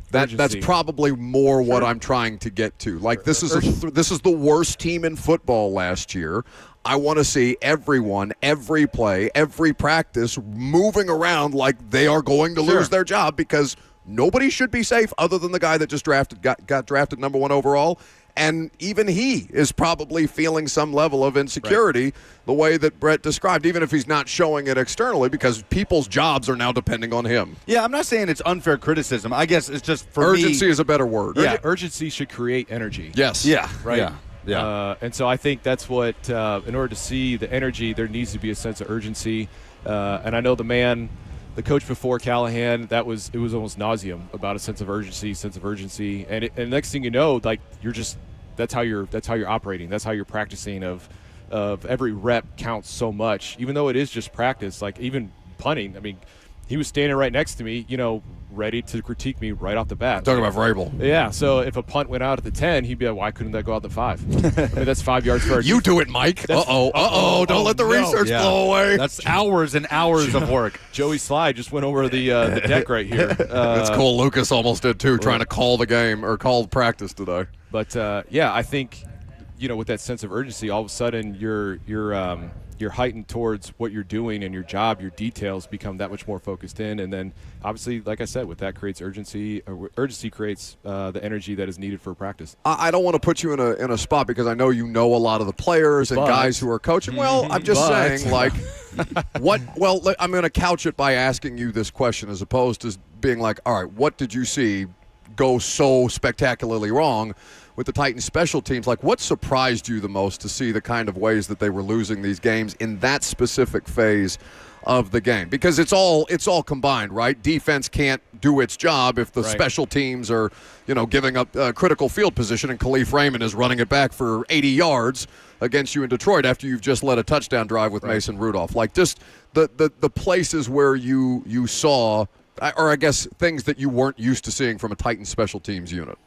that's probably more what I'm trying to get to. Like, this is the worst team in football last year. I want to see everyone, every play, every practice moving around like they are going to lose their job, because nobody should be safe other than the guy that just got drafted number 1 overall. And even he is probably feeling some level of insecurity the way that Brett described, even if he's not showing it externally, because people's jobs are now depending on him. Yeah, I'm not saying it's unfair criticism. I guess it's just for urgency is a better word. Yeah, urgency should create energy. Yes. Yeah. Right. Yeah. Yeah. And so I think that's what, in order to see the energy, there needs to be a sense of urgency. And I know the coach before Callahan, it was almost nauseum about a sense of urgency. And next thing you know, like, that's how you're operating. That's how you're practicing of every rep counts so much, even though it is just practice. Like, even punting, I mean, he was standing right next to me, you know, ready to critique me right off the bat. Talking about Vrabel. Yeah, so if a punt went out at the 10, he'd be like, why couldn't that go out the 5? I mean, that's 5 yards first. You do it, Mike. Don't let the research blow away. That's hours and hours of work. Joey Slye just went over the deck right here. That's cool. Lucas almost did too, trying to call the game or call practice today. But, yeah, I think, you know, with that sense of urgency, all of a sudden you're heightened towards what you're doing, and your job, your details become that much more focused in. And then, obviously, like I said, with that creates urgency. Urgency creates the energy that is needed for practice. I don't want to put you in a spot, because I know you know a lot of the players and guys who are coaching. Well, I'm just saying, like, what? Well, I'm going to couch it by asking you this question, as opposed to being like, all right, what did you see go so spectacularly wrong with the Titans special teams? Like, what surprised you the most to see the kind of ways that they were losing these games in that specific phase of the game? Because it's all combined, right? Defense can't do its job if the special teams are, you know, giving up critical field position, and Khalif Raymond is running it back for 80 yards against you in Detroit after you've just led a touchdown drive with Mason Rudolph. Like, just the places where you saw, or I guess things that you weren't used to seeing from a Titans special teams unit.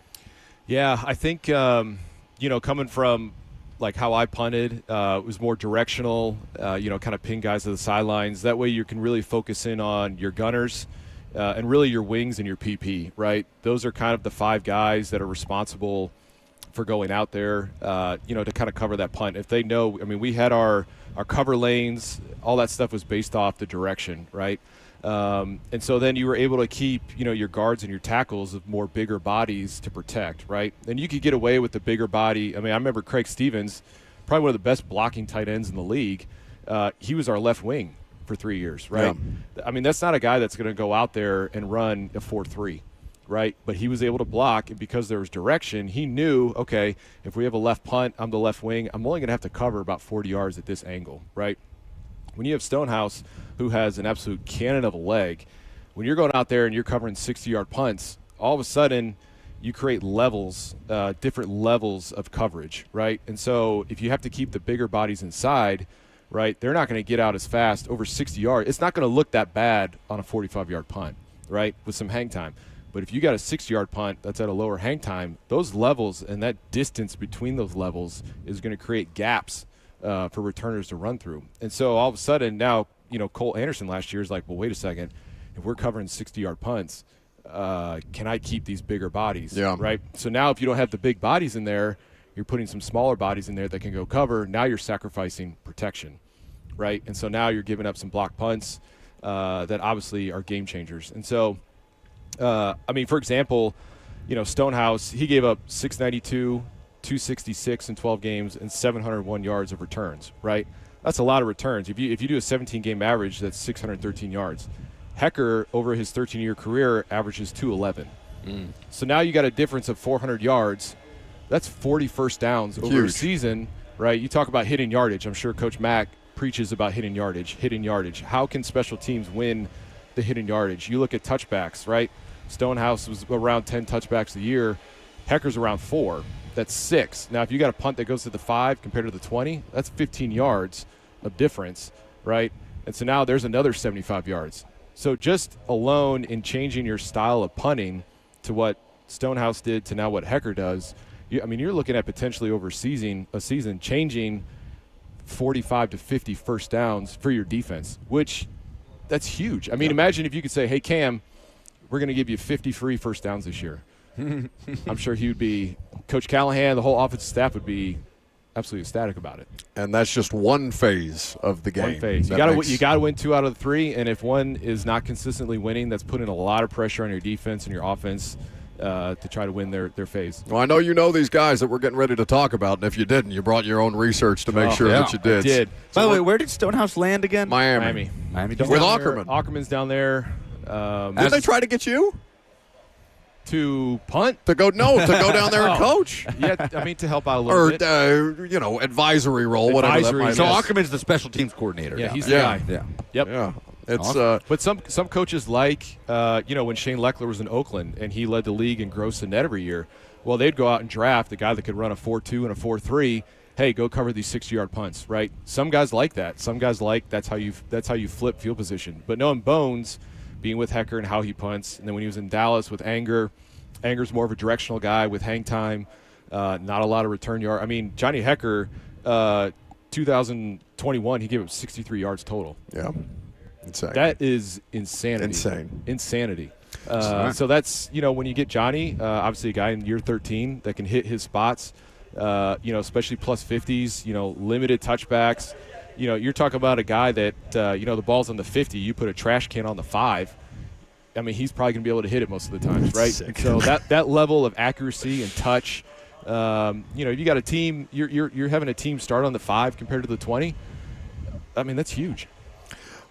Yeah, I think, you know, coming from, like, how I punted, it was more directional, you know, kind of pin guys to the sidelines. That way you can really focus in on your gunners and really your wings and your PP, right? Those are kind of the 5 guys that are responsible for going out there, you know, to kind of cover that punt. If they know, I mean, we had our cover lanes, all that stuff was based off the direction, right? And so then you were able to keep, you know, your guards and your tackles of more bigger bodies to protect, right? And you could get away with the bigger body. I mean, I remember Craig Stevens, probably one of the best blocking tight ends in the league. He was our left wing for 3 years, right? Yeah. I mean, that's not a guy that's going to go out there and run a 4-3, right? But he was able to block, and because there was direction, he knew, okay, if we have a left punt, I'm the left wing, I'm only going to have to cover about 40 yards at this angle, right? When you have Stonehouse, who has an absolute cannon of a leg, when you're going out there and you're covering 60-yard punts, all of a sudden you create levels, different levels of coverage, right? And so if you have to keep the bigger bodies inside, right, they're not going to get out as fast over 60 yards. It's not going to look that bad on a 45-yard punt, right, with some hang time. But if you got a 6-yard punt that's at a lower hang time, those levels and that distance between those levels is going to create gaps for returners to run through. And so all of a sudden now, Cole Anderson last year is like, well, wait a second. If we're covering 60-yard punts, can I keep these bigger bodies? Yeah. Right? So now if you don't have the big bodies in there, you're putting some smaller bodies in there that can go cover. Now you're sacrificing protection, right? And so now you're giving up some block punts that obviously are game changers. And so, for example, Stonehouse, he gave up 692, 266 in 12 games and 701 yards of returns, right? That's a lot of returns. If you do a 17-game average, that's 613 yards. Hekker, over his 13-year career, averages 211. So now you got a difference of 400 yards. That's 40 first downs over a season, right? You talk about hitting yardage. I'm sure Coach Mack preaches about hitting yardage. How can special teams win the hitting yardage? You look at touchbacks, right? Stonehouse was around 10 touchbacks a year. Hecker's around 4. That's 6. Now, if you got a punt that goes to the 5 compared to the 20, that's 15 yards of difference, right? And so now there's another 75 yards. So just alone in changing your style of punting to what Stonehouse did to now what Hekker does, you're looking at potentially over a season changing 45 to 50 first downs for your defense, which that's huge. Imagine if you could say, hey, Cam, we're going to give you 50 free first downs this year. I'm sure he would be – Coach Callahan, the whole offensive staff would be absolutely ecstatic about it. And that's just one phase of the game. One phase. You got to win 2 out of the 3, and if one is not consistently winning, that's putting a lot of pressure on your defense and your offense to try to win their phase. Well, I know you know these guys that we're getting ready to talk about, and if you didn't, you brought your own research to make sure that you did. I did. By the way, where did Stonehouse land again? Miami. With Ackerman. Ackerman's down there. Did they try to get you? To punt? To go down there and coach. Yeah, to help out a little bit. Or, advisory role, whatever that might be. So Ackerman's the special teams coordinator. Yeah, now. he's the guy. Yeah. Yep. Yeah. It's awesome. But some coaches like, when Shane Leckler was in Oakland and he led the league in gross and net every year, well, they'd go out and draft a guy that could run a 4.2 and a 4.3. Hey, go cover these 60-yard punts, right? Some guys like that. Some guys like that's how you flip field position. But knowing Bones, being with Hekker and how he punts, and then when he was in Dallas with Anger's more of a directional guy with hang time, not a lot of return yard. Johnny Hekker, 2021, he gave up 63 yards total. Yeah. Insane. That is insanity. Insanity. So that's, when you get Johnny, obviously a guy in year 13 that can hit his spots, especially plus 50s, limited touchbacks. You're talking about a guy that, the ball's on the 50, you put a trash can on the 5. He's probably going to be able to hit it most of the times, right? And so that level of accuracy and touch, if you got a team, you're having a team start on the 5 compared to the 20. That's huge.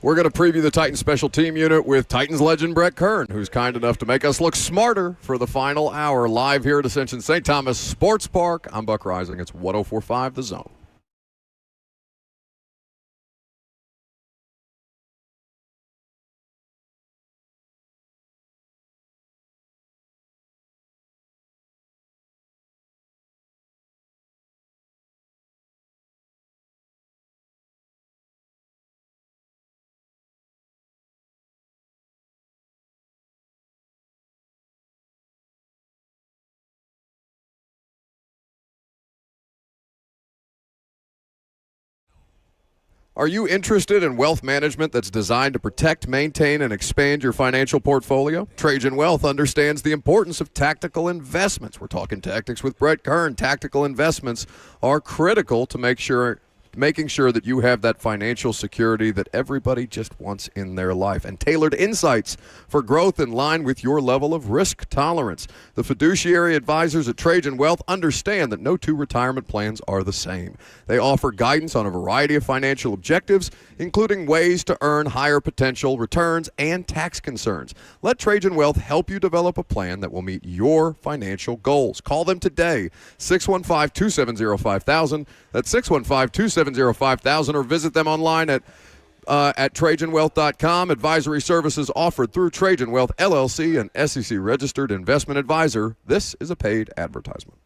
We're going to preview the Titans special team unit with Titans legend Brett Kern, who's kind enough to make us look smarter for the final hour live here at Ascension St. Thomas Sports Park. I'm Buck Rising. It's 104.5 The Zone. Are you interested in wealth management that's designed to protect, maintain, and expand your financial portfolio? Trajan Wealth understands the importance of tactical investments. We're talking tactics with Brett Kern. Tactical investments are critical to making sure that you have that financial security that everybody just wants in their life, and tailored insights for growth in line with your level of risk tolerance. The fiduciary advisors at Trajan Wealth understand that no 2 retirement plans are the same. They offer guidance on a variety of financial objectives, including ways to earn higher potential returns and tax concerns. Let Trajan Wealth help you develop a plan that will meet your financial goals. Call them today, 615-270-5000. That's 615-270-5000, or visit them online at TrajanWealth.com. Advisory services offered through Trajan Wealth, LLC, an SEC-registered investment advisor. This is a paid advertisement.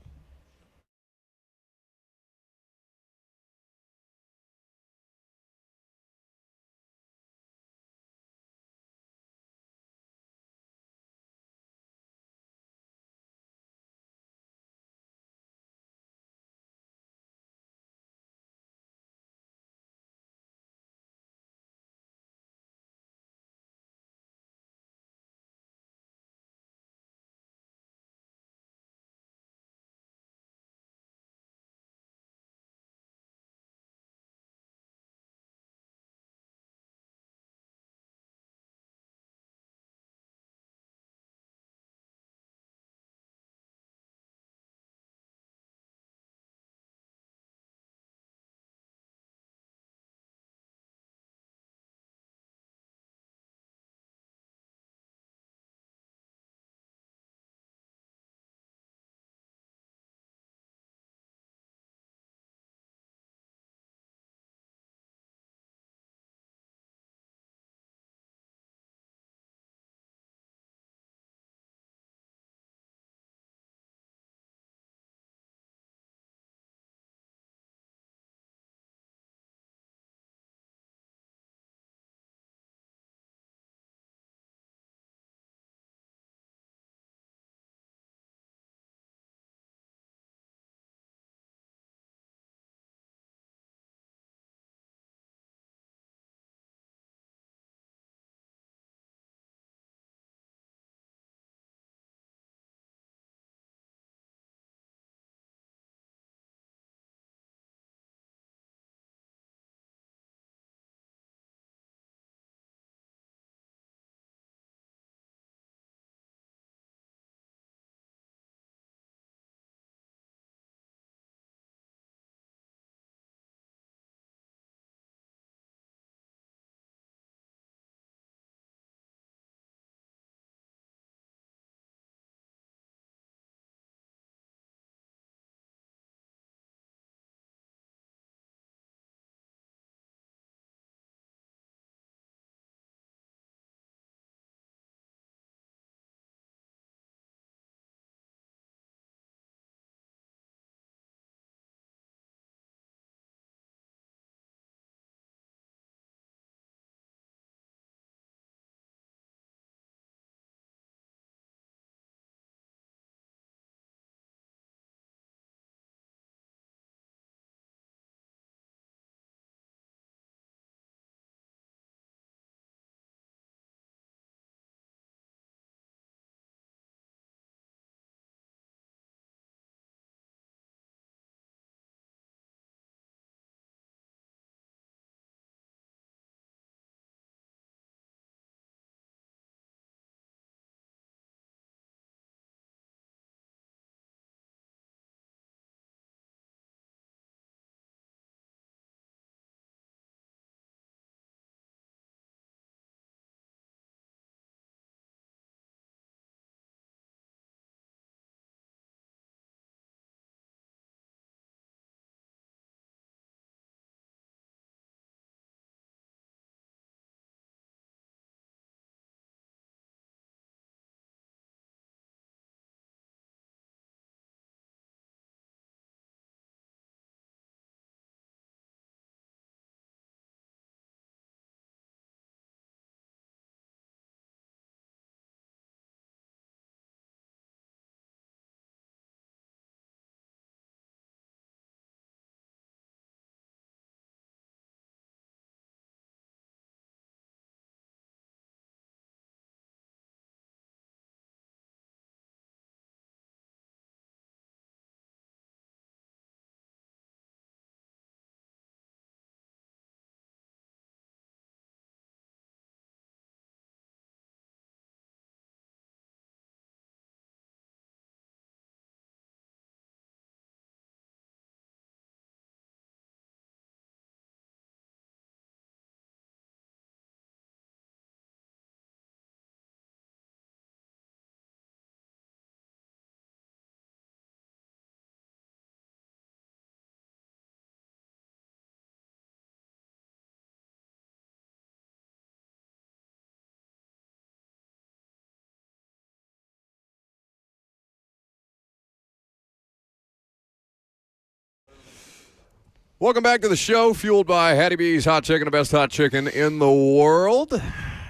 Welcome back to the show, fueled by Hattie B's Hot Chicken, the best hot chicken in the world.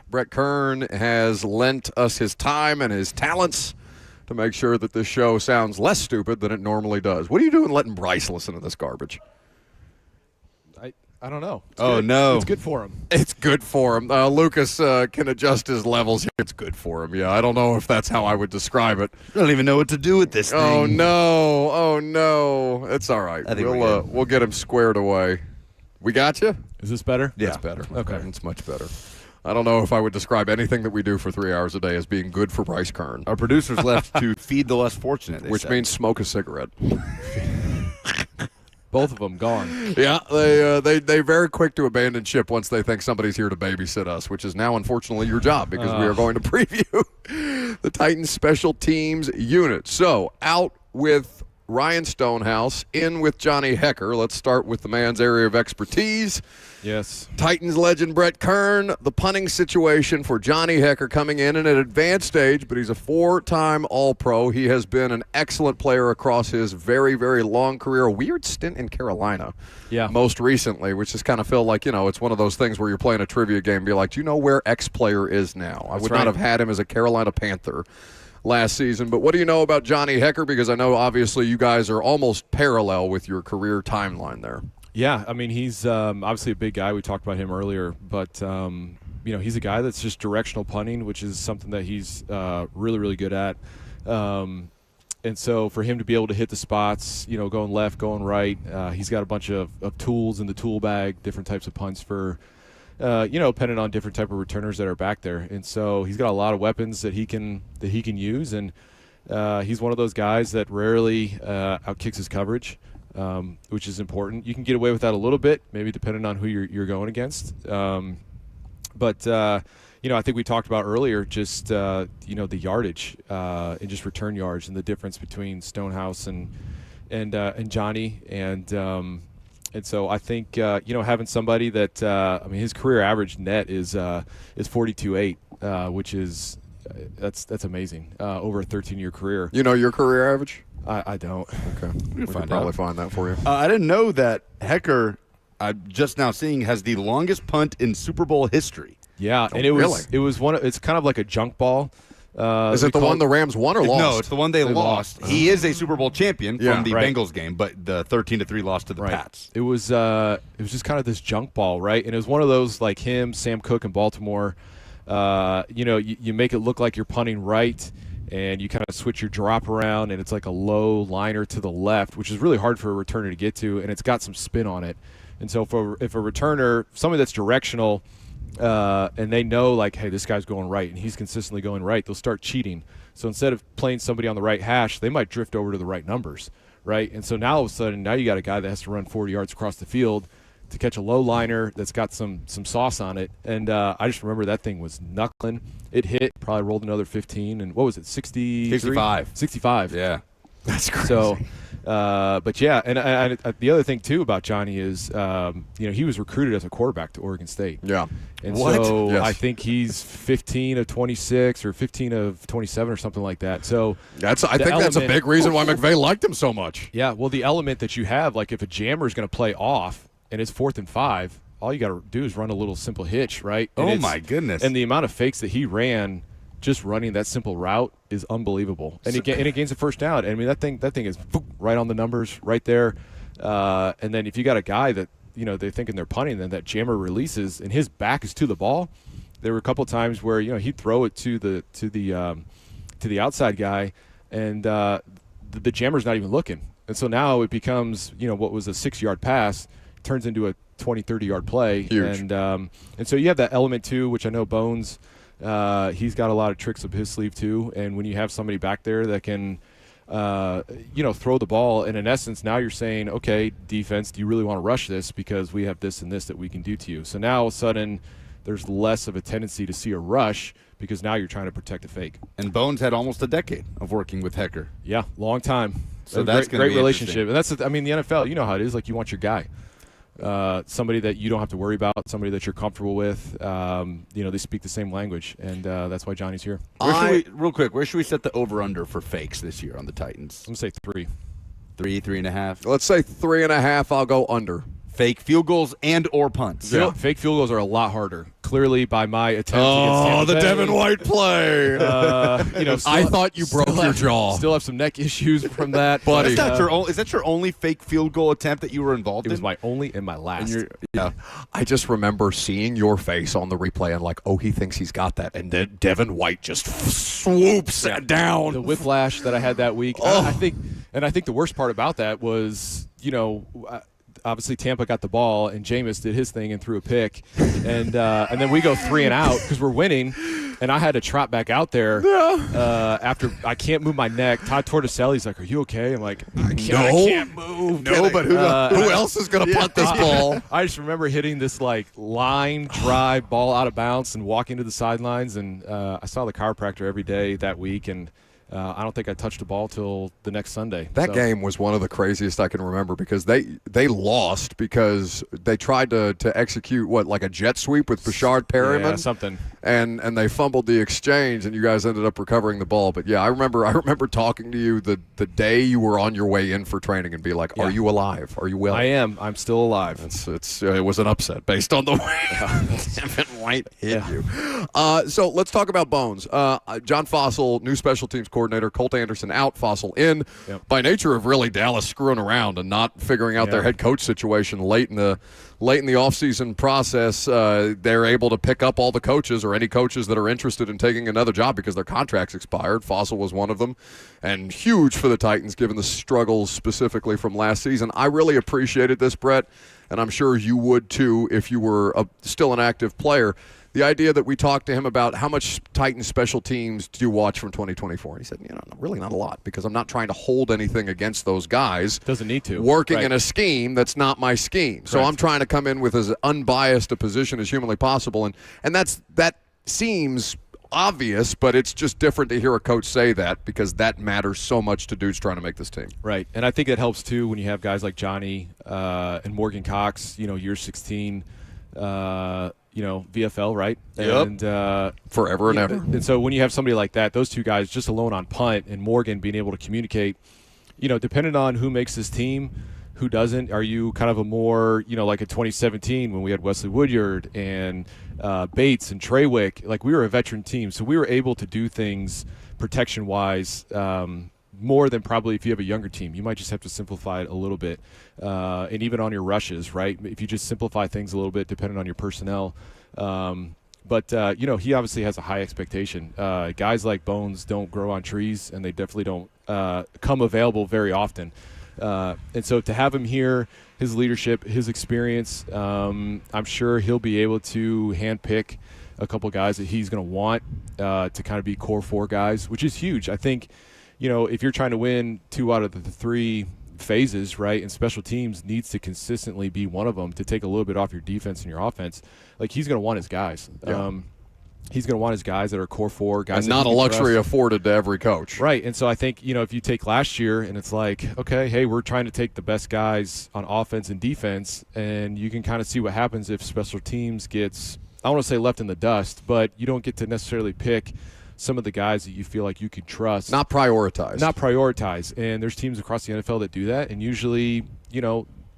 Brett Kern has lent us his time and his talents to make sure that this show sounds less stupid than it normally does. What are you doing letting Bryce listen to this garbage? I don't know. It's Oh, good. no. It's good for him. It's good for him. Lucas can adjust his levels here. It's good for him. Yeah, I don't know if that's how I would describe it. I don't even know what to do with this thing. Oh, no. Oh, no. It's all right. I think we're good. We'll get him squared away. We got you? Is this better? Yeah. It's better. Okay. It's much better. I don't know if I would describe anything that we do for 3 hours a day as being good for Bryce Kern. Our producers left to feed the less fortunate, Which means smoke a cigarette. Both of them gone. Yeah, they very quick to abandon ship once they think somebody's here to babysit us, which is now unfortunately your job because we are going to preview the Titans special teams unit. So out with Ryan Stonehouse, in with Johnny Hekker. Let's start with the man's area of expertise. Yes. Titans legend Brett Kern, the punting situation for Johnny Hekker coming in at an advanced stage, but he's a 4-time All-Pro. He has been an excellent player across his very, very long career. A weird stint in Carolina most recently, which just kind of feel like, it's one of those things where you're playing a trivia game and be like, do you know where X player is now? I would not have had him as a Carolina Panther last season. But what do you know about Johnny Hekker? Because I know obviously you guys are almost parallel with your career timeline there. Yeah, I mean, he's obviously a big guy. We talked about him earlier, but he's a guy that's just directional punting, which is something that he's really, really good at. And so for him to be able to hit the spots, going left, going right, he's got a bunch of tools in the tool bag, different types of punts for, depending on different type of returners that are back there. And so he's got a lot of weapons that he can use, and he's one of those guys that rarely outkicks his coverage. Which is important. You can get away with that a little bit, maybe depending on who you're going against. But I think we talked about earlier just the yardage and just return yards and the difference between Stonehouse and Johnny and so I think having somebody that his career average net is 42.8, which is that's amazing over a 13-year career. You know your career average? I don't. Okay. We can probably find that for you. I didn't know that Hekker, I'm just now seeing, has the longest punt in Super Bowl history. Yeah, and it was one. It's kind of like a junk ball. Is it the one the Rams won or lost? No, it's the one they lost. He is a Super Bowl champion from the Bengals game, but the 13-3 loss to the Pats. It was just kind of this junk ball, right? And it was one of those like him, Sam Cook in Baltimore. You make it look like you're punting right, and you kind of switch your drop around, and it's like a low liner to the left, which is really hard for a returner to get to, and it's got some spin on it. And so if a returner, somebody that's directional, and they know, like, hey, this guy's going right, and he's consistently going right, they'll start cheating. So instead of playing somebody on the right hash, they might drift over to the right numbers, right? And so now all of a sudden, now you got a guy that has to run 40 yards across the field to catch a low liner that's got some sauce on it. And I just remember that thing was knuckling. It hit, probably rolled another 15, and what was it, 65? 65. Yeah. That's crazy. So, but yeah, and the other thing too about Johnny is, he was recruited as a quarterback to Oregon State. Yeah. And so I think he's 15 of 26 or 15 of 27 or something like that. So I think that's a big reason why McVay liked him so much. Yeah. Well, the element that you have, like if a jammer is going to play off and it's 4th and 5, all you got to do is run a little simple hitch, right? And my goodness. And the amount of fakes that he ran just running that simple route is unbelievable. And it gains a first down. I mean, that thing is right on the numbers right there. And then if you got a guy that, they're thinking they're punting, then that jammer releases and his back is to the ball. There were a couple times where, he'd throw it to the outside guy, and the jammer's not even looking. And so now it becomes, what was a 6-yard pass turns into a 20, 30-yard play. Huge. And so you have that element too, which I know Bones, he's got a lot of tricks up his sleeve too. And when you have somebody back there that can, throw the ball, and in essence, now you're saying, okay, defense, do you really want to rush this? Because we have this and this that we can do to you. So now all of a sudden there's less of a tendency to see a rush because now you're trying to protect a fake. And Bones had almost a decade of working with Hekker. Yeah, long time. So that's great relationship. And that's, the NFL, you know how it is. Like, you want your guy. Somebody that you don't have to worry about, somebody that you're comfortable with. They speak the same language, and that's why Johnny's here. Where should we set the over-under for fakes this year on the Titans? I'm going to say 3. 3.5? Let's say 3.5. I'll go under. fake field goals and or punts. Fake field goals are a lot harder. Clearly, by my attempt Oh, against the Tampa Bay, Devin White play. I thought you broke your jaw. Still have some neck issues from that. Buddy. Is that your only fake field goal attempt that you were involved in? It was my only and my last. I just remember seeing your face on the replay and like, oh, he thinks he's got that. And then Devin White just swoops down. The whiplash that I had that week. I think the worst part about that was, obviously Tampa got the ball and Jameis did his thing and threw a pick, and then we go 3 and out because we're winning, and I had to trot back out there after I can't move my neck. Todd Tortoselli's like, "Are you okay?" I'm like, I can't move. No, but who else is going to punt this ball? I just remember hitting this like line drive ball out of bounds and walking to the sidelines, and I saw the chiropractor every day that week, and I don't think I touched a ball till the next Sunday. That game was one of the craziest I can remember because they lost because they tried to execute like a jet sweep with Bashard Perryman. Yeah, something. And they fumbled the exchange, and you guys ended up recovering the ball. But yeah, I remember talking to you the day you were on your way in for training and be like, "Are you alive? Are you well?" I am. I'm still alive. It was an upset based on the way Devin White hit you. So let's talk about Bones. John Fossil, new special teams coordinator. Colt Anderson out, Fossil in. Yep. By nature of really Dallas screwing around and not figuring out their head coach situation late in the offseason process, they're able to pick up all the coaches or any coaches that are interested in taking another job because their contracts expired. Fossil was one of them, and huge for the Titans given the struggles specifically from last season. I really appreciated this, Brett, and I'm sure you would too if you were still an active player. The idea that we talked to him about how much Titans special teams do you watch from 2024. And he said, really not a lot because I'm not trying to hold anything against those guys. Doesn't need to. Working in a scheme that's not my scheme. So I'm trying to come in with as unbiased a position as humanly possible. And that seems obvious, but it's just different to hear a coach say that because that matters so much to dudes trying to make this team. Right. And I think it helps too when you have guys like Johnny and Morgan Cox, year 16, VFL, right? Yep. And forever and ever. And so when you have somebody like that, those two guys just alone on punt and Morgan being able to communicate, depending on who makes this team, who doesn't, are you kind of a more, like in 2017 when we had Wesley Woodyard and Bates and Treywick, like we were a veteran team. So we were able to do things protection-wise more than probably if you have a younger team. You might just have to simplify it a little bit. And even on your rushes, right? If you just simplify things a little bit depending on your personnel. But he obviously has a high expectation. Guys like Bones don't grow on trees, and they definitely don't come available very often. And so to have him here, his leadership, his experience, I'm sure he'll be able to handpick a couple guys that he's going to want to kind of be core 4 guys, which is huge. I think, if you're trying to win 2 out of the 3 phases, right, and special teams needs to consistently be one of them to take a little bit off your defense and your offense. Like he's going to want his guys. Yeah. He's going to want his guys that are core 4 guys. And not a luxury afforded to every coach. Right. And so I think, if you take last year and it's like, okay, hey, we're trying to take the best guys on offense and defense, and you can kind of see what happens if special teams gets, I don't want to say left in the dust, but you don't get to necessarily pick some of the guys that you feel like you could trust. Not prioritize. And there's teams across the NFL that do that. And usually,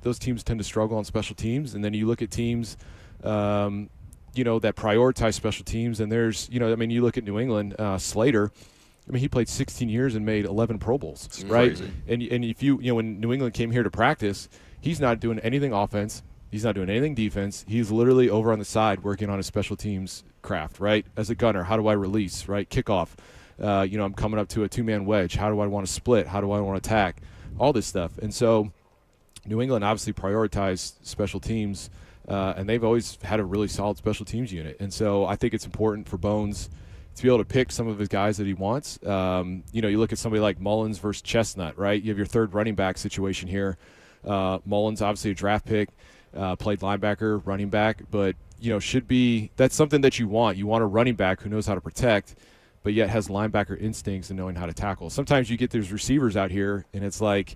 those teams tend to struggle on special teams. And then you look at teams, that prioritize special teams. And there's, you look at New England, Slater. He played 16 years and made 11 Pro Bowls, it's right? Crazy. And if when New England came here to practice, he's not doing anything offense. He's not doing anything defense. He's literally over on the side working on his special teams craft, right? As a gunner, how do I release, right? Kickoff. I'm coming up to a 2-man wedge. How do I want to split? How do I want to attack? All this stuff. And so New England obviously prioritized special teams, and they've always had a really solid special teams unit. And so I think it's important for Bones to be able to pick some of his guys that he wants. You look at somebody like Mullins versus Chestnut, right? You have your third running back situation here. Mullins, obviously a draft pick. Played linebacker, running back, but that's something that you want. You want a running back who knows how to protect, but yet has linebacker instincts and knowing how to tackle. Sometimes you get those receivers out here, and it's like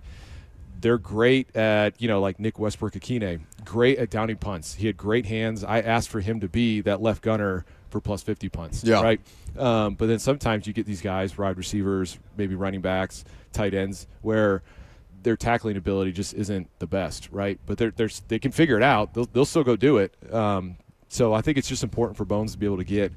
they're great at, like Nick Westbrook-Akine, great at downing punts. He had great hands. I asked for him to be that left gunner for plus 50 punts, right? But then sometimes you get these guys, wide receivers, maybe running backs, tight ends, where their tackling ability just isn't the best, right? But they can figure it out. They'll still go do it. So I think it's just important for Bones to be able to get,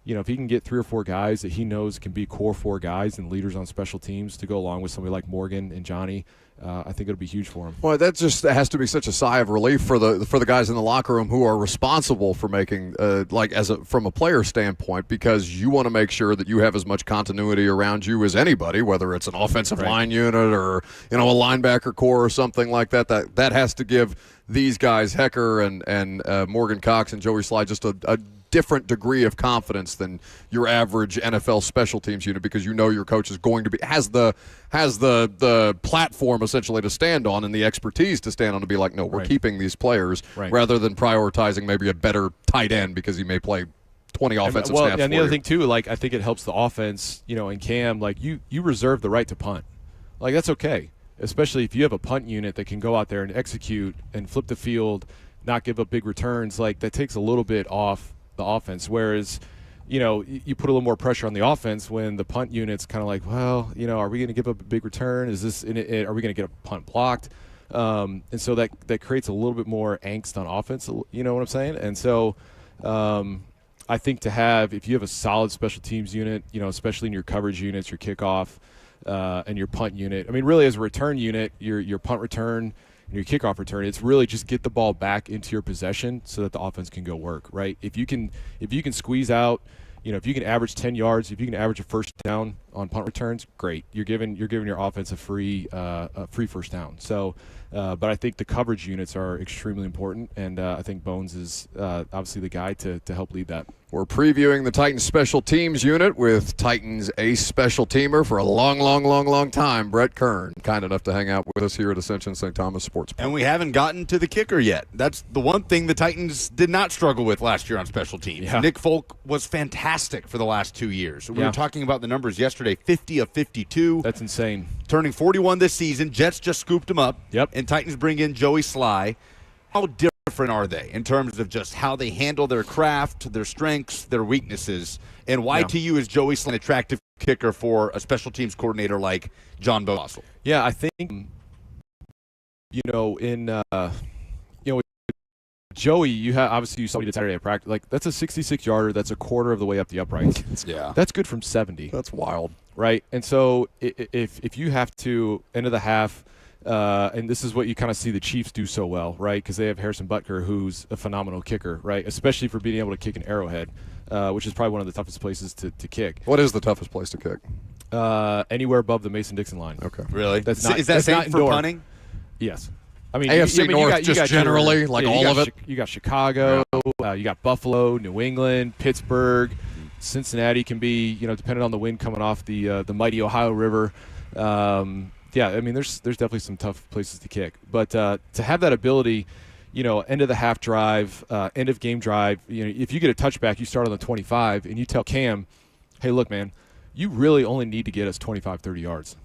if he can get 3 or 4 guys that he knows can be core 4 guys and leaders on special teams to go along with somebody like Morgan and Johnny, I think it'll be huge for him. Well, that just has to be such a sigh of relief for the guys in the locker room who are responsible for making from a player standpoint, because you want to make sure that you have as much continuity around you as anybody, whether it's an offensive line unit or a linebacker core or something like that. That has to give these guys, Hekker and Morgan Cox and Joey Slye, just a different degree of confidence than your average NFL special teams unit, because your coach is going to be has the platform essentially to stand on and the expertise to stand on to be like, no, we're keeping these players rather than prioritizing maybe a better tight end because he may play 20 offensive snaps. And the other thing too, I think it helps the offense, in Cam, you reserve the right to punt. That's okay, especially if you have a punt unit that can go out there and execute and flip the field, not give up big returns. That takes a little bit off the offense, whereas you put a little more pressure on the offense when the punt unit's kind of are we going to give up a big return? Is this are we going to get a punt blocked? And so that creates a little bit more angst on offense, you know what I'm saying? And so I think if you have a solid special teams unit, especially in your coverage units, your kickoff and your punt unit, really as a return unit, your punt return and your kickoff return, it's really just get the ball back into your possession so that the offense can go work, right? If you can squeeze out, if you can average 10 yards, if you can average a first down on punt returns, great. You're giving your offense a free first down. So, but I think the coverage units are extremely important, and I think Bones is obviously the guy to help lead that. We're previewing the Titans special teams unit with Titans ace special teamer for a long time, Brett Kern, kind enough to hang out with us here at Ascension St. Thomas Sports Park. And we haven't gotten to the kicker yet. That's the one thing the Titans did not struggle with last year on special teams. Yeah. Nick Folk was fantastic for the last 2 years. We were talking about the numbers yesterday, 50 of 52. That's insane. Turning 41 this season. Jets just scooped him up. Yep. And Titans bring in Joey Slye. How different are they in terms of just how they handle their craft, their strengths, their weaknesses, and why to you is Joey Slye an attractive kicker for a special teams coordinator like John Bossel? Yeah, I think Joey, you saw what he did Saturday at practice. That's a 66-yarder. That's a quarter of the way up the uprights. Yeah, that's good from 70. That's wild, right? And so if you have to end of the half. And this is what you kind of see the Chiefs do so well, right? Because they have Harrison Butker, who's a phenomenal kicker, right? Especially for being able to kick an Arrowhead, which is probably one of the toughest places to kick. What is the toughest place to kick? Anywhere above the Mason-Dixon line. Okay. Really? Is that same for punting? Yes. AFC North, you got generally, all of it? You got Chicago, you got Buffalo, New England, Pittsburgh, Cincinnati can be, depending on the wind coming off the mighty Ohio River. Yeah, there's definitely some tough places to kick, but to have that ability, end of the half drive, end of game drive, if you get a touchback, you start on the 25, and you tell Cam, hey, look, man, you really only need to get us 25, 30 yards,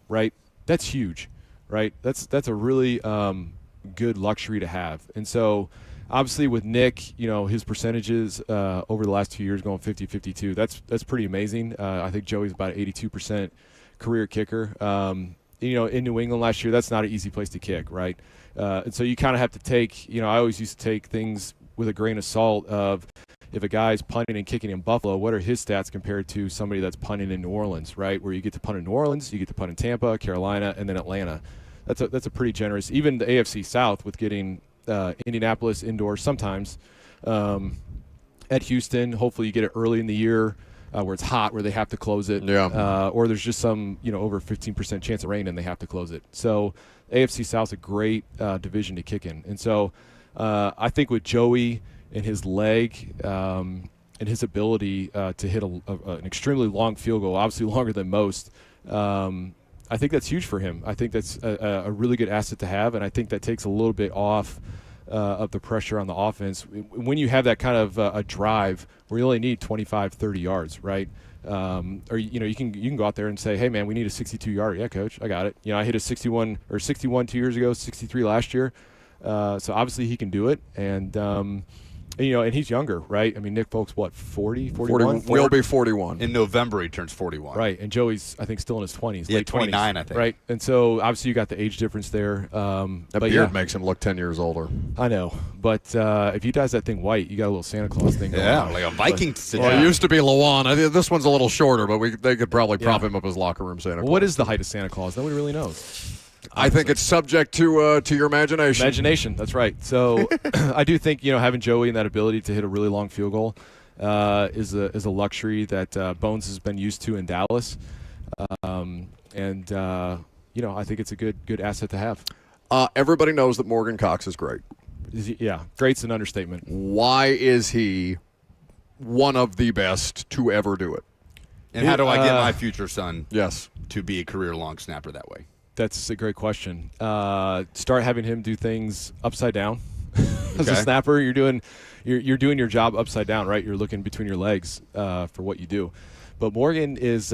right? That's huge, right? That's a really good luxury to have, and so obviously with Nick, his percentages over the last 2 years going 50-52, that's pretty amazing. I think Joey's about 82% career kicker. In New England last year, that's not an easy place to kick, right? And so you kind of have to take, I always used to take things with a grain of salt of if a guy's punting and kicking in Buffalo, what are his stats compared to somebody that's punting in New Orleans, right? Where you get to punt in New Orleans, you get to punt in Tampa, Carolina, and then Atlanta. That's a pretty generous, even the AFC South with getting Indianapolis indoors sometimes. At Houston, hopefully you get it early in the year. Where it's hot, where they have to close it, or there's just some, over 15% chance of rain and they have to close it. So AFC South's a great division to kick in. And so I think with Joey and his leg and his ability to hit an extremely long field goal, obviously longer than most, I think that's huge for him. I think that's a really good asset to have, and I think that takes a little bit off of the pressure on the offense. When you have that kind of a drive where you only need 25, 30 yards, right? Or you can go out there and say, hey man, we need a 62-yarder. Yeah, coach, I got it. I hit a 61 2 years ago, 63 last year. So obviously he can do it, and and he's younger, right? I mean, Nick Folk's what, 40, 41? Will be 41. In November, he turns 41. Right, and Joey's, I think, still in his 20s. Yeah, late 29, 20s, I think. Right, and so obviously you got the age difference there. That beard makes him look 10 years older. I know, but if he dyes that thing white, you got a little Santa Claus thing going on. like a Viking Well, situation. it used to be Lawan. I think this one's a little shorter, but they could probably prop him up as locker room Santa Claus. What is the height of Santa Claus? Nobody really knows. I think it's subject to your imagination. Imagination, that's right. So I do think having Joey and that ability to hit a really long field goal is a luxury that Bones has been used to in Dallas, I think it's a good asset to have. Everybody knows that Morgan Cox is great. Yeah, great's an understatement. Why is he one of the best to ever do it? And how do I get my future son to be a career long snapper that way? That's a great question. Start having him do things upside down. As a snapper, you're doing your job upside down, right? You're looking between your legs for what you do. But Morgan is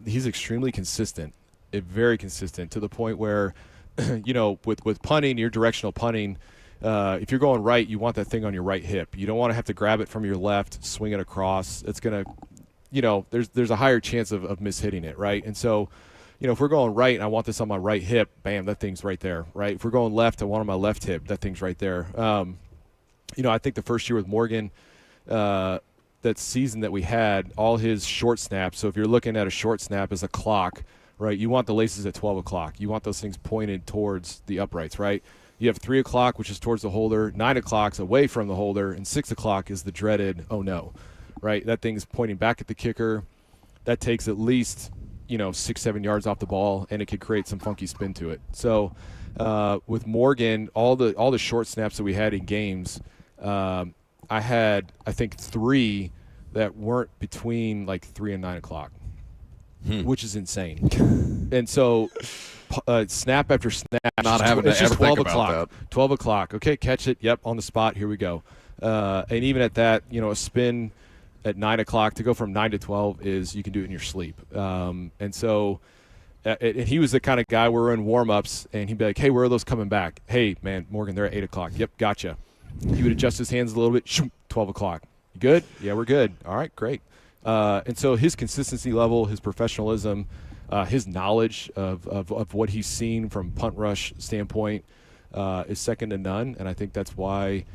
he's extremely consistent, very consistent, to the point where with punting, your directional punting, if you're going right, you want that thing on your right hip. You don't want to have to grab it from your left, swing it across. It's gonna, there's a higher chance of mishitting it, right? And so, if we're going right and I want this on my right hip, bam, that thing's right there, right? If we're going left, I want it on my left hip, that thing's right there. I think the first year with Morgan, that season that we had, all his short snaps, so if you're looking at a short snap as a clock, right, you want the laces at 12 o'clock. You want those things pointed towards the uprights, right? You have 3 o'clock, which is towards the holder, 9 o'clock's away from the holder, and 6 o'clock is the dreaded, oh no, right? That thing's pointing back at the kicker. That takes at least 6-7 yards off the ball, and it could create some funky spin to it. So with Morgan, all the short snaps that we had in games, I had, I think, 3 that weren't between like 3 and 9 o'clock, which is insane. And so snap after snap, not having to ever think about that. 12 o'clock. Okay, catch it. Yep, on the spot. Here we go. And even at that, a spin at 9 o'clock, to go from 9 to 12 is you can do it in your sleep. And so and he was the kind of guy, we're in warm-ups, and he'd be like, hey, where are those coming back? Hey, man, Morgan, they're at 8 o'clock. Yep, gotcha. He would adjust his hands a little bit. 12 o'clock. You good? Yeah, we're good. All right, great. And so his consistency level, his professionalism, his knowledge of what he's seen from punt rush standpoint is second to none, and I think that's why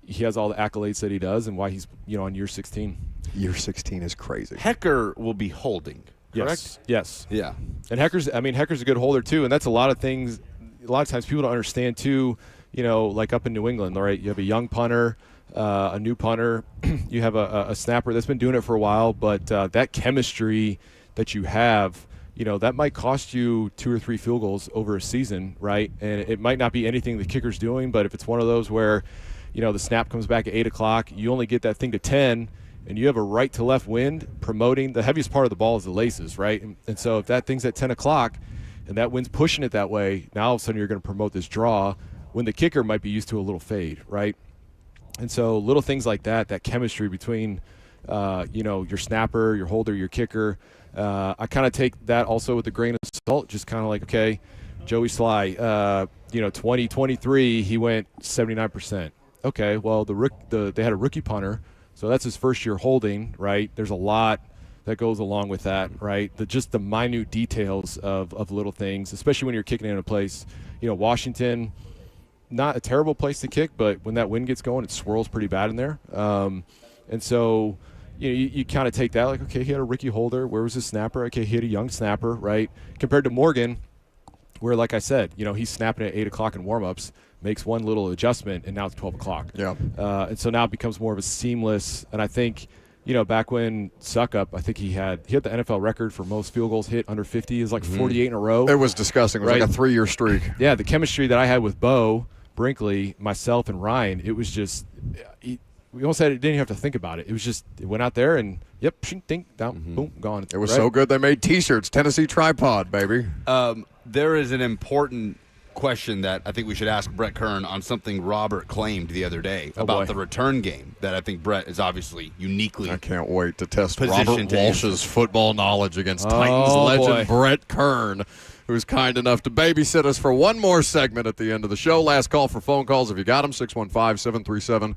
he has all the accolades that he does and why he's on year 16. Year 16 is crazy. Hecker will be holding, correct? Yes. Yeah. And Hecker's a good holder too, and that's a lot of things. A lot of times people don't understand too. Like up in New England, all right, you have a young punter, a new punter, you have a snapper that's been doing it for a while, but that chemistry that you have, that might cost you 2 or 3 field goals over a season, right? And it might not be anything the kicker's doing, but if it's one of those where, the snap comes back at 8 o'clock, you only get that thing to 10, and you have a right to left wind promoting, the heaviest part of the ball is the laces, right? And so if that thing's at 10 o'clock and that wind's pushing it that way, now all of a sudden you're going to promote this draw when the kicker might be used to a little fade, right? And so little things like that chemistry between, your snapper, your holder, your kicker, I kind of take that also with a grain of salt, just kind of like, okay, Joey Sly, 2023, he went 79%. Okay, well, they had a rookie punter, so that's his first year holding, right? There's a lot that goes along with that, right? Just the minute details of little things, especially when you're kicking in a place. Washington, not a terrible place to kick, but when that wind gets going, it swirls pretty bad in there. And so, you kind of take that, like, okay, he had a rookie holder. Where was his snapper? Okay, he had a young snapper, right? Compared to Morgan, where, like I said, he's snapping at 8 o'clock in warm-ups, makes one little adjustment, and now it's 12 o'clock. Yeah. And so now it becomes more of a seamless, and I think, back when Suckup, I think he hit the NFL record for most field goals hit under 50 is like 48 in a row. It was disgusting. It was like a 3-year streak. Yeah, the chemistry that I had with Bo, Brinkley, myself, and Ryan, it was just we almost had it, didn't even have to think about it. It was just, it went out there and, yep, ding, down, boom, gone. It was so good they made T-shirts, Tennessee Tripod, baby. There is an important question that I think we should ask Brett Kern on something Robert claimed the other day about the return game that I think Brett is obviously uniquely. I can't wait to test positioned Robert to Walsh's football knowledge against Titans legend Brett Kern, who's kind enough to babysit us for one more segment at the end of the show. Last call for phone calls if you got them, 615-737-1037.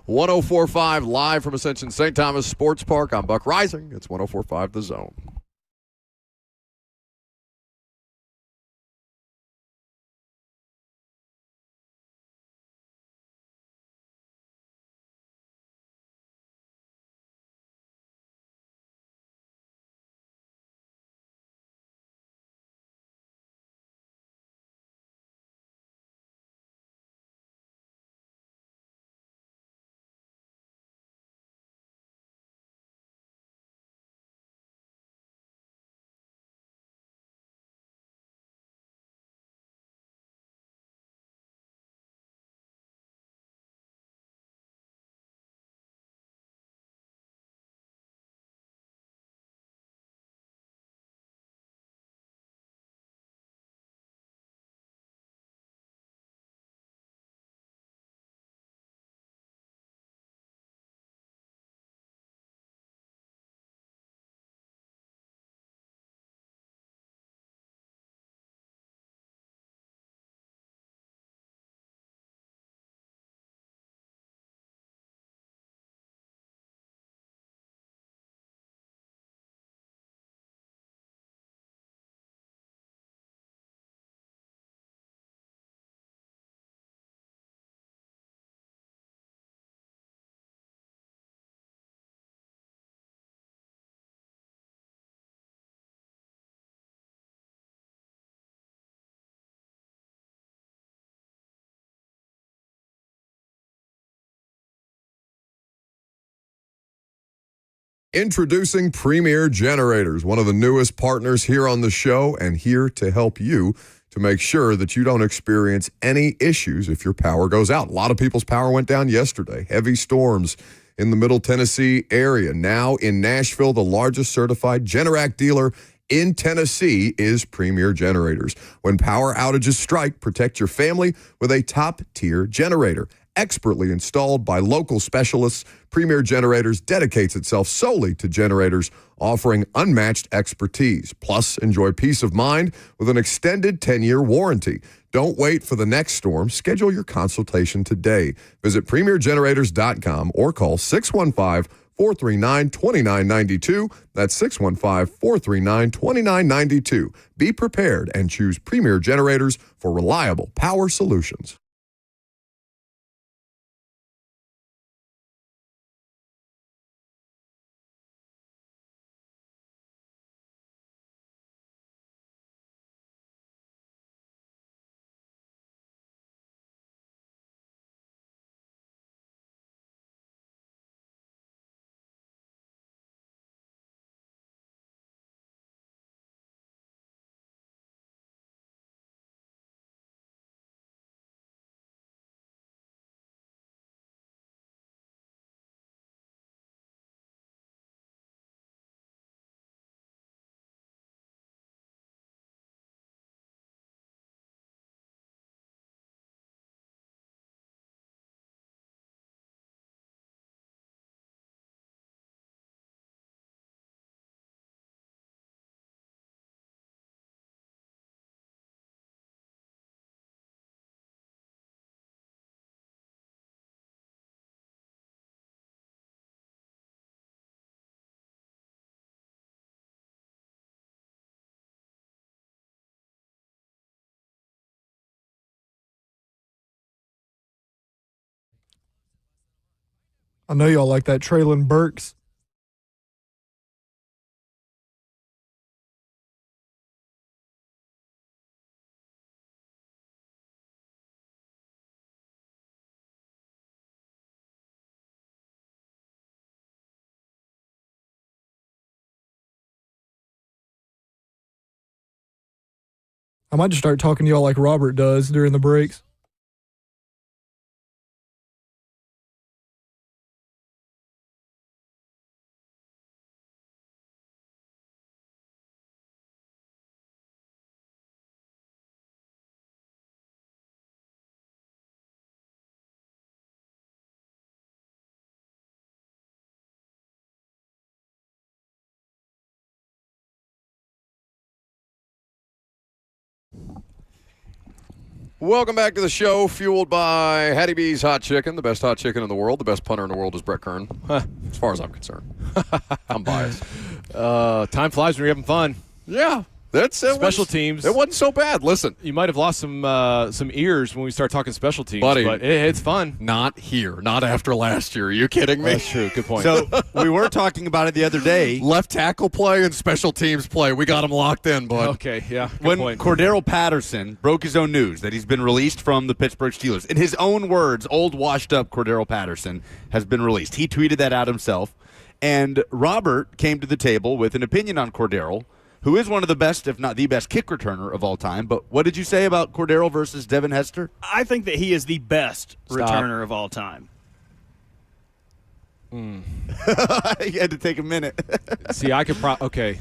104.5 live from Ascension St. Thomas Sports Park. I'm Buck Rising. It's 104.5 The Zone. Introducing Premier Generators, one of the newest partners here on the show and here to help you to make sure that you don't experience any issues if your power goes out. A lot of people's power went down yesterday. Heavy storms in the Middle Tennessee area. Now in Nashville, the largest certified Generac dealer in Tennessee is Premier Generators. When power outages strike, protect your family with a top-tier generator. Expertly installed by local specialists, Premier Generators dedicates itself solely to generators, offering unmatched expertise. Plus, enjoy peace of mind with an extended 10-year warranty. Don't wait for the next storm. Schedule your consultation today. Visit premiergenerators.com or call 615-439-2992. That's 615-439-2992. Be prepared and choose Premier Generators for reliable power solutions. I know y'all like that Traylon Burks. I might just start talking to y'all like Robert does during the breaks. Welcome back to the show, fueled by Hattie B's Hot Chicken, the best hot chicken in the world. The best punter in the world is Brett Kern, as far as I'm concerned. I'm biased. Time flies when you're having fun. Yeah. That's special teams. It wasn't so bad. Listen, you might have lost some ears when we start talking special teams, buddy, but it's fun. Not here. Not after last year. Are you kidding me? That's true. Good point. So we were talking about it the other day. Left tackle play and special teams play. We got them locked in, bud. Okay, yeah. Good When point. Cordero Patterson broke his own news that he's been released from the Pittsburgh Steelers, in his own words, old washed-up Cordero Patterson has been released. He tweeted that out himself. And Robert came to the table with an opinion on Cordero, who is one of the best, if not the best, kick returner of all time. But what did you say about Cordero versus Devin Hester? I think that he is the best returner of all time. You had to take a minute. See, I could okay.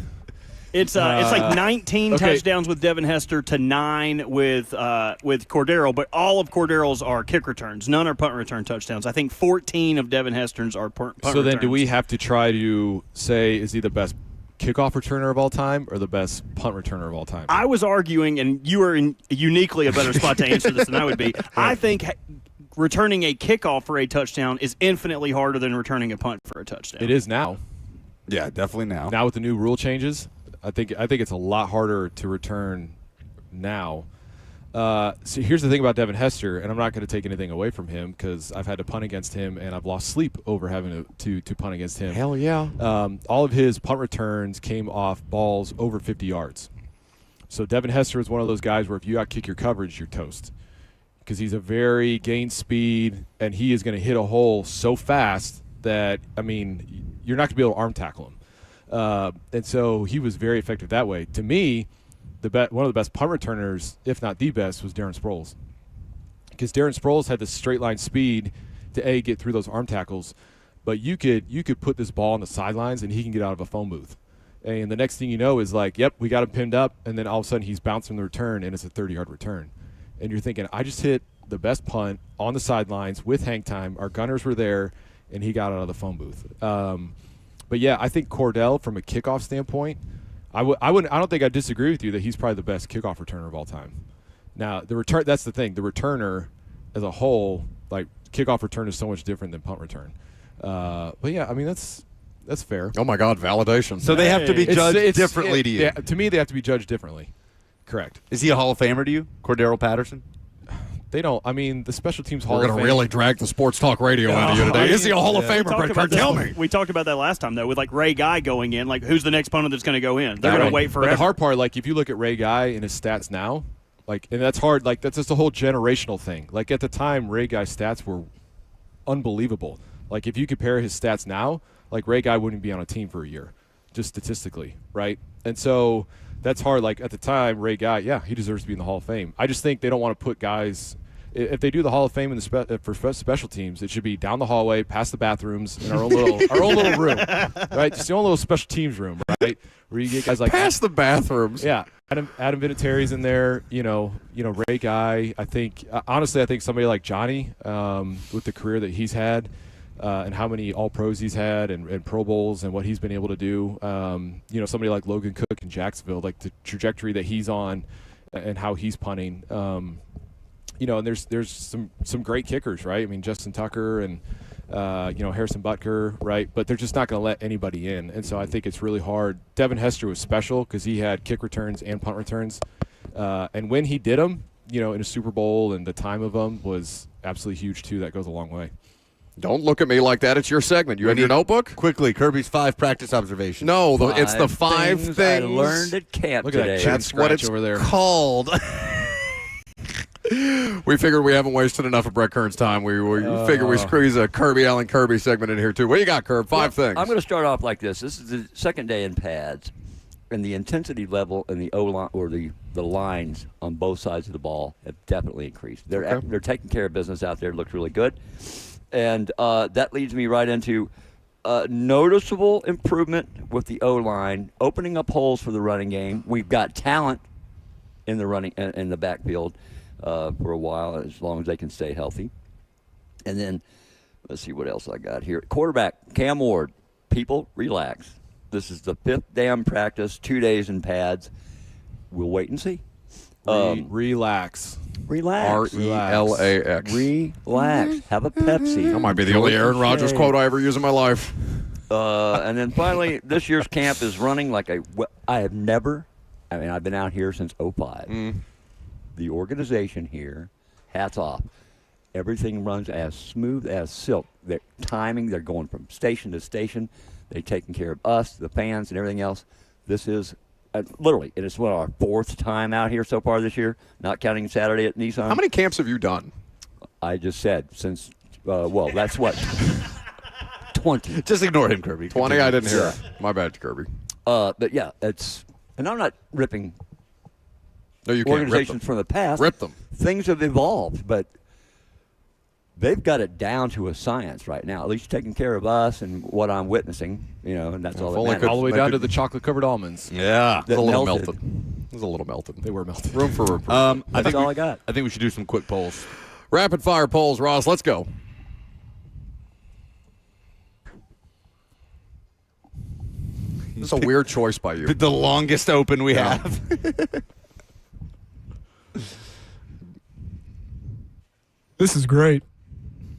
It's like 19 touchdowns with Devin Hester to 9 with Cordero, but all of Cordero's are kick returns. None are punt return touchdowns. I think 14 of Devin Hester's are punt returns. So then do we have to try to say, is he the best kickoff returner of all time or the best punt returner of all time? I was arguing, and you are in uniquely a better spot to answer this than I would be. I think returning a kickoff for a touchdown is infinitely harder than returning a punt for a touchdown. It is now. Yeah, definitely now. Now with the new rule changes, I think it's a lot harder to return now. So here's the thing about Devin Hester, and I'm not going to take anything away from him because I've had to punt against him, and I've lost sleep over having to punt against him. Hell yeah. All of his punt returns came off balls over 50 yards. So Devin Hester is one of those guys where if you out-kick your coverage, you're toast because he's a very gain speed, and he is going to hit a hole so fast that, I mean, you're not going to be able to arm tackle him. And so he was very effective that way. To me, one of the best punt returners, if not the best, was Darren Sproles. Because Darren Sproles had the straight line speed to get through those arm tackles, but you could put this ball on the sidelines and he can get out of a phone booth. And the next thing you know is like, yep, we got him pinned up, and then all of a sudden he's bouncing the return and it's a 30-yard return. And you're thinking, I just hit the best punt on the sidelines with hang time. Our gunners were there, and he got out of the phone booth. But yeah, I think Cordell, from a kickoff standpoint, I don't think I disagree with you that he's probably the best kickoff returner of all time. Now, that's the thing. The returner as a whole, like kickoff return is so much different than punt return. But yeah, I mean, that's fair. Oh my God, validation. So they have to be judged differently to you. To me, they have to be judged differently. Correct. Is he a Hall of Famer to you, Cordero Patterson? They don't. I mean, the special teams Hall We're of Fame. We're going to really drag the sports talk radio into you today. Is he a Hall of Famer, Brett Kern? Tell me. We talked about that last time, though, with like Ray Guy going in. Like, who's the next punter that's going to go in? They're going to wait forever. But the hard part, like, if you look at Ray Guy and his stats now, like, and that's hard. Like, that's just a whole generational thing. Like, at the time, Ray Guy's stats were unbelievable. Like, if you compare his stats now, like, Ray Guy wouldn't be on a team for a year, just statistically, right? And so that's hard. Like, at the time, Ray Guy, yeah, he deserves to be in the Hall of Fame. I just think they don't want to put guys – if they do the Hall of Fame for special teams, it should be down the hallway, past the bathrooms, in our own little room, right? Just the own little special teams room, right? Where you get guys like past the bathrooms. Yeah, Adam Vinatieri's in there. You know, Ray Guy. I think honestly, I think somebody like Johnny, with the career that he's had, and how many All Pros he's had, and Pro Bowls, and what he's been able to do. Somebody like Logan Cook in Jacksonville, like the trajectory that he's on, and how he's punting. And there's some great kickers, right? I mean, Justin Tucker and Harrison Butker, right? But they're just not going to let anybody in, and so I think it's really hard. Devin Hester was special because he had kick returns and punt returns, and when he did them, in a Super Bowl, and the time of them was absolutely huge too. That goes a long way. Don't look at me like that. It's your segment. You have your notebook? Quickly, Kirby's 5 practice observations. No, it's the 5 things I learned at camp Look today. At that That's what it's over there. called. We figured we haven't wasted enough of Brett Kern's time. We figured we squeeze a Kirby Allen Kirby segment in here too. What do you got, Kirby? 5 things. I'm going to start off like this. This is the second day in pads, and the intensity level in the O-line or the lines on both sides of the ball have definitely increased. They're taking care of business out there. It looks really good, and that leads me right into noticeable improvement with the O-line, opening up holes for the running game. We've got talent in the running in the backfield. For a while, as long as they can stay healthy. And then, let's see what else I got here. Quarterback, Cam Ward. People, relax. This is the 5th damn practice, 2 days in pads. We'll wait and see. Relax. Relax. RELAX. Relax. Have a Pepsi. That might be the only Aaron Rodgers quote I ever use in my life. And then finally, this year's camp is running like I've been out here since 05. The organization here, hats off. Everything runs as smooth as silk. Their timing, they're going from station to station. They're taking care of us, the fans, and everything else. This is literally, and it's our 4th time out here so far this year, not counting Saturday at Nissan. How many camps have you done? I just said since, that's what, 20. Just ignore him, Kirby. 20, I didn't hear. My bad, Kirby. But yeah, and I'm not ripping organizations from the past. Rip them. Things have evolved, but they've got it down to a science right now, at least taking care of us and what I'm witnessing, and that's all that matters. All the way down to the chocolate-covered almonds. Yeah. It was a little melted. It was a little melted. They were melted. Room for improvement. That's all I got. I think we should do some quick polls. Rapid-fire polls, Ross. Let's go. This is a weird choice by you. The longest open we have. This is great.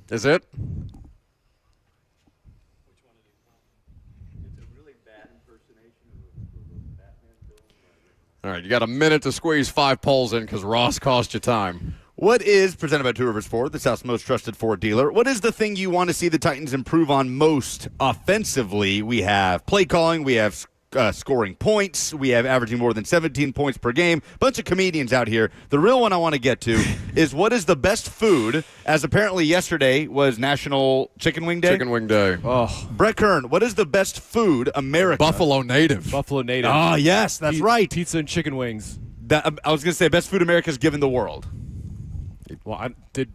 Is it? All right, you got a minute to squeeze 5 polls in because Ross cost you time. What is, presented by Two Rivers Ford, the South's most trusted Ford dealer, what is the thing you want to see the Titans improve on most offensively? We have play calling, we have scoring points, we have averaging more than 17 points per game. Bunch of comedians out here. The real one I want to get to is what is the best food, as apparently yesterday was National Chicken Wing Day? Chicken Wing Day. Oh, Brett Kern, what is the best food America? Buffalo Native. Buffalo Native. Ah, yes, that's right. Pizza and chicken wings. I was going to say best food America's given the world. Well, did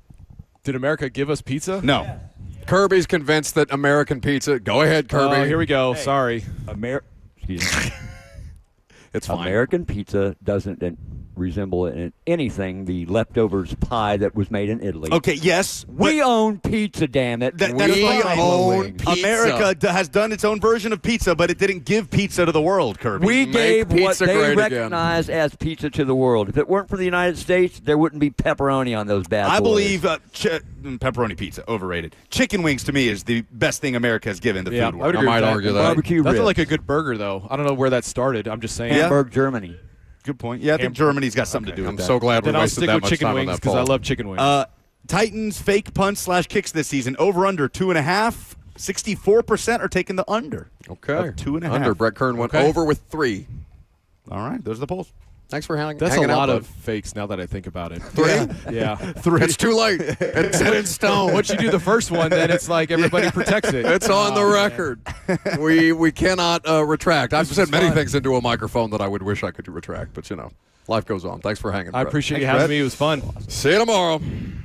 America give us pizza? No. Kirby's convinced that American pizza. Go ahead, Kirby. Oh, here we go. Sorry. It's fine. American pizza doesn't resemble in anything the leftovers pie that was made in Italy. Okay, yes. We own pizza, damn it. That's We fine. own pizza. America has done its own version of pizza, but it didn't give pizza to the world, Kirby. We gave what pizza they great recognize as pizza to the world. If it weren't for the United States, there wouldn't be pepperoni on those bad boys. I believe pepperoni pizza, overrated. Chicken wings, to me, is the best thing America has given the food world. I might argue that. Barbecue That's ribs. like a good burger, though. I don't know where that started. I'm just saying. Hamburg, Germany. Good point. Yeah, I think Germany's got something to do with I'm that. so glad we Then I'll wasted stick that with much chicken time on wings that because I poll. love chicken wings. Titans fake punts / kicks this season, over under 2.5. 64% are taking the under. Okay. Of 2.5. Under. Brett Kern went Okay. over with 3. All right, those are the polls. Thanks for hanging That's hanging a out, lot bud. of fakes now that I think about it. 3? Yeah. 3. It's too late. It's set in stone. Once you do the first one, then it's like everybody protects it. It's on the Oh, man. record. We cannot retract. I've This said was many fun. things into a microphone that I would wish I could retract, but life goes on. Thanks for hanging. I Brett. appreciate you Thanks, having Brett. me. It was fun. See you tomorrow.